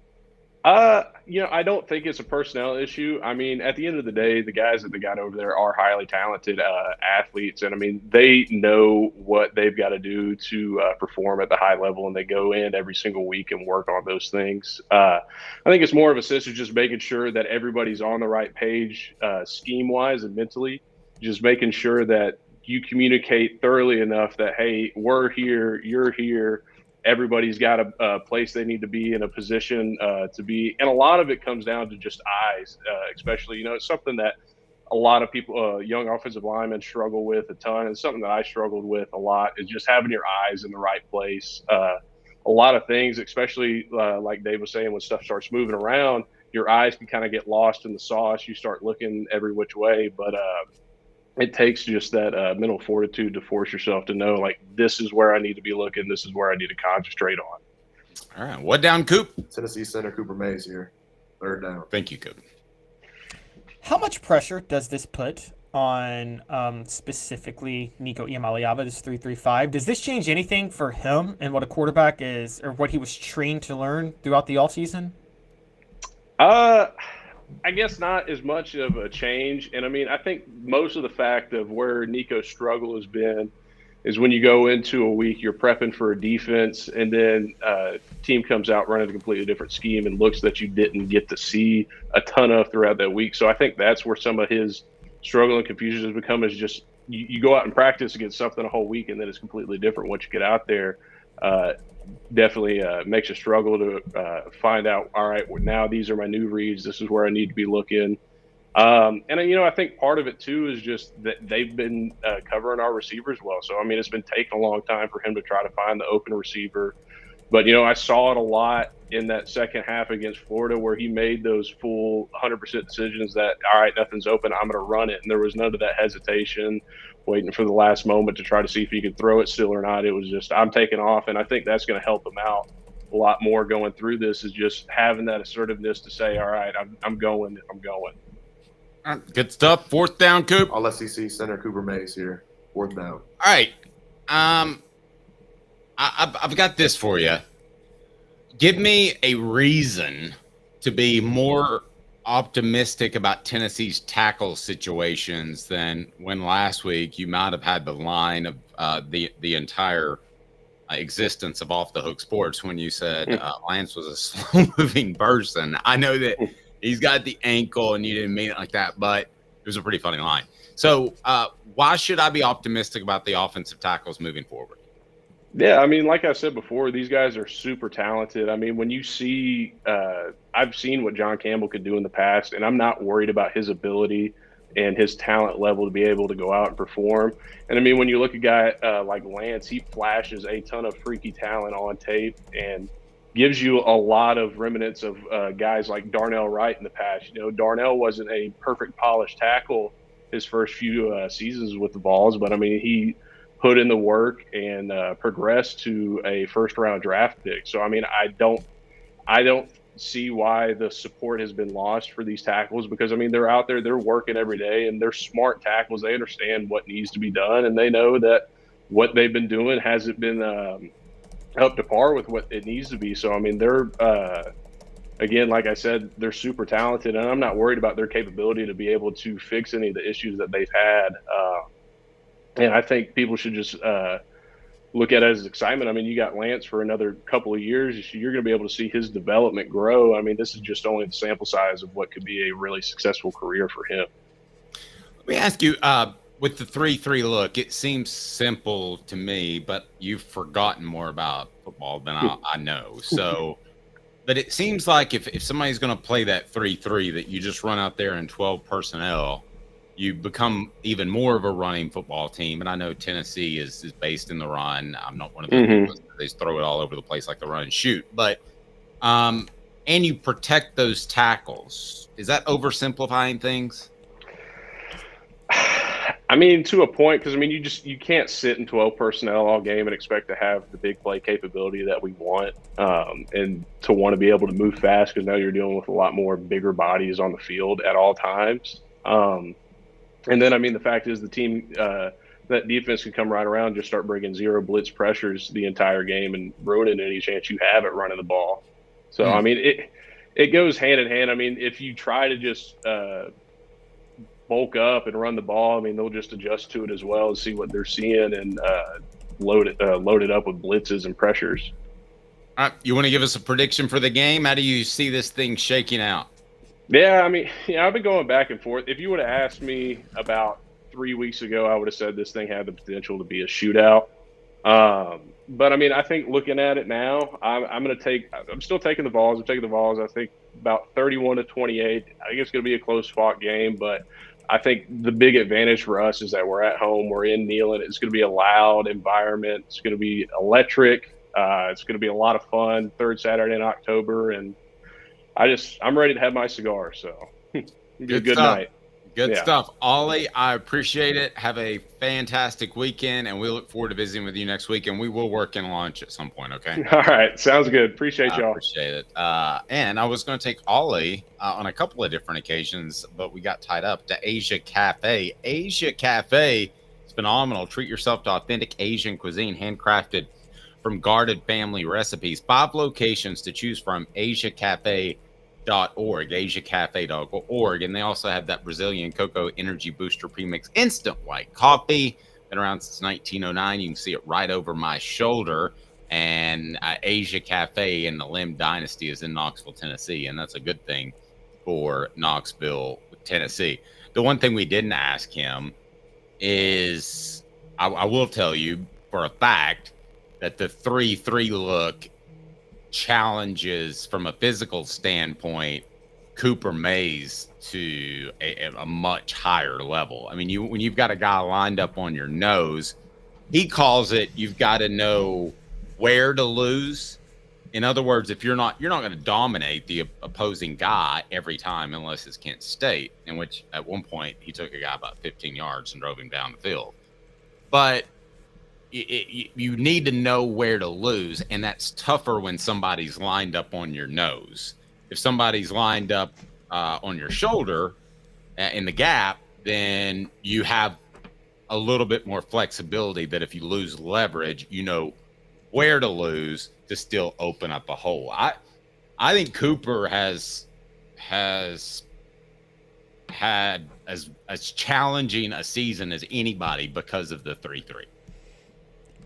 I don't think it's a personnel issue. I mean, at the end of the day, the guys that they got over there are highly talented athletes. And I mean, they know what they've got to do to perform at the high level, and they go in every single week and work on those things. I think it's more of a sense of just making sure that everybody's on the right page scheme-wise and mentally, just making sure that you communicate thoroughly enough that, hey, we're here, you're here. Everybody's got a place they need to be in a position to be. And a lot of it comes down to just eyes, especially, it's something that a lot of people, young offensive linemen struggle with a ton. And something that I struggled with a lot is just having your eyes in the right place. A lot of things, especially like Dave was saying, when stuff starts moving around, your eyes can kind of get lost in the sauce. You start looking every which way, but it takes just that mental fortitude to force yourself to know, like, this is where I need to be looking. This is where I need to concentrate on. All right. What down, Coop? Tennessee center Cooper Mays here. Third down. Thank you, Coop. How much pressure does this put on specifically Nico Iamaleava, this 3-3-5? Does this change anything for him and what a quarterback is, or what he was trained to learn throughout the offseason? I guess not as much of a change. And I mean, I think most of the fact of where Nico's struggle has been is when you go into a week, you're prepping for a defense, and then team comes out running a completely different scheme and looks that you didn't get to see a ton of throughout that week. So I think that's where some of his struggle and confusion has become, is just you go out and practice against something a whole week, and then it's completely different once you get out there. Definitely makes you struggle to find out, all right, well, now these are my new reads. This is where I need to be looking. And, I think part of it, too, is just that they've been covering our receivers well. So, I mean, it's been taking a long time for him to try to find the open receiver. But, I saw it a lot in that second half against Florida, where he made those full 100% decisions that, all right, nothing's open, I'm going to run it. And there was none of that hesitation, waiting for the last moment to try to see if he could throw it still or not. It was just, I'm taking off. And I think that's going to help him out a lot more going through this, is just having that assertiveness to say, all right, I'm going if I'm going. All right, good stuff. Fourth down, Coop. All SEC center Cooper Mays here. Fourth down. All right. I've got this for you. Give me a reason to be more optimistic about Tennessee's tackle situations than when last week you might have had the line of the entire existence of Off the Hook Sports when you said Lance was a slow-moving person. I know that he's got the ankle and you didn't mean it like that, but it was a pretty funny line. So why should I be optimistic about the offensive tackles moving forward? Yeah, I mean, like I said before, these guys are super talented. I mean, when you see I've seen what John Campbell could do in the past, and I'm not worried about his ability and his talent level to be able to go out and perform. And, I mean, when you look at a guy like Lance, he flashes a ton of freaky talent on tape and gives you a lot of remnants of guys like Darnell Wright in the past. Darnell wasn't a perfect polished tackle his first few seasons with the Vols, but, I mean, he – put in the work and progressed to a first-round draft pick. So, I mean, I don't see why the support has been lost for these tackles, because, I mean, they're out there, they're working every day, and they're smart tackles. They understand what needs to be done, and they know that what they've been doing hasn't been up to par with what it needs to be. So, I mean, they're again, like I said, they're super talented, and I'm not worried about their capability to be able to fix any of the issues that they've had. And I think people should just look at it as excitement. I mean, you got Lance for another couple of years. You're going to be able to see his development grow. I mean, this is just only the sample size of what could be a really successful career for him. Let me ask you, with the 3-3 look, it seems simple to me, but you've forgotten more about football than I know. So, but it seems like if somebody's going to play that 3-3, that you just run out there in 12 personnel, you become even more of a running football team. And I know Tennessee is based in the run. I'm not one of those people that they just throw it all over the place like the run and shoot. But and you protect those tackles. Is that oversimplifying things? I mean, to a point, because I mean, you can't sit in 12 personnel all game and expect to have the big play capability that we want, and to want to be able to move fast, because now you're dealing with a lot more bigger bodies on the field at all times. And then, I mean, the fact is the team, that defense can come right around, just start bringing zero blitz pressures the entire game and ruining any chance you have at running the ball. So, I mean, it goes hand in hand. I mean, if you try to just bulk up and run the ball, I mean, they'll just adjust to it as well and see what they're seeing and load it up with blitzes and pressures. All right, you want to give us a prediction for the game? How do you see this thing shaking out? Yeah, I mean, I've been going back and forth. If you would have asked me about 3 weeks ago, I would have said this thing had the potential to be a shootout. But I mean, I think looking at it now, I'm still taking the Vols. I'm taking the Vols. I think about 31-28. I think it's going to be a close fought game, but I think the big advantage for us is that we're at home. We're in Neyland. It's going to be a loud environment. It's going to be electric. It's going to be a lot of fun. Third Saturday in October, and I'm ready to have my cigar. So it'll be a good night. Good stuff. Ollie, I appreciate it. Have a fantastic weekend, and we look forward to visiting with you next week, and we will work in lunch at some point, okay? All right. Sounds good. Appreciate y'all. Appreciate it. And I was going to take Ollie on a couple of different occasions, but we got tied up to Asia Cafe. Asia Cafe is phenomenal. Treat yourself to authentic Asian cuisine, handcrafted from guarded family recipes. 5 locations to choose from. asiacafe.org, asiacafe.org, and they also have that Brazilian cocoa energy booster premix instant white coffee. Been around since 1909. You can see it right over my shoulder. And Asia Cafe in the Lim Dynasty is in Knoxville, Tennessee, and that's a good thing for Knoxville, Tennessee. The one thing we didn't ask him is, I will tell you for a fact that the 3-3 look challenges from a physical standpoint Cooper Mays to a much higher level. I mean, when you've got a guy lined up on your nose, he calls it, you've got to know where to lose. In other words, if you're not going to dominate the opposing guy every time, unless it's Kent State, in which at one point he took a guy about 15 yards and drove him down the field. But you need to know where to lose, and that's tougher when somebody's lined up on your nose. If somebody's lined up on your shoulder in the gap, then you have a little bit more flexibility that if you lose leverage, you know where to lose to still open up a hole. I think Cooper has had as challenging a season as anybody because of the 3-3.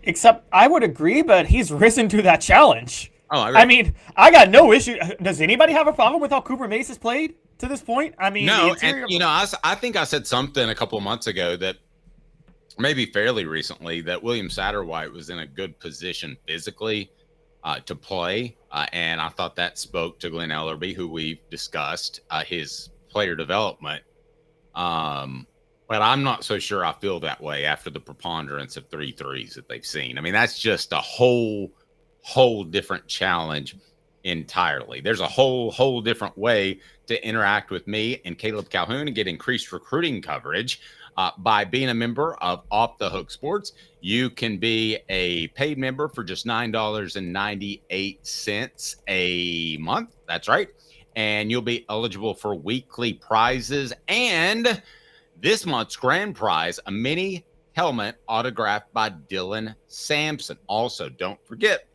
Except I would agree, but he's risen to that challenge. Oh, I mean, I got no issue. Does anybody have a problem with how Cooper Mays has played to this point? I mean, no, and I think I said something a couple of months ago that maybe fairly recently that William Satterwhite was in a good position physically to play, and I thought that spoke to Glenn Ellerby, who we discussed his player development. But I'm not so sure I feel that way after the preponderance of 3-3s that they've seen. I mean, that's just a whole different challenge entirely. There's a whole different way to interact with me and Caleb Calhoun and get increased recruiting coverage by being a member of Off the Hook Sports. You can be a paid member for just $9.98 a month. That's right. And you'll be eligible for weekly prizes, and this month's grand prize, a mini helmet autographed by Dylan Sampson. Also, don't forget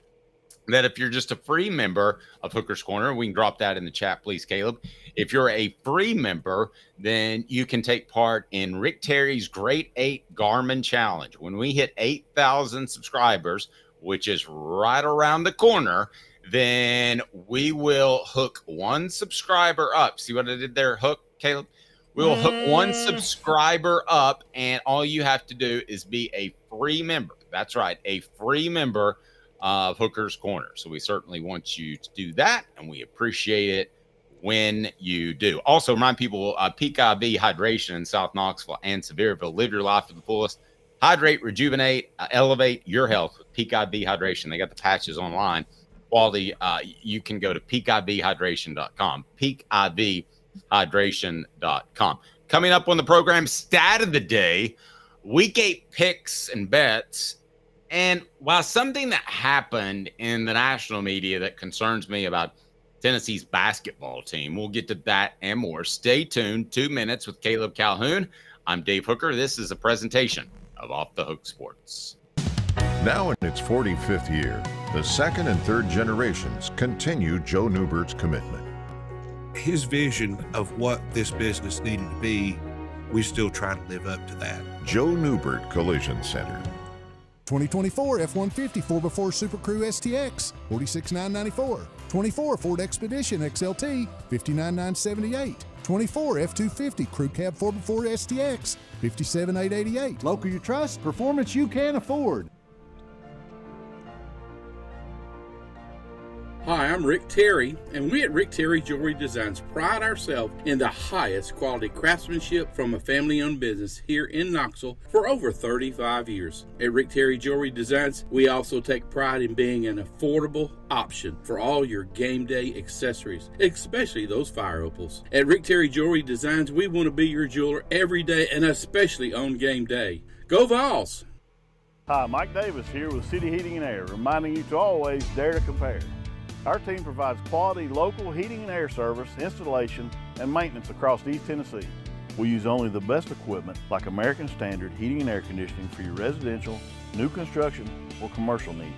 that if you're just a free member of Hooker's Corner, we can drop that in the chat, please, Caleb. If you're a free member, then you can take part in Rick Terry's Great 8 Garmin Challenge. When we hit 8,000 subscribers, which is right around the corner, then we will hook one subscriber up. See what I did there? Hook, Caleb? We'll hook one subscriber up, and all you have to do is be a free member. That's right, a free member of Hooker's Corner. So we certainly want you to do that, and we appreciate it when you do. Also, remind people, Peak IV Hydration in South Knoxville and Sevierville. Live your life to the fullest. Hydrate, rejuvenate, elevate your health with Peak IV Hydration. They got the patches online. Quality, you can go to peakivhydration.com. peakivhydration.com. Coming up on the program, stat of the day, Week 8 picks and bets. And while something that happened in the national media that concerns me about Tennessee's basketball team, we'll get to that and more. Stay tuned. 2 minutes with Caleb Calhoun. I'm Dave Hooker. This is a presentation of Off the Hook Sports. Now in its 45th year, the second and third generations continue Joe Neubert's commitment. His vision of what this business needed to be, we still try to live up to that. Joe Neubert Collision Center. 2024 F-150 4x4 Super Crew STX, $46,994. 24 Ford Expedition XLT, $59,978. 24 F-250 Crew Cab 4x4 STX, $57,888. Local you trust, performance you can afford. Hi, I'm Rick Terry, and we at Rick Terry Jewelry Designs pride ourselves in the highest quality craftsmanship from a family-owned business here in Knoxville for over 35 years. At Rick Terry Jewelry Designs, we also take pride in being an affordable option for all your game day accessories, especially those fire opals. At Rick Terry Jewelry Designs, we want to be your jeweler every day and especially on game day. Go Vols! Hi, Mike Davis here with City Heating and Air, reminding you to always dare to compare. Our team provides quality local heating and air service, installation, and maintenance across East Tennessee. We use only the best equipment like American Standard heating and air conditioning for your residential, new construction, or commercial needs.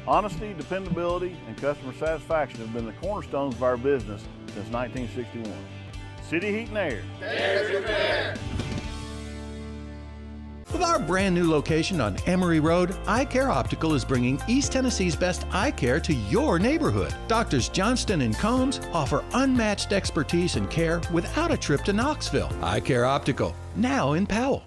Honesty, dependability, and customer satisfaction have been the cornerstones of our business since 1961. City Heat and Air. Dare to compare! With our brand new location on Emory Road, Eye Care Optical is bringing East Tennessee's best eye care to your neighborhood. Doctors Johnston and Combs offer unmatched expertise and care without a trip to Knoxville. Eye Care Optical, now in Powell.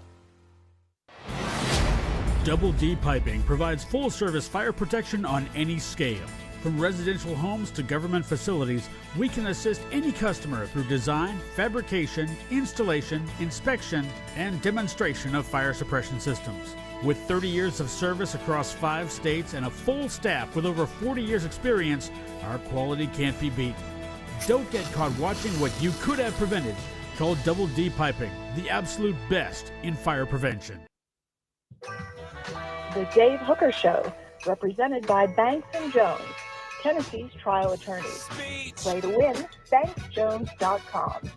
Double D Piping provides full service fire protection on any scale. From residential homes to government facilities, we can assist any customer through design, fabrication, installation, inspection, and demonstration of fire suppression systems. With 30 years of service across 5 states and a full staff with over 40 years experience, our quality can't be beaten. Don't get caught watching what you could have prevented. Call Double D Piping, the absolute best in fire prevention. The Dave Hooker Show, represented by Banks & Jones, Tennessee's trial attorneys. Play to win, banksjones.com.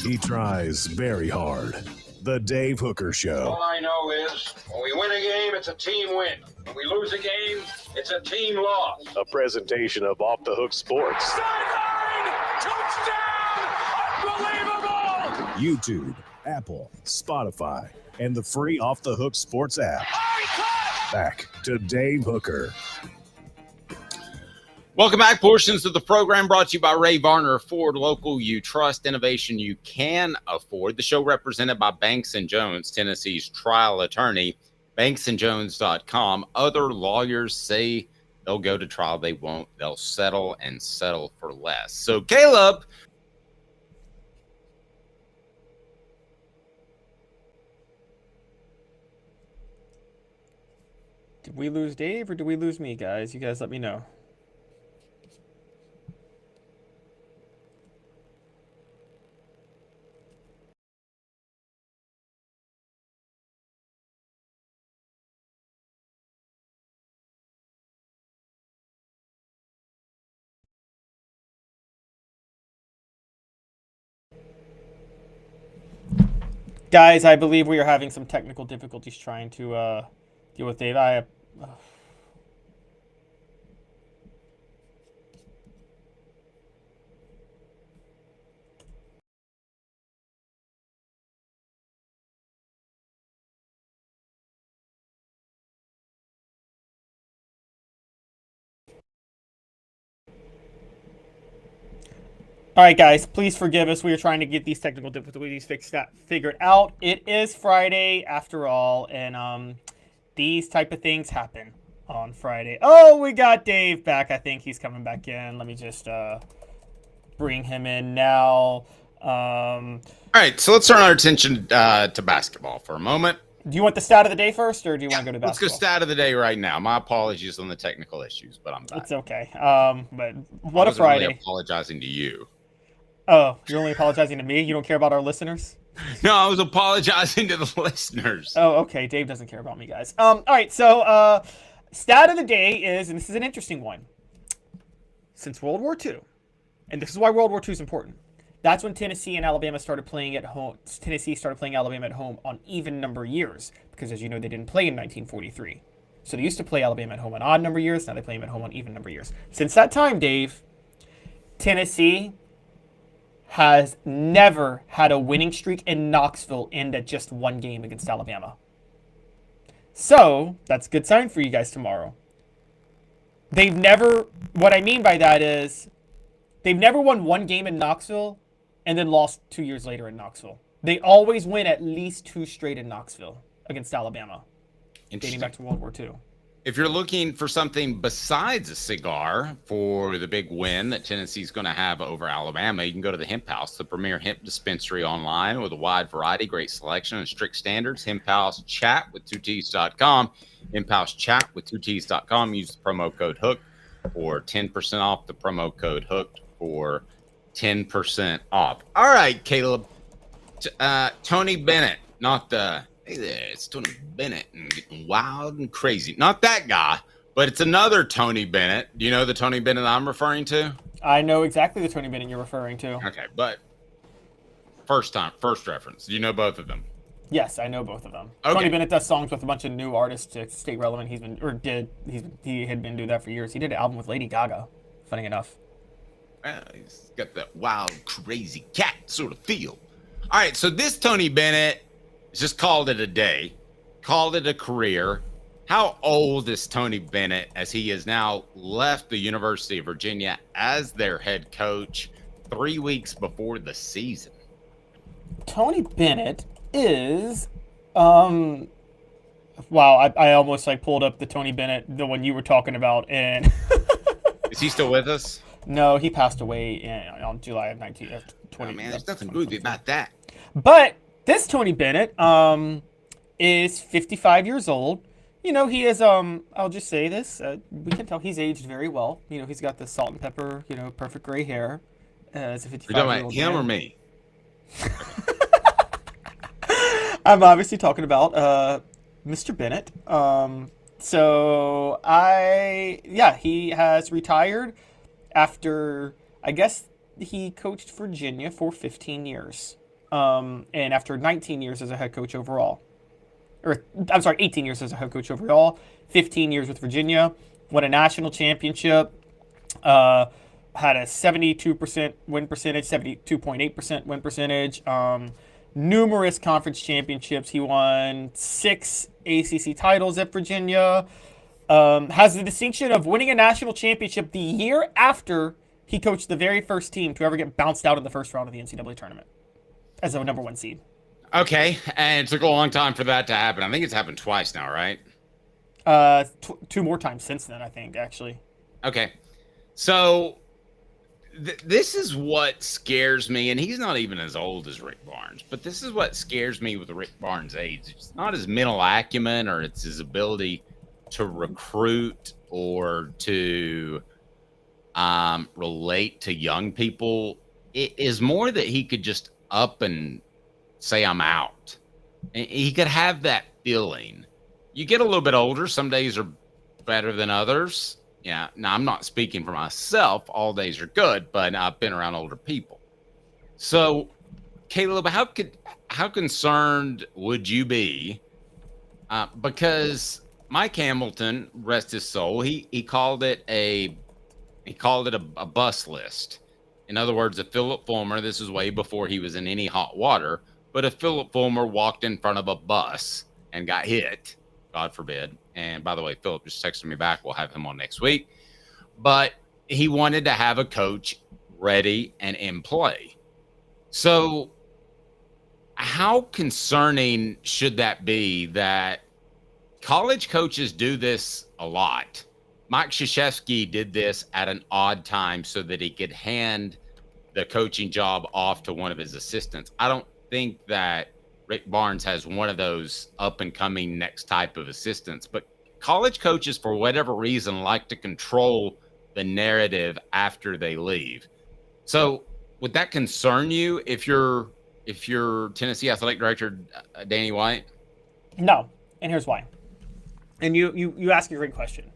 He tries very hard. The Dave Hooker Show. All I know is when we win a game, it's a team win. When we lose a game, it's a team loss. A presentation of Off the Hook Sports. Sideline! Touchdown! Unbelievable! YouTube, Apple, Spotify, and the free Off the Hook Sports app. Back to Dave Hooker. Welcome back. Portions of the program brought to you by Varner Ford. Local you trust, innovation you can afford. The show represented by Banks & Jones, Tennessee's trial attorney. banksandjones.com. Other lawyers say they'll go to trial. They won't. They'll settle and settle for less. So, Caleb, did we lose Dave or did we lose me, guys? You guys let me know. Guys, I believe we are having some technical difficulties trying to deal with Dave. All right, guys, please forgive us. We are trying to get these technical difficulties figured out. It is Friday after all, and these type of things happen on Friday. Oh, we got Dave back. I think he's coming back in. Let me just bring him in now. All right, so let's turn our attention to basketball for a moment. Do you want the stat of the day first, or do you want to go to Let's basketball? go stat of the day right now. My apologies on the technical issues, but I'm back. It's okay. But what I a Friday. Really apologizing to you. Oh, you're only apologizing to me? You don't care about our listeners? No, I was apologizing to the listeners. Oh, okay. Dave doesn't care about me, guys. All right. So, stat of the day is, and this is an interesting one. Since World War II, and this is why World War II is important. That's when Tennessee and Alabama started playing at home. Tennessee started playing Alabama at home on even number years because, as you know, they didn't play in 1943. So they used to play Alabama at home on odd number years. Now they play them at home on even number years. Since that time, Dave, Tennessee has never had a winning streak in Knoxville end at just one game against Alabama. So that's a good sign for you guys tomorrow. They've never, what I mean by that is, they've never won one game in Knoxville and then lost 2 years later in Knoxville. They always win at least 2 straight in Knoxville against Alabama, dating back to World War II. If you're looking for something besides a cigar for the big win that Tennessee's going to have over Alabama, you can go to the Hemp House, the premier hemp dispensary online with a wide variety, great selection, and strict standards. Hemp House Chat with 2Ts.com. Hemp House Chat with 2Ts.com. Use the promo code HOOK for 10% off. The promo code HOOKed for 10% off. All right, Caleb. Tony Bennett, not the... Hey there, it's Tony Bennett and getting wild and crazy. Not that guy, but it's another Tony Bennett. Do you know the Tony Bennett I'm referring to? I know exactly the Tony Bennett you're referring to. Okay, but first reference. Do you know both of them? Yes, I know both of them. Okay. Tony Bennett does songs with a bunch of new artists to stay relevant. He had been doing that for years. He did an album with Lady Gaga, funny enough. He's got that wild, crazy cat sort of feel. All right, so this Tony Bennett just called it a day, called it a career. How old is Tony Bennett as he has now left the University of Virginia as their head coach 3 weeks before the season? Tony Bennett is, wow, I almost pulled up the Tony Bennett, the one you were talking about, and is he still with us? No, he passed away on July of 20. Oh, man, there's nothing good about that. But this Tony Bennett is 55 years old. You know, he is, I'll just say this, we can tell he's aged very well. You know, he's got the salt and pepper, perfect gray hair as a 55-year-old You're talking about him or me? I'm obviously talking about Mr. Bennett. He has retired after, I guess he coached Virginia for 15 years. And after 19 years as a head coach overall. 18 years as a head coach overall, 15 years with Virginia, won a national championship, had a 72% win percentage, 72.8% win percentage, numerous conference championships. He won 6 ACC titles at Virginia, has the distinction of winning a national championship the year after he coached the very first team to ever get bounced out in the first round of the NCAA tournament as a number 1 seed. Okay, and it took a long time for that to happen. I think it's happened twice now, right? 2 more times since then, I think, actually. Okay, so this is what scares me, and he's not even as old as Rick Barnes, but this is what scares me with Rick Barnes' age. It's not his mental acumen or it's his ability to recruit or to relate to young people. It is more that he could just up and say, I'm out. And he could have that feeling. You get a little bit older. Some days are better than others. Yeah. Now, I'm not speaking for myself. All days are good, but I've been around older people. So, Caleb, how concerned would you be? Because Mike Hamilton, rest his soul, he called it a bus list. In other words, if Philip Fulmer, this is way before he was in any hot water, but if Philip Fulmer walked in front of a bus and got hit, God forbid, and by the way, Philip just texted me back, we'll have him on next week, but he wanted to have a coach ready and in play. So how concerning should that be that college coaches do this a lot? Mike Krzyzewski did this at an odd time so that he could hand the coaching job off to one of his assistants. I don't think that Rick Barnes has one of those up-and-coming next type of assistants, but college coaches, for whatever reason, like to control the narrative after they leave. So would that concern you if you're if you're Tennessee Athletic Director Danny White? No, and here's why. And you ask a great question.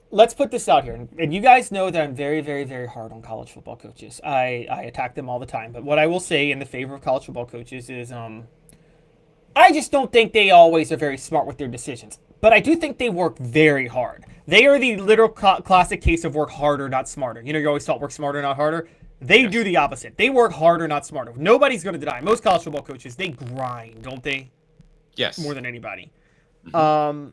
Let's put this out here, and you guys know that I'm very, very, very hard on college football coaches. I attack them all the time, but what I will say in the favor of college football coaches is I just don't think they always are very smart with their decisions. But I do think they work very hard. They are the literal classic case of work harder, not smarter. You know, you always thought work smarter, not harder. They do the opposite. They work harder, not smarter. Nobody's going to deny. Most college football coaches, they grind, don't they? Yes. More than anybody. Mm-hmm.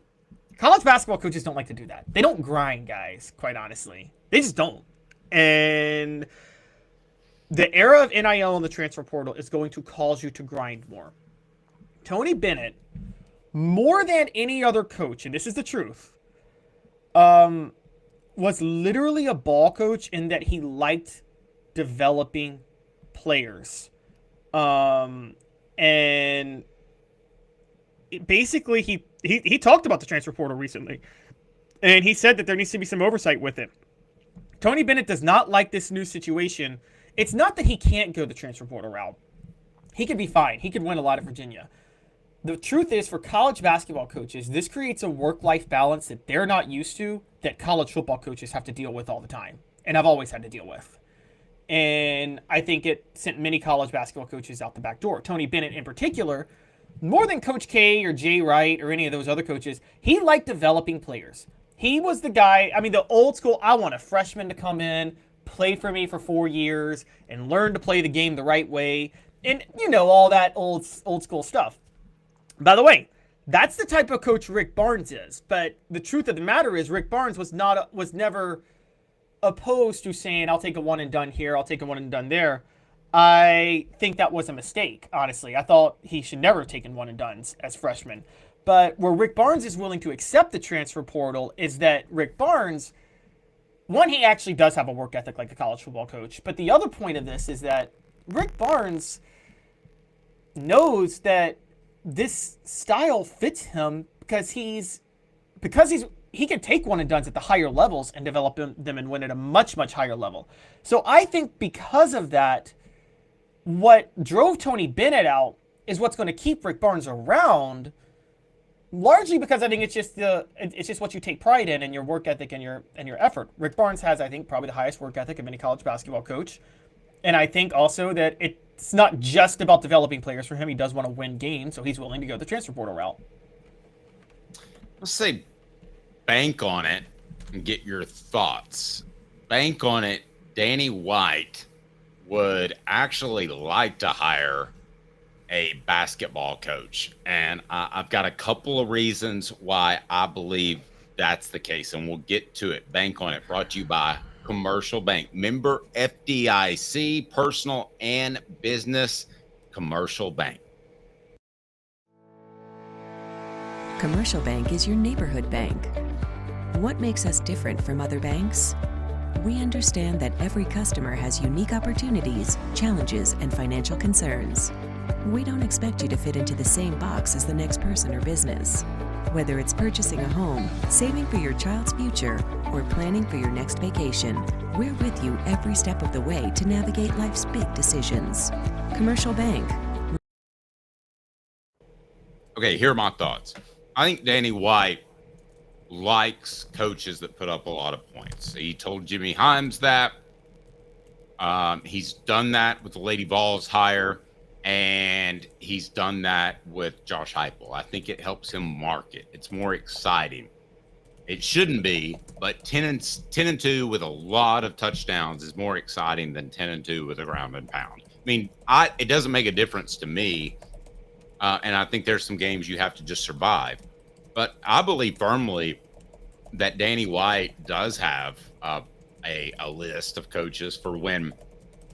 College basketball coaches don't like to do that. They don't grind, guys, quite honestly. They just don't. And the era of NIL and the transfer portal is going to cause you to grind more. Tony Bennett, more than any other coach, and this is the truth, was literally a ball coach in that he liked developing players. And basically he talked about the transfer portal recently, and he said that there needs to be some oversight with it. Tony Bennett does not like this new situation. It's not that he can't go the transfer portal route. He could be fine. He could win a lot at Virginia. The truth is, for college basketball coaches, this creates a work-life balance that they're not used to, that college football coaches have to deal with all the time, and I've always had to deal with. And I think it sent many college basketball coaches out the back door. Tony Bennett in particular, more than Coach K or Jay Wright or any of those other coaches, he liked developing players. He was the guy, I mean, the old school, I want a freshman to come in, play for me for 4 years, and learn to play the game the right way. And, you know, all that old school stuff. By the way, that's the type of coach Rick Barnes is. But the truth of the matter is, Rick Barnes was never opposed to saying, I'll take a one and done here, I'll take a one and done there. I think that was a mistake, honestly. I thought he should never have taken one and dones as freshman. But where Rick Barnes is willing to accept the transfer portal is that Rick Barnes, one, he actually does have a work ethic like a college football coach. But the other point of this is that Rick Barnes knows that this style fits him because he can take one and dones at the higher levels and develop them and win at a much, much higher level. So I think because of that, what drove Tony Bennett out is what's going to keep Rick Barnes around, largely because I think it's just what you take pride in and your work ethic and your effort. Rick Barnes has, I think, probably the highest work ethic of any college basketball coach. And I think also that it's not just about developing players for him. He does want to win games, so he's willing to go the transfer portal route. Let's say bank on it and get your thoughts. Bank on it, Danny White would actually like to hire a basketball coach. And I've got a couple of reasons why I believe that's the case, and we'll get to it. Bank on it, brought to you by Commercial Bank. Member FDIC, personal and business. Commercial Bank. Commercial Bank is your neighborhood bank. What makes us different from other banks? We understand that every customer has unique opportunities, challenges, and financial concerns. We don't expect you to fit into the same box as the next person or business. Whether it's purchasing a home, saving for your child's future, or planning for your next vacation, we're with you every step of the way to navigate life's big decisions. Commercial Bank. Okay, here are my thoughts. I think Danny White likes coaches that put up a lot of points. He told Jimmy Himes that. He's done that with the Lady Vols hire, and he's done that with Josh Heupel. I think it helps him market. It's more exciting. It shouldn't be, but 10-2 with a lot of touchdowns is more exciting than 10-2 with a ground and pound. I mean, it doesn't make a difference to me, and I think there's some games you have to just survive. But I believe firmly that Danny White does have a list of coaches for when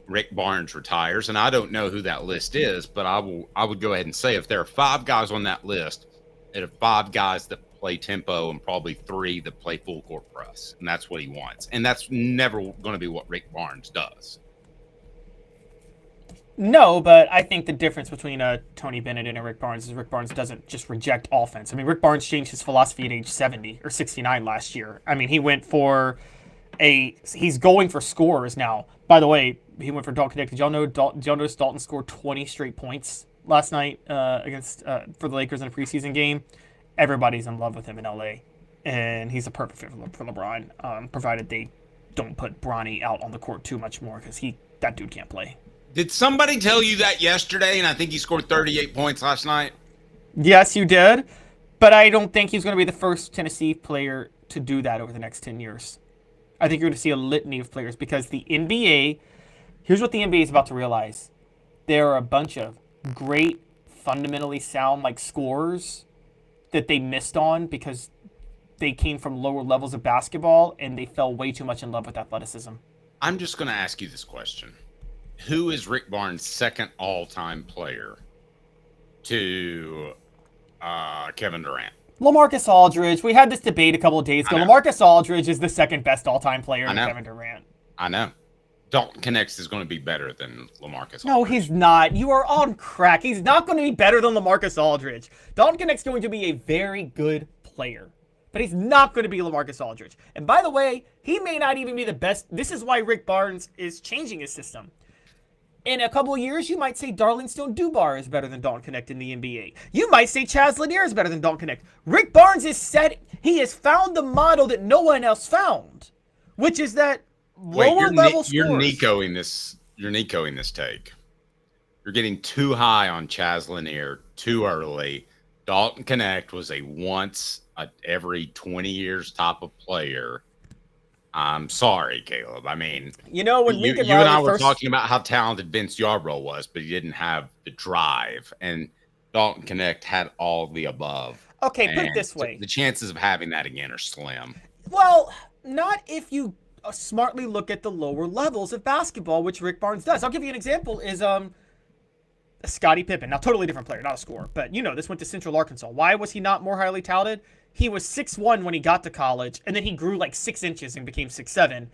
Rick Barnes retires, and I don't know who that list is, but I would go ahead and say if there are 5 guys on that list, there are 5 guys that play tempo and probably 3 that play full court press, and that's what he wants. And that's never going to be what Rick Barnes does. No, but I think the difference between Tony Bennett and Rick Barnes is Rick Barnes doesn't just reject offense. I mean, Rick Barnes changed his philosophy at age 70 or 69 last year. I mean, he went for he's going for scorers now. By the way, he went for Dalton Connect. Did y'all notice Dalton scored 20 straight points last night against for the Lakers in a preseason game? Everybody's in love with him in LA, and he's a perfect fit for LeBron, provided they don't put Bronny out on the court too much more, because that dude can't play. Did somebody tell you that yesterday? And I think he scored 38 points last night. Yes, you did, but I don't think he's going to be the first Tennessee player to do that over the next 10 years. I think you're going to see a litany of players, because the NBA, here's what the NBA is about to realize. There are a bunch of great, fundamentally sound scorers that they missed on because they came from lower levels of basketball and they fell way too much in love with athleticism. I'm just going to ask you this question. Who is Rick Barnes' second all-time player to Kevin Durant? LaMarcus Aldridge. We had this debate a couple of days ago. LaMarcus Aldridge is the second best all-time player to Kevin Durant. I know. Dalton Connect is going to be better than LaMarcus Aldridge. No, he's not. You are on crack. He's not going to be better than LaMarcus Aldridge. Dalton Connect's going to be a very good player, but he's not going to be LaMarcus Aldridge. And by the way, he may not even be the best. This is why Rick Barnes is changing his system. In a couple of years, you might say Darling Stone-Dubar is better than Dalton Connect in the NBA. You might say Chaz Lanier is better than Dalton Connect. Rick Barnes he has found the model that no one else found, which is that lower level scores. You're Nico-ing this take. You're getting too high on Chaz Lanier too early. Dalton Connect was a once every 20 years type of player. I'm sorry, Caleb. I mean, when you and I were talking about how talented Vince Yarbrough was, but he didn't have the drive, and Dalton Connect had all the above. Okay, put it this way: the chances of having that again are slim. Well, not if you smartly look at the lower levels of basketball, which Rick Barnes does. I'll give you an example: is Scottie Pippen. Now, totally different player, not a scorer, but this went to Central Arkansas. Why was he not more highly touted? He was 6'1" when he got to college, and then he grew 6 inches and became 6'7",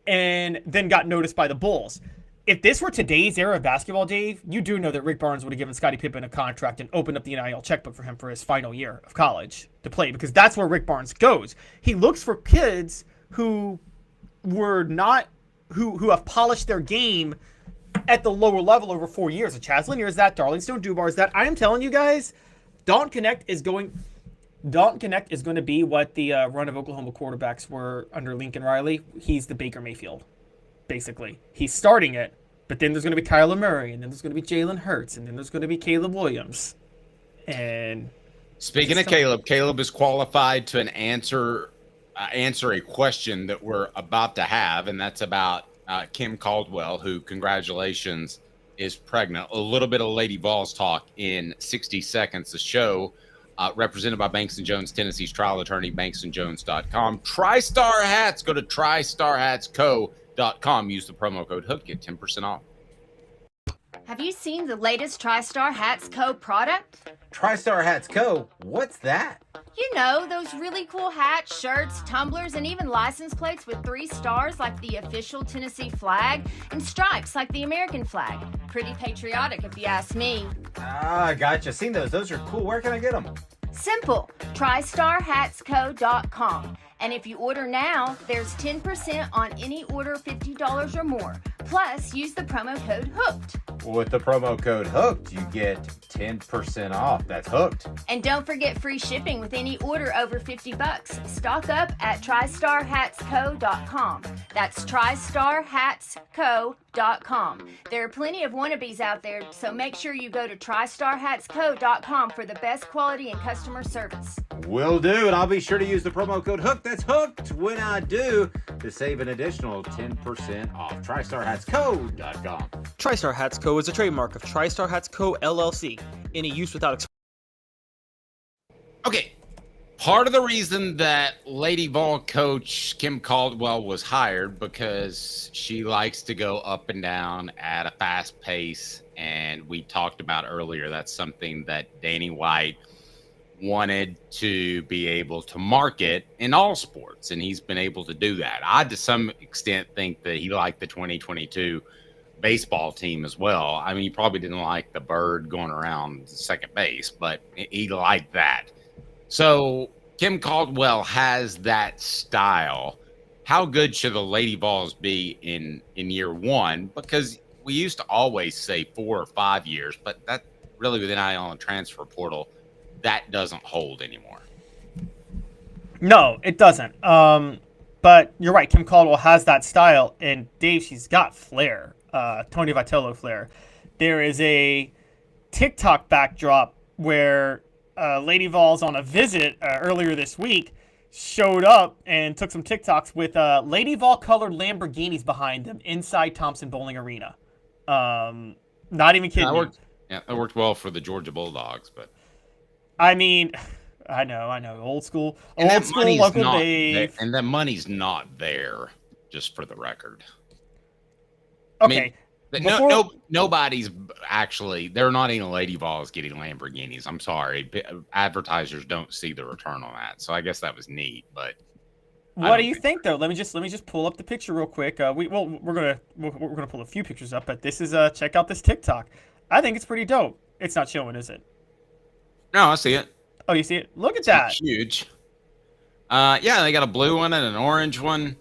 and then got noticed by the Bulls. If this were today's era of basketball, Dave, you do know that Rick Barnes would have given Scottie Pippen a contract and opened up the NIL checkbook for him for his final year of college to play, because that's where Rick Barnes goes. He looks for kids who have polished their game at the lower level over 4 years. And Chaz Lanier is that. Darling Stone-Dubar is that. I am telling you guys, Dalton Connect is going to be what the run of Oklahoma quarterbacks were under Lincoln Riley. He's the Baker Mayfield, basically. He's starting it, but then there's going to be Kyler Murray, and then there's going to be Jalen Hurts, and then there's going to be Caleb Williams. And speaking of Caleb is qualified to answer a question that we're about to have, and that's about Kim Caldwell, who, congratulations, is pregnant. A little bit of Lady Vols talk in 60 seconds. The show represented by Banks & Jones, Tennessee's trial attorney, banksandjones.com. TriStar Hats. Go to tristarhatsco.com. Use the promo code HOOK. Get 10% off. Have you seen the latest TriStar Hats Co. product? TriStar Hats Co.? What's that? You know, those really cool hats, shirts, tumblers, and even license plates with 3 stars like the official Tennessee flag and stripes like the American flag. Pretty patriotic if you ask me. Ah, gotcha. Seen those. Those are cool. Where can I get them? Simple. TriStarHatsCo.com. And if you order now, there's 10% on any order $50 or more. Plus, use the promo code HOOKED. With the promo code HOOKED, you get 10% off. That's hooked. And don't forget free shipping with any order over $50. Stock up at TriStarHatsCo.com. That's TriStarHatsCo.com. There are plenty of wannabes out there, so make sure you go to TriStarHatsCo.com for the best quality and customer service. Will do, and I'll be sure to use the promo code HOOKED. That's hooked when I do, to save an additional 10% off. TriStarHatsCo.com. TriStar Hats Co. is a trademark of TriStar Hats Co. LLC. Any use without... Okay. Part of the reason that Lady Vol coach Kim Caldwell was hired, because she likes to go up and down at a fast pace. And we talked about earlier, that's something that Danny White wanted to be able to market in all sports, and he's been able to do that. I, to some extent, think that he liked the 2022 baseball team as well. I mean, he probably didn't like the bird going around second base, but he liked that. So Kim Caldwell has that style how good should the Lady Vols be in year one? Because we used to always say 4 or 5 years, but that really with NIL and transfer portal, that doesn't hold anymore. No, it doesn't. But you're right. Kim Caldwell has that style, and Dave, she's got flair. Tony Vitello flair. There is a TikTok backdrop where Lady Vols on a visit earlier this week showed up and took some TikToks with Lady Vol colored Lamborghinis behind them inside Thompson Bowling Arena. Not even kidding. That worked well for the Georgia Bulldogs, but I mean, I know, old school local Dave, and that money's not there. Just for the record. Okay. I mean, nobody's actually. There are not any Lady Vols getting Lamborghinis. I'm sorry, advertisers don't see the return on that. So I guess that was neat. But what do you think, though? Let me just pull up the picture real quick. We're gonna pull a few pictures up, but this is check out this TikTok. I think it's pretty dope. It's not showing, is it? No, I see it. Oh, you see it? Look at that. It's huge. Yeah, they got a blue one and an orange one.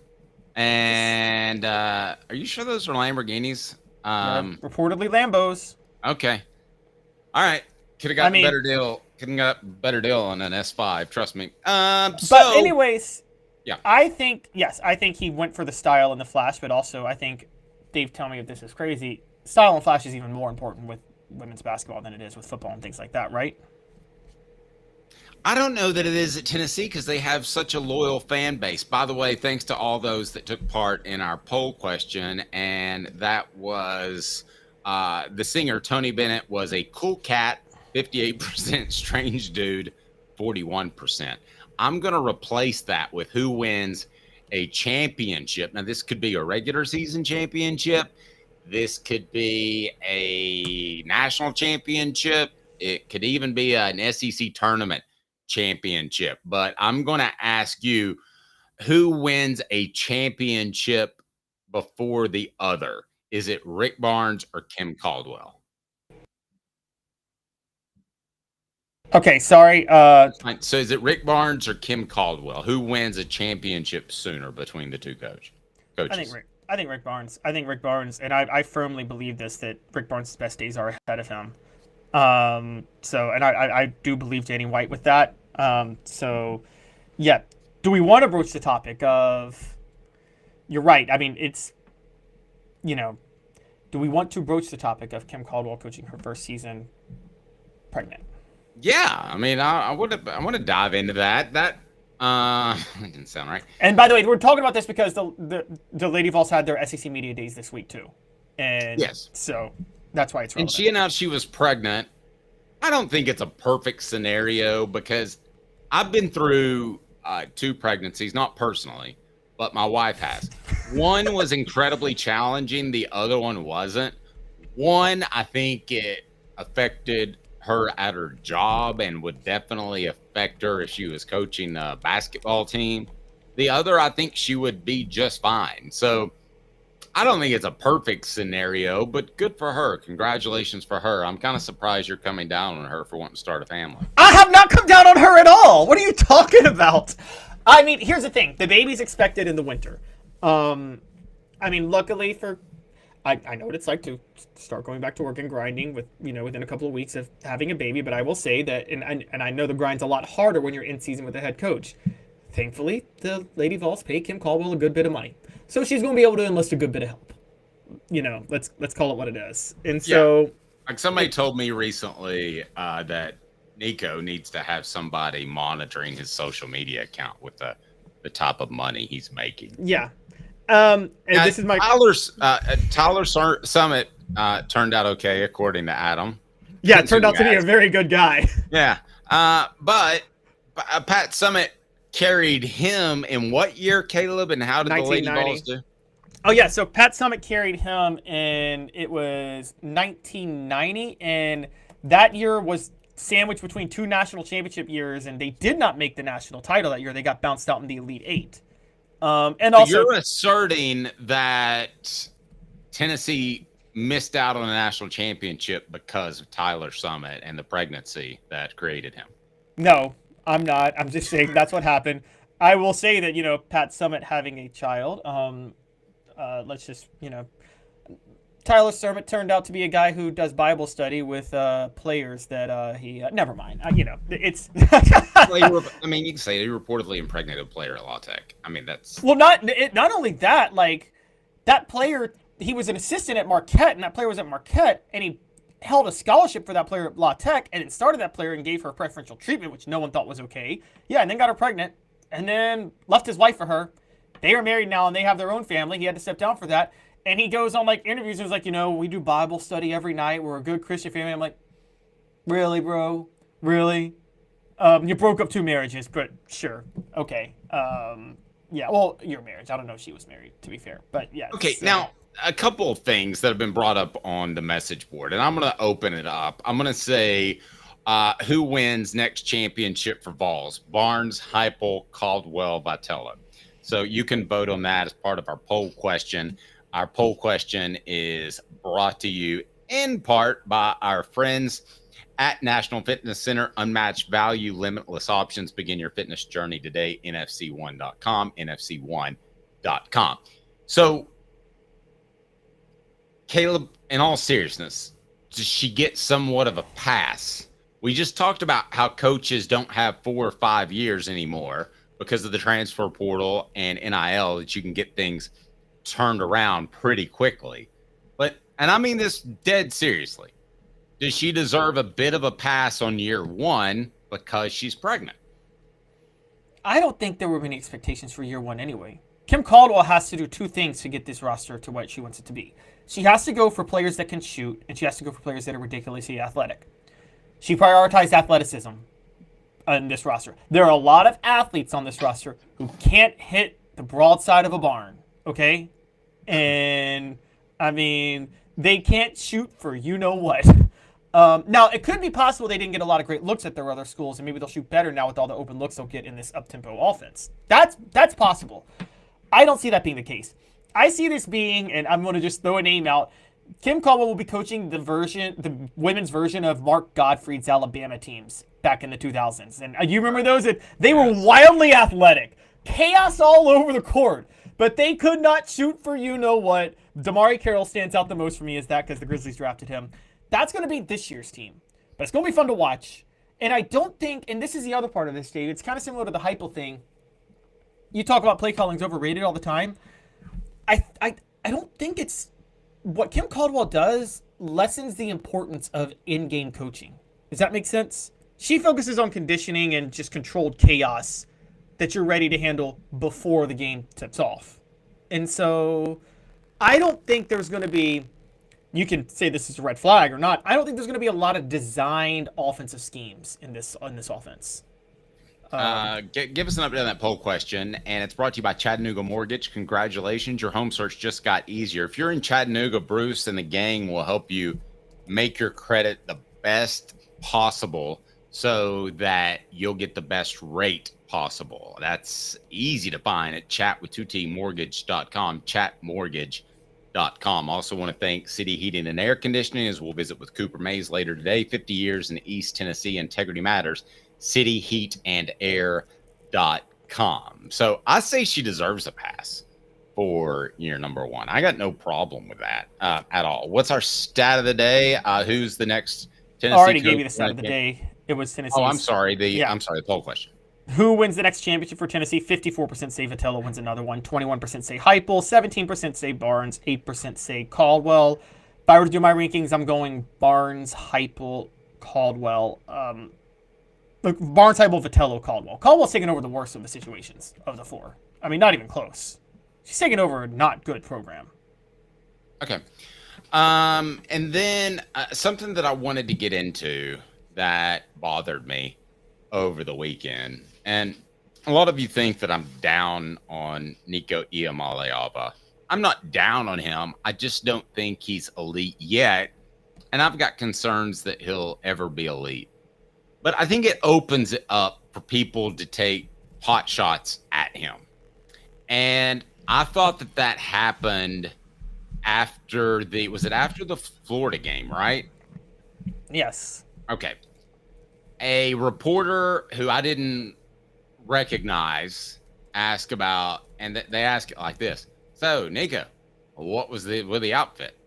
And are you sure those are Lamborghinis? Reportedly Lambos. Okay. All right. Could have got a better deal. Couldn't got a better deal on an S5. Trust me. But anyways, yeah. I think he went for the style and the flash, but also I think, Dave, tell me if this is crazy. Style and flash is even more important with women's basketball than it is with football and things like that, right? I don't know that it is at Tennessee because they have such a loyal fan base. By the way, thanks to all those that took part in our poll question, and that was the singer Tony Bennett was a cool cat, 58%, strange dude, 41%. I'm going to replace that with who wins a championship. Now, this could be a regular season championship. This could be a national championship. It could even be an SEC tournament championship. But I'm going to ask you, who wins a championship before the other? Is it Rick Barnes or Kim Caldwell? Okay, sorry. So is it Rick Barnes or Kim Caldwell? Who wins a championship sooner between the two coaches? I think Rick Barnes. And I firmly believe this, that Rick Barnes' best days are ahead of him. I do believe Danny White with that. Yeah. Do we want to broach the topic of? You're right. I mean, it's, do we want to broach the topic of Kim Caldwell coaching her first season pregnant? Yeah, I mean, I want to dive into that. That didn't sound right. And by the way, we're talking about this because the Lady Vols had their SEC media days this week too, and yes, so that's why it's relevant. And she announced she was pregnant. I don't think it's a perfect scenario because I've been through 2 pregnancies, not personally, but my wife has. One was incredibly challenging. The other one wasn't. One, I think it affected her at her job and would definitely affect her if she was coaching a basketball team. The other, I think she would be just fine. So I don't think it's a perfect scenario, but good for her. Congratulations for her. I'm kind of surprised you're coming down on her for wanting to start a family. I have not come down on her at all. What are you talking about? I mean, here's the thing. The baby's expected in the winter. I mean, luckily for... I know what it's like to start going back to work and grinding within a couple of weeks of having a baby, but I will say that, and I know the grind's a lot harder when you're in season with a head coach. Thankfully, the Lady Vols pay Kim Caldwell a good bit of money, so she's going to be able to enlist a good bit of help. Let's call it what it is. And so, like somebody told me recently that Nico needs to have somebody monitoring his social media account with the type of money he's making. Yeah. And this is my Tyler Summit turned out okay according to Adam. Yeah, it turned out to be a very good guy. Yeah, but Pat Summit carried him in what year, Caleb? And how did the Lady Vols do? Oh yeah, so Pat Summit carried him in it was 1990, and that year was sandwiched between 2 national championship years, and they did not make the national title that year. They got bounced out in the Elite 8. And also, you're asserting that Tennessee missed out on a national championship because of Tyler Summit and the pregnancy that created him. No, I'm not. I'm just saying that's what happened. I will say that, Pat Summitt having a child, let's just, Tyler Summitt turned out to be a guy who does Bible study with players that he, never mind. It's. You can say he reportedly impregnated a player at La Tech. I mean, that's. Well, not only that, like, that player, he was an assistant at Marquette, and that player was at Marquette, and he held a scholarship for that player at La Tech, and it started that player and gave her preferential treatment, which no one thought was okay. Yeah, and then got her pregnant, and then left his wife for her. They are married now, and they have their own family. He had to step down for that. And he goes on, like, interviews and was like, we do Bible study every night. We're a good Christian family. I'm like, really, bro? Really? You broke up 2 marriages, but sure. Okay. Yeah, well, your marriage. I don't know if she was married, to be fair. But, yeah. Okay, now, a couple of things that have been brought up on the message board, and I'm going to open it up. I'm going to say who wins next championship for Vols? Barnes, Heupel, Caldwell, Vitello. So you can vote on that as part of our poll question. Our poll question is brought to you in part by our friends at National Fitness Center. Unmatched value, limitless options. Begin your fitness journey today. NFC1.com. NFC1.com. So, Caleb, in all seriousness, does she get somewhat of a pass? We just talked about how coaches don't have 4 or 5 years anymore because of the transfer portal and NIL, that you can get things turned around pretty quickly. And I mean this dead seriously. Does she deserve a bit of a pass on year 1 because she's pregnant? I don't think there were any expectations for year 1 anyway. Kim Caldwell has to do 2 things to get this roster to what she wants it to be. She has to go for players that can shoot, and she has to go for players that are ridiculously athletic. She prioritized athleticism on this roster. There are a lot of athletes on this roster who can't hit the broadside of a barn, okay? And, I mean, they can't shoot for you-know-what. Now, it could be possible they didn't get a lot of great looks at their other schools, and maybe they'll shoot better now with all the open looks they'll get in this up-tempo offense. That's possible. I don't see that being the case. I see this being, and I'm going to just throw a name out, Kim Caldwell will be coaching the women's version of Mark Gottfried's Alabama teams back in the 2000s. And you remember those? They were wildly athletic. Chaos all over the court. But they could not shoot for you-know-what. Damari Carroll stands out the most for me as that because the Grizzlies drafted him. That's going to be this year's team. But it's going to be fun to watch. And I don't think, and this is the other part of this, Dave, it's kind of similar to the Heupel thing. You talk about play calling's overrated all the time. I don't think it's what Kim Caldwell does lessens the importance of in-game coaching. Does that make sense? She focuses on conditioning and just controlled chaos that you're ready to handle before the game tips off. And so I don't think there's going to be, you can say this is a red flag or not, I don't think there's going to be a lot of designed offensive schemes in this offense. Give us an update on that poll question, and it's brought to you by Chattanooga Mortgage. Congratulations, your home search just got easier. If you're in Chattanooga, Bruce and the gang will help you make your credit the best possible so that you'll get the best rate possible. That's easy to find at chatwith2tmortgage.com, chatmortgage.com. Also want to thank City Heating and Air Conditioning, as we'll visit with Cooper Mays later today. 50 years in East Tennessee, integrity matters. cityheatandair.com. So I say she deserves a pass for year number 1. I got no problem with that at all. What's our stat of the day? Who's the next Tennessee? I already gave you the stat of the day. It was Tennessee. Oh, I'm sorry. The poll question. Who wins the next championship for Tennessee? 54% say Vitello wins another one. 21% say Heupel. 17% say Barnes. 8% say Caldwell. If I were to do my rankings, I'm going Barnes, Heupel, Caldwell. Look, Barnes, Heupel, Vitello, Caldwell. Caldwell's taking over the worst of the situations of the 4. I mean, not even close. She's taking over a not good program. Okay. And then something that I wanted to get into that bothered me over the weekend. And a lot of you think that I'm down on Nico Iamaleava. I'm not down on him. I just don't think he's elite yet. And I've got concerns that he'll ever be elite. But I think it opens it up for people to take pot shots at him. And I thought that happened after the Florida game, right? Yes. Okay. A reporter who I didn't recognize ask about, and they ask it like this. So, Nico, what was the outfit?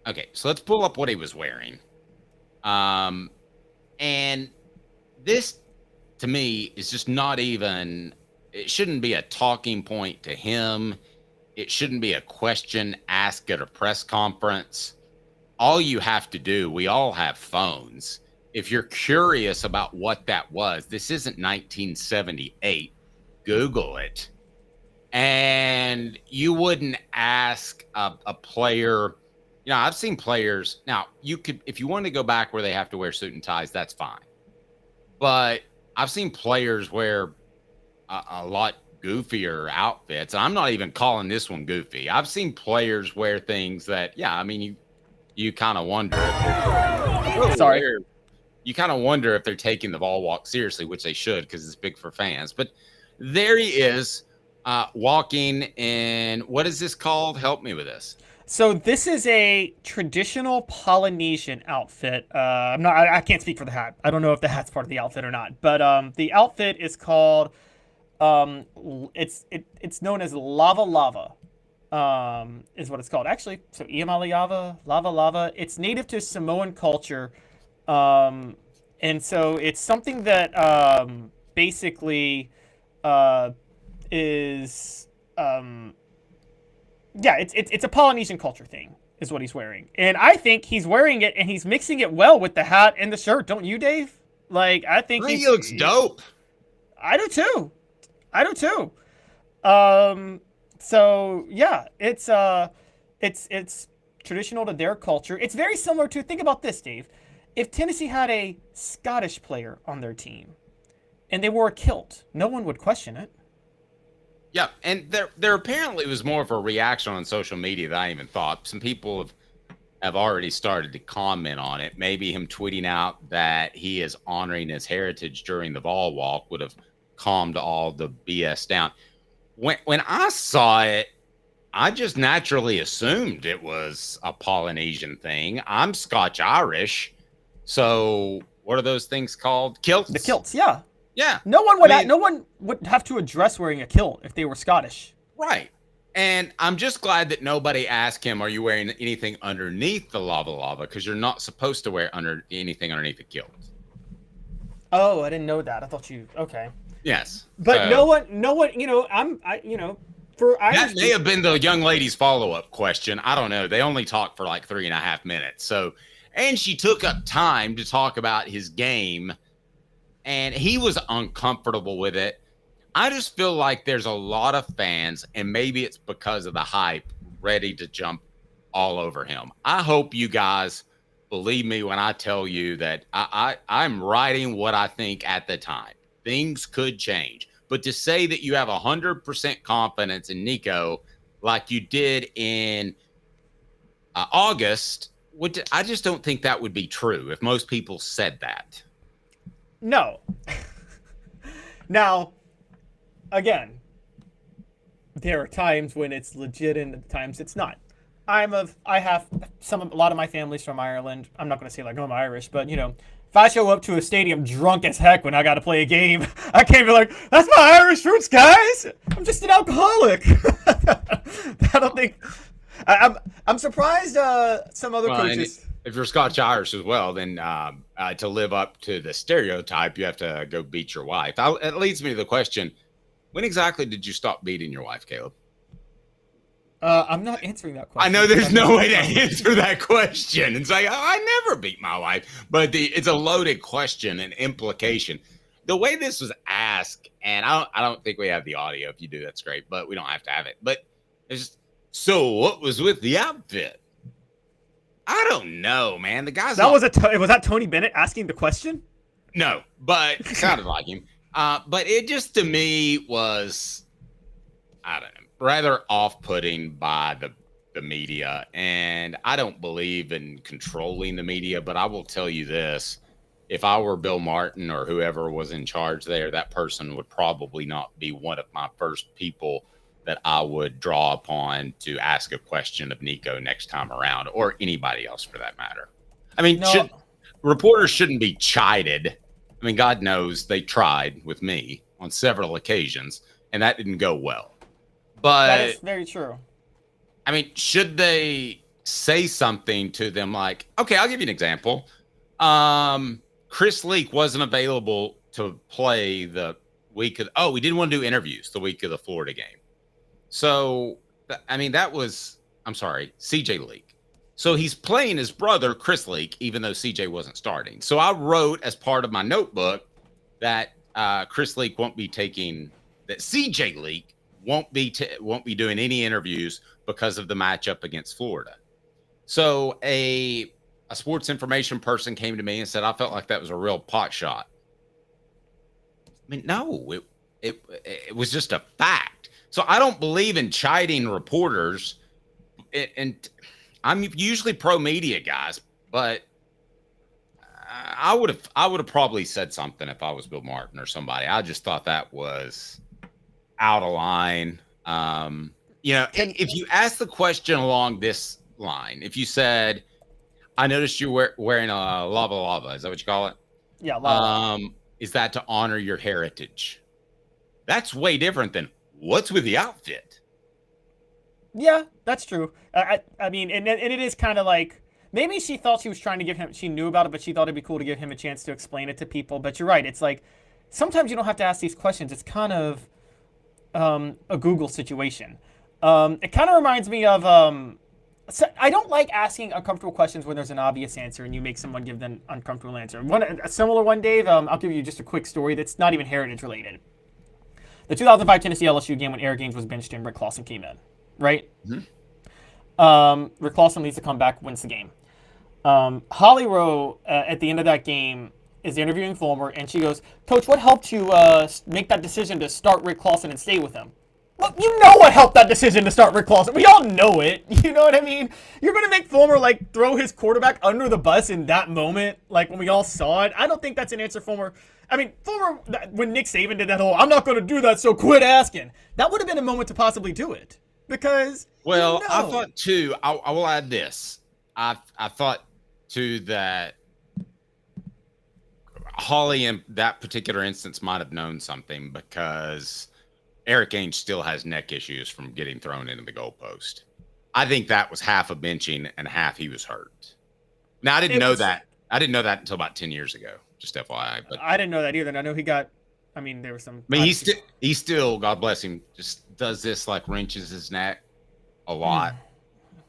Okay, so let's pull up what he was wearing. And this, to me, is just not even, it shouldn't be a talking point to him. It shouldn't be a question asked at a press conference. All you have to do, we all have phones. If you're curious about what that was, this isn't 1978. Google it. And you wouldn't ask a player. You know, I've seen players. Now, you could, if you want to go back where they have to wear suit and ties, that's fine. But I've seen players wear a lot goofier outfits. I'm not even calling this one goofy. I've seen players wear things that, yeah, I mean, you kind of wonder if they're, you kind of wonder if they're taking the ball walk seriously, which they should because it's big for fans. But there he is, walking in, what is this called? Help me with this. So this is a traditional Polynesian outfit. I can't speak for the hat. I don't know if the hat's part of the outfit or not. But the outfit is called, it's known as Lava Lava, is what it's called. Actually, so Iamaliava, Lava Lava. It's native to Samoan culture. And so it's something that basically is yeah, it's a Polynesian culture thing is what he's wearing. And I think he's wearing it and he's mixing it well with the hat and the shirt. Don't you, Dave? Like, I think he looks dope. I do too. So yeah, it's traditional to their culture. It's very similar to, think about this, Dave. If Tennessee had a Scottish player on their team and they wore a kilt, no one would question it. Yeah, and there apparently was more of a reaction on social media than I even thought. Some people have already started to comment on it. Maybe him tweeting out that he is honoring his heritage during the ball walk would have calmed all the BS down. When I saw it, I just naturally assumed it was a Polynesian thing. I'm Scotch-Irish, so what are those things called? Kilts? The kilts, yeah. Yeah. No one would have to address wearing a kilt if they were Scottish. Right. And I'm just glad that nobody asked him, are you wearing anything underneath the Lava Lava? Because you're not supposed to wear anything underneath a kilt. Oh, I didn't know that. I thought you, okay. Yes. But no one, that may have been the young lady's follow-up question. I don't know. They only talked for like 3.5 minutes. So, and she took up time to talk about his game, and he was uncomfortable with it. I just feel like there's a lot of fans, and maybe it's because of the hype, ready to jump all over him. I hope you guys believe me when I tell you that I'm writing what I think at the time. Things could change. But to say that you have 100% confidence in Nico like you did in August, I just don't think that would be true if most people said that. No. Now, again, there are times when it's legit and times it's not. I have a lot of my family's from Ireland. I'm not going to say like, oh, I'm Irish, but if I show up to a stadium drunk as heck when I got to play a game, I can't be like, that's my Irish roots, guys. I'm just an alcoholic. I don't think. I'm surprised some other coaches. If you're Scotch-Irish as well, then to live up to the stereotype, you have to go beat your wife. It leads me to the question, when exactly did you stop beating your wife, Caleb? I'm not answering that question. I know there's no way to answer that question and say, oh, I never beat my wife. But it's a loaded question and implication. The way this was asked, and I don't think we have the audio. If you do, that's great, but we don't have to have it. But so what was with the outfit? I don't know, man. The guy's was that Tony Bennett asking the question? No, but it sounded like him. But it just to me was, I don't know, rather off-putting by the media. And I don't believe in controlling the media, but I will tell you this. If I were Bill Martin or whoever was in charge there, that person would probably not be one of my first people that I would draw upon to ask a question of Nico next time around, or anybody else for that matter. I mean, reporters shouldn't be chided. I mean, God knows they tried with me, on several occasions, and that didn't go well. But that is very true. I mean, should they say something to them like, okay, I'll give you an example. Chris Leak wasn't available to play the week of, we didn't want to do interviews the week of the Florida game. So, I mean, CJ Leak. So he's playing his brother, Chris Leak, even though CJ wasn't starting. So I wrote as part of my notebook that Chris Leak won't be taking, that CJ Leak won't be doing any interviews because of the matchup against Florida. So a sports information person came to me and said, I felt like that was a real pot shot. I mean, no, it was just a fact. So I don't believe in chiding reporters, and I'm usually pro media, guys, but I would have probably said something if I was Bill Martin or somebody. I just thought that was out of line. If you ask the question along this line, if you said, I noticed you're wearing a lava, is that what you call it? Yeah, lava. Is that to honor your heritage? That's way different than what's with the outfit. Yeah, that's true. I mean, and it is kind of like, maybe she thought she was trying to give him, she knew about it, but she thought it'd be cool to give him a chance to explain it to people. But you're right. It's like, sometimes you don't have to ask these questions. It's kind of a Google situation. It kind of reminds me of, so I don't like asking uncomfortable questions when there's an obvious answer and you make someone give them an uncomfortable answer. A similar one, Dave, I'll give you just a quick story that's not even heritage related. The 2005 Tennessee LSU game when Eric Gaines was benched and Rick Clausen came in, right? Mm-hmm. Rick Clausen leads the comeback, wins the game. Holly Rowe, at the end of that game, is interviewing Fulmer, and she goes, Coach, what helped you make that decision to start Rick Clausen and stay with him? Well, you know what helped that decision to start Rick Clausen. We all know it. You know what I mean? You're going to make Fulmer, throw his quarterback under the bus in that moment, when we all saw it. I don't think that's an answer Fulmer. I mean, Fulmer, when Nick Saban did that whole, I'm not going to do that, so quit asking. That would have been a moment to possibly do it. Because, I thought, too, I will add this. I thought, too, that Holly in that particular instance might have known something because Eric Ainge still has neck issues from getting thrown into the goalpost. I think that was half a benching and half he was hurt. Now, I didn't know that. I didn't know that until about 10 years ago, just FYI. But I didn't know that either. And I know he got, there was some. I mean, he still, God bless him, just does this, wrenches his neck a lot.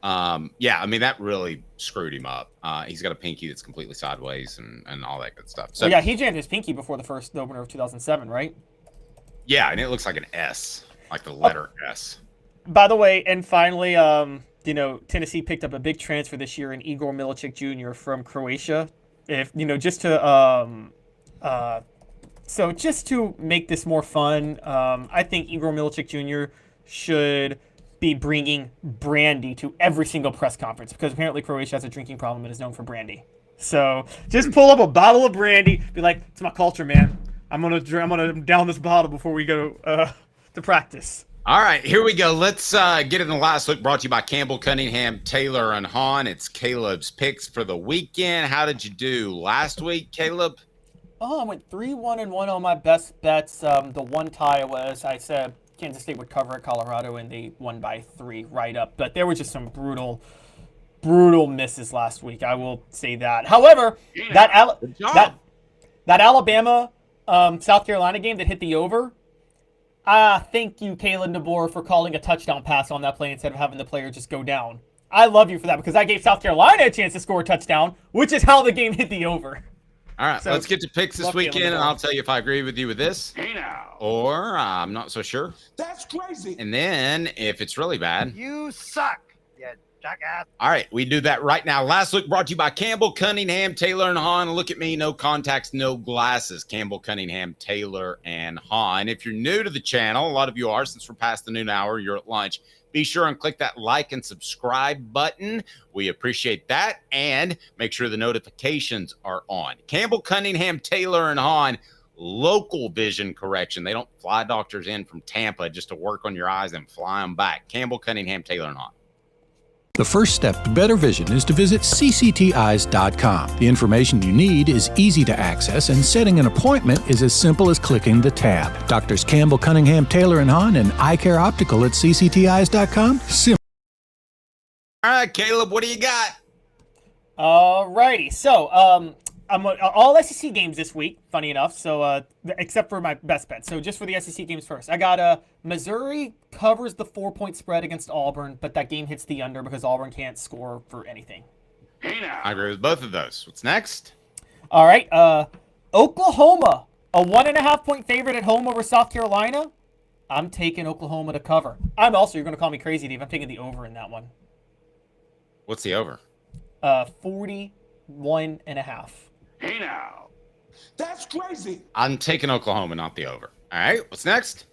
That really screwed him up. He's got a pinky that's completely sideways and all that good stuff. So he jammed his pinky before the first opener of 2007, right? Yeah, and it looks like an S, like the letter S. By the way, and finally, Tennessee picked up a big transfer this year in Igor Milicic Jr. from Croatia. Just to make this more fun, I think Igor Milicic Jr. should be bringing brandy to every single press conference because apparently Croatia has a drinking problem and is known for brandy. So just pull up a bottle of brandy, be like, it's my culture, man. I'm gonna down this bottle before we go to practice. All right, here we go. Let's get in the last look brought to you by Campbell, Cunningham, Taylor, and Hahn. It's Caleb's picks for the weekend. How did you do last week, Caleb? I went 3-1-1 on my best bets. The one tie was I said Kansas State would cover at Colorado, and they won by 3 right up. But there were just some brutal misses last week. I will say that. However, that Alabama South Carolina game that hit the over. Thank you, Kalen DeBoer, for calling a touchdown pass on that play instead of having the player just go down. I love you for that because I gave South Carolina a chance to score a touchdown, which is how the game hit the over. All right, let's get to picks this weekend, and I'll tell you if I agree with you with this or I'm not so sure. That's crazy. And then if it's really bad. You suck, you jackass. All right, we do that right now. Last look brought to you by Campbell, Cunningham, Taylor, and Hahn. Look at me, no contacts, no glasses. Campbell, Cunningham, Taylor, and Hahn. If you're new to the channel, a lot of you are since we're past the noon hour, you're at lunch. Be sure and click that like and subscribe button. We appreciate that. And make sure the notifications are on. Campbell, Cunningham, Taylor, and Hahn, local vision correction. They don't fly doctors in from Tampa just to work on your eyes and fly them back. Campbell, Cunningham, Taylor, and Hahn. The first step to better vision is to visit ccteyes.com. The information you need is easy to access, and setting an appointment is as simple as clicking the tab. Doctors Campbell, Cunningham, Taylor, and Hahn, and Eye Care Optical at ccteyes.com. All right, Caleb, what do you got? Alrighty, so I'm all SEC games this week, funny enough, so except for my best bet. So just for the SEC games first, I got Missouri covers the 4-point spread against Auburn, but that game hits the under because Auburn can't score for anything. I agree with both of those. What's next? All right, Oklahoma, a 1.5-point favorite at home over South Carolina. I'm taking Oklahoma to cover. You're going to call me crazy, Dave. I'm taking the over in that one. What's the over? 41.5. Hey now. That's crazy. I'm taking Oklahoma, not the over. All right, what's next?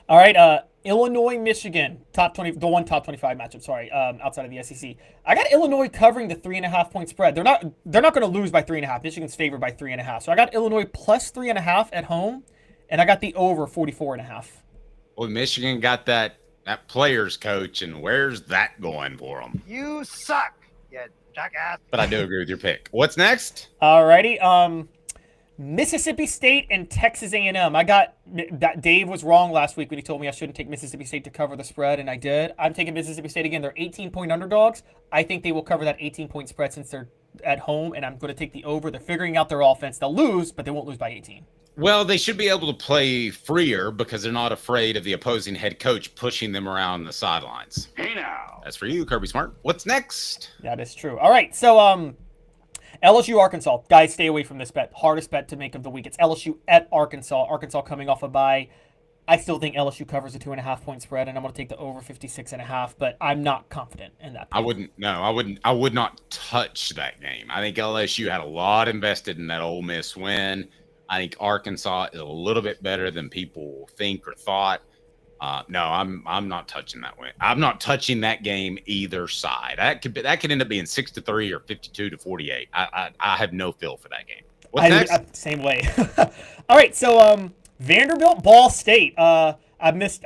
All right, Illinois, Michigan, top 20, the one top 25 matchup. Sorry, outside of the SEC. I got Illinois covering the 3.5-point spread. They're not going to lose by 3.5. Michigan's favored by 3.5. So I got Illinois plus 3.5 at home, and I got the over 44.5. Well, Michigan got that players coach, and where's that going for them? You suck, you jackass. But I do agree with your pick. What's next? Alrighty, Mississippi State and Texas A&M. I got that. Dave was wrong last week when he told me I shouldn't take Mississippi State to cover the spread, and I did. I'm taking Mississippi State again. They're 18-point underdogs. I think they will cover that 18-point spread since they're at home, and I'm going to take the over. They're figuring out their offense. They'll lose, but they won't lose by 18. Well, they should be able to play freer because they're not afraid of the opposing head coach pushing them around the sidelines. Hey now. That's for you, Kirby Smart. What's next? That is true. All right, so LSU, Arkansas. Guys, stay away from this bet. Hardest bet to make of the week. It's LSU at Arkansas. Arkansas coming off a bye. I still think LSU covers a 2.5-point spread, and I'm going to take the over 56.5, but I'm not confident in that. I would not touch that game. I think LSU had a lot invested in that Ole Miss win. I think Arkansas is a little bit better than people think or thought. No, I'm not touching that win. I'm not touching that game either side. That could end up being 6-3 or 52-48. I have no feel for that game. What's next? Same way. All right, so Vanderbilt, Ball State. I missed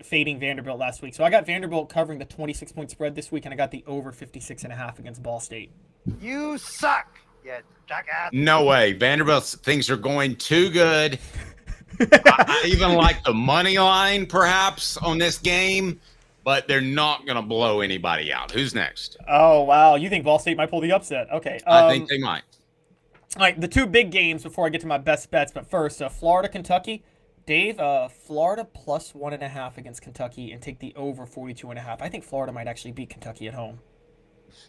fading Vanderbilt last week, so I got Vanderbilt covering the 26-point spread this week, and I got the over 56.5 against Ball State. You suck, you jackass. No way. Vanderbilt things are going too good. I even like the money line, perhaps, on this game, but they're not going to blow anybody out. Who's next? Oh, wow. You think Ball State might pull the upset? Okay. I think they might. All right, the two big games before I get to my best bets, but first, Florida, Kentucky. Dave, Florida plus 1.5 against Kentucky and take the over 42.5. I think Florida might actually beat Kentucky at home.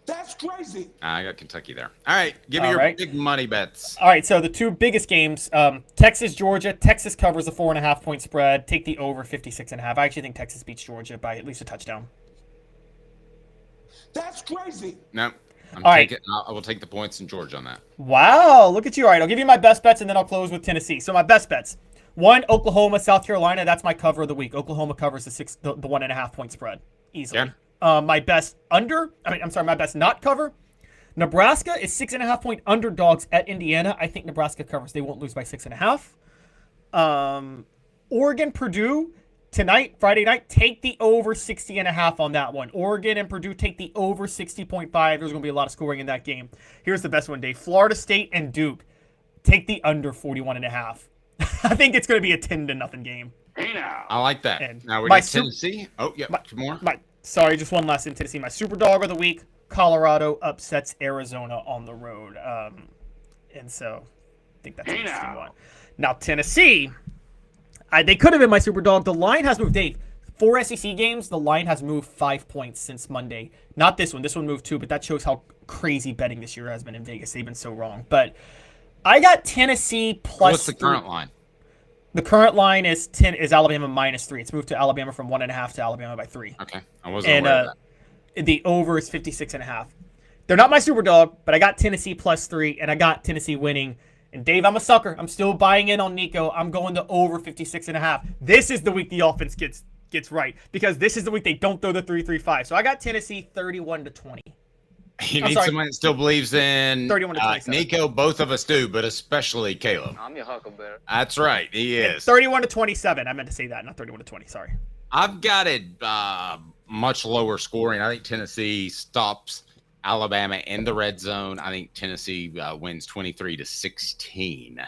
That's crazy. I got Kentucky there. All right, give me your big money bets. All right, so the two biggest games, Texas, Georgia. Texas covers the 4.5-point spread. Take the over 56.5. I actually think Texas beats Georgia by at least a touchdown. That's crazy. No, I will take the points in Georgia on that. Wow, look at you. All right, I'll give you my best bets, and then I'll close with Tennessee. So my best bets. 1, Oklahoma, South Carolina. That's my cover of the week. Oklahoma covers the 1.5-point spread easily. Yeah. My best my best not cover. Nebraska is 6.5-point underdogs at Indiana. I think Nebraska covers. They won't lose by 6.5. Oregon, Purdue tonight, Friday night. Take the over 60.5 on that one. Oregon and Purdue take the over 60.5. There's going to be a lot of scoring in that game. Here's the best one, Dave. Florida State and Duke. Take the under 41.5. I think it's going to be a 10-0 game. Hey now. I like that. And now we got Tennessee. Two more. Sorry, just one last in Tennessee. My super dog of the week, Colorado upsets Arizona on the road. And so I think that's an interesting one. Now, Tennessee, they could have been my super dog. The line has moved, Dave. 4 SEC games, the line has moved 5 points since Monday. Not this one. This one moved 2, but that shows how crazy betting this year has been in Vegas. They've been so wrong. But I got Tennessee plus. What's the current line? The current line is Alabama -3. It's moved to Alabama from 1.5 to Alabama by 3. Okay, I wasn't aware of that. The over is 56.5. They're not my super dog, but I got Tennessee +3, and I got Tennessee winning. And Dave, I'm a sucker. I'm still buying in on Nico. I'm going to over 56.5. This is the week the offense gets right because this is the week they don't throw the 3-3-5. So I got Tennessee 31-20. You need someone that still believes in 31-27. Nico. Both of us do, but especially Caleb. I'm your huckleberry. That's right. He is. 31-27. I meant to say that, not 31-20. Sorry. I've got it much lower scoring. I think Tennessee stops Alabama in the red zone. I think Tennessee wins 23-16.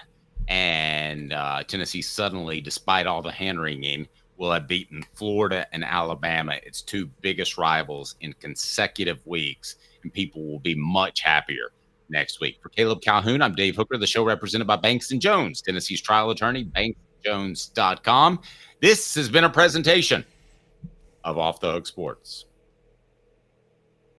And Tennessee suddenly, despite all the hand-wringing, will have beaten Florida and Alabama, its two biggest rivals, in consecutive weeks. And people will be much happier next week. For Caleb Calhoun, I'm Dave Hooker, the show represented by Banks & Jones, Tennessee's trial attorney, banksjones.com. This has been a presentation of Off the Hook Sports.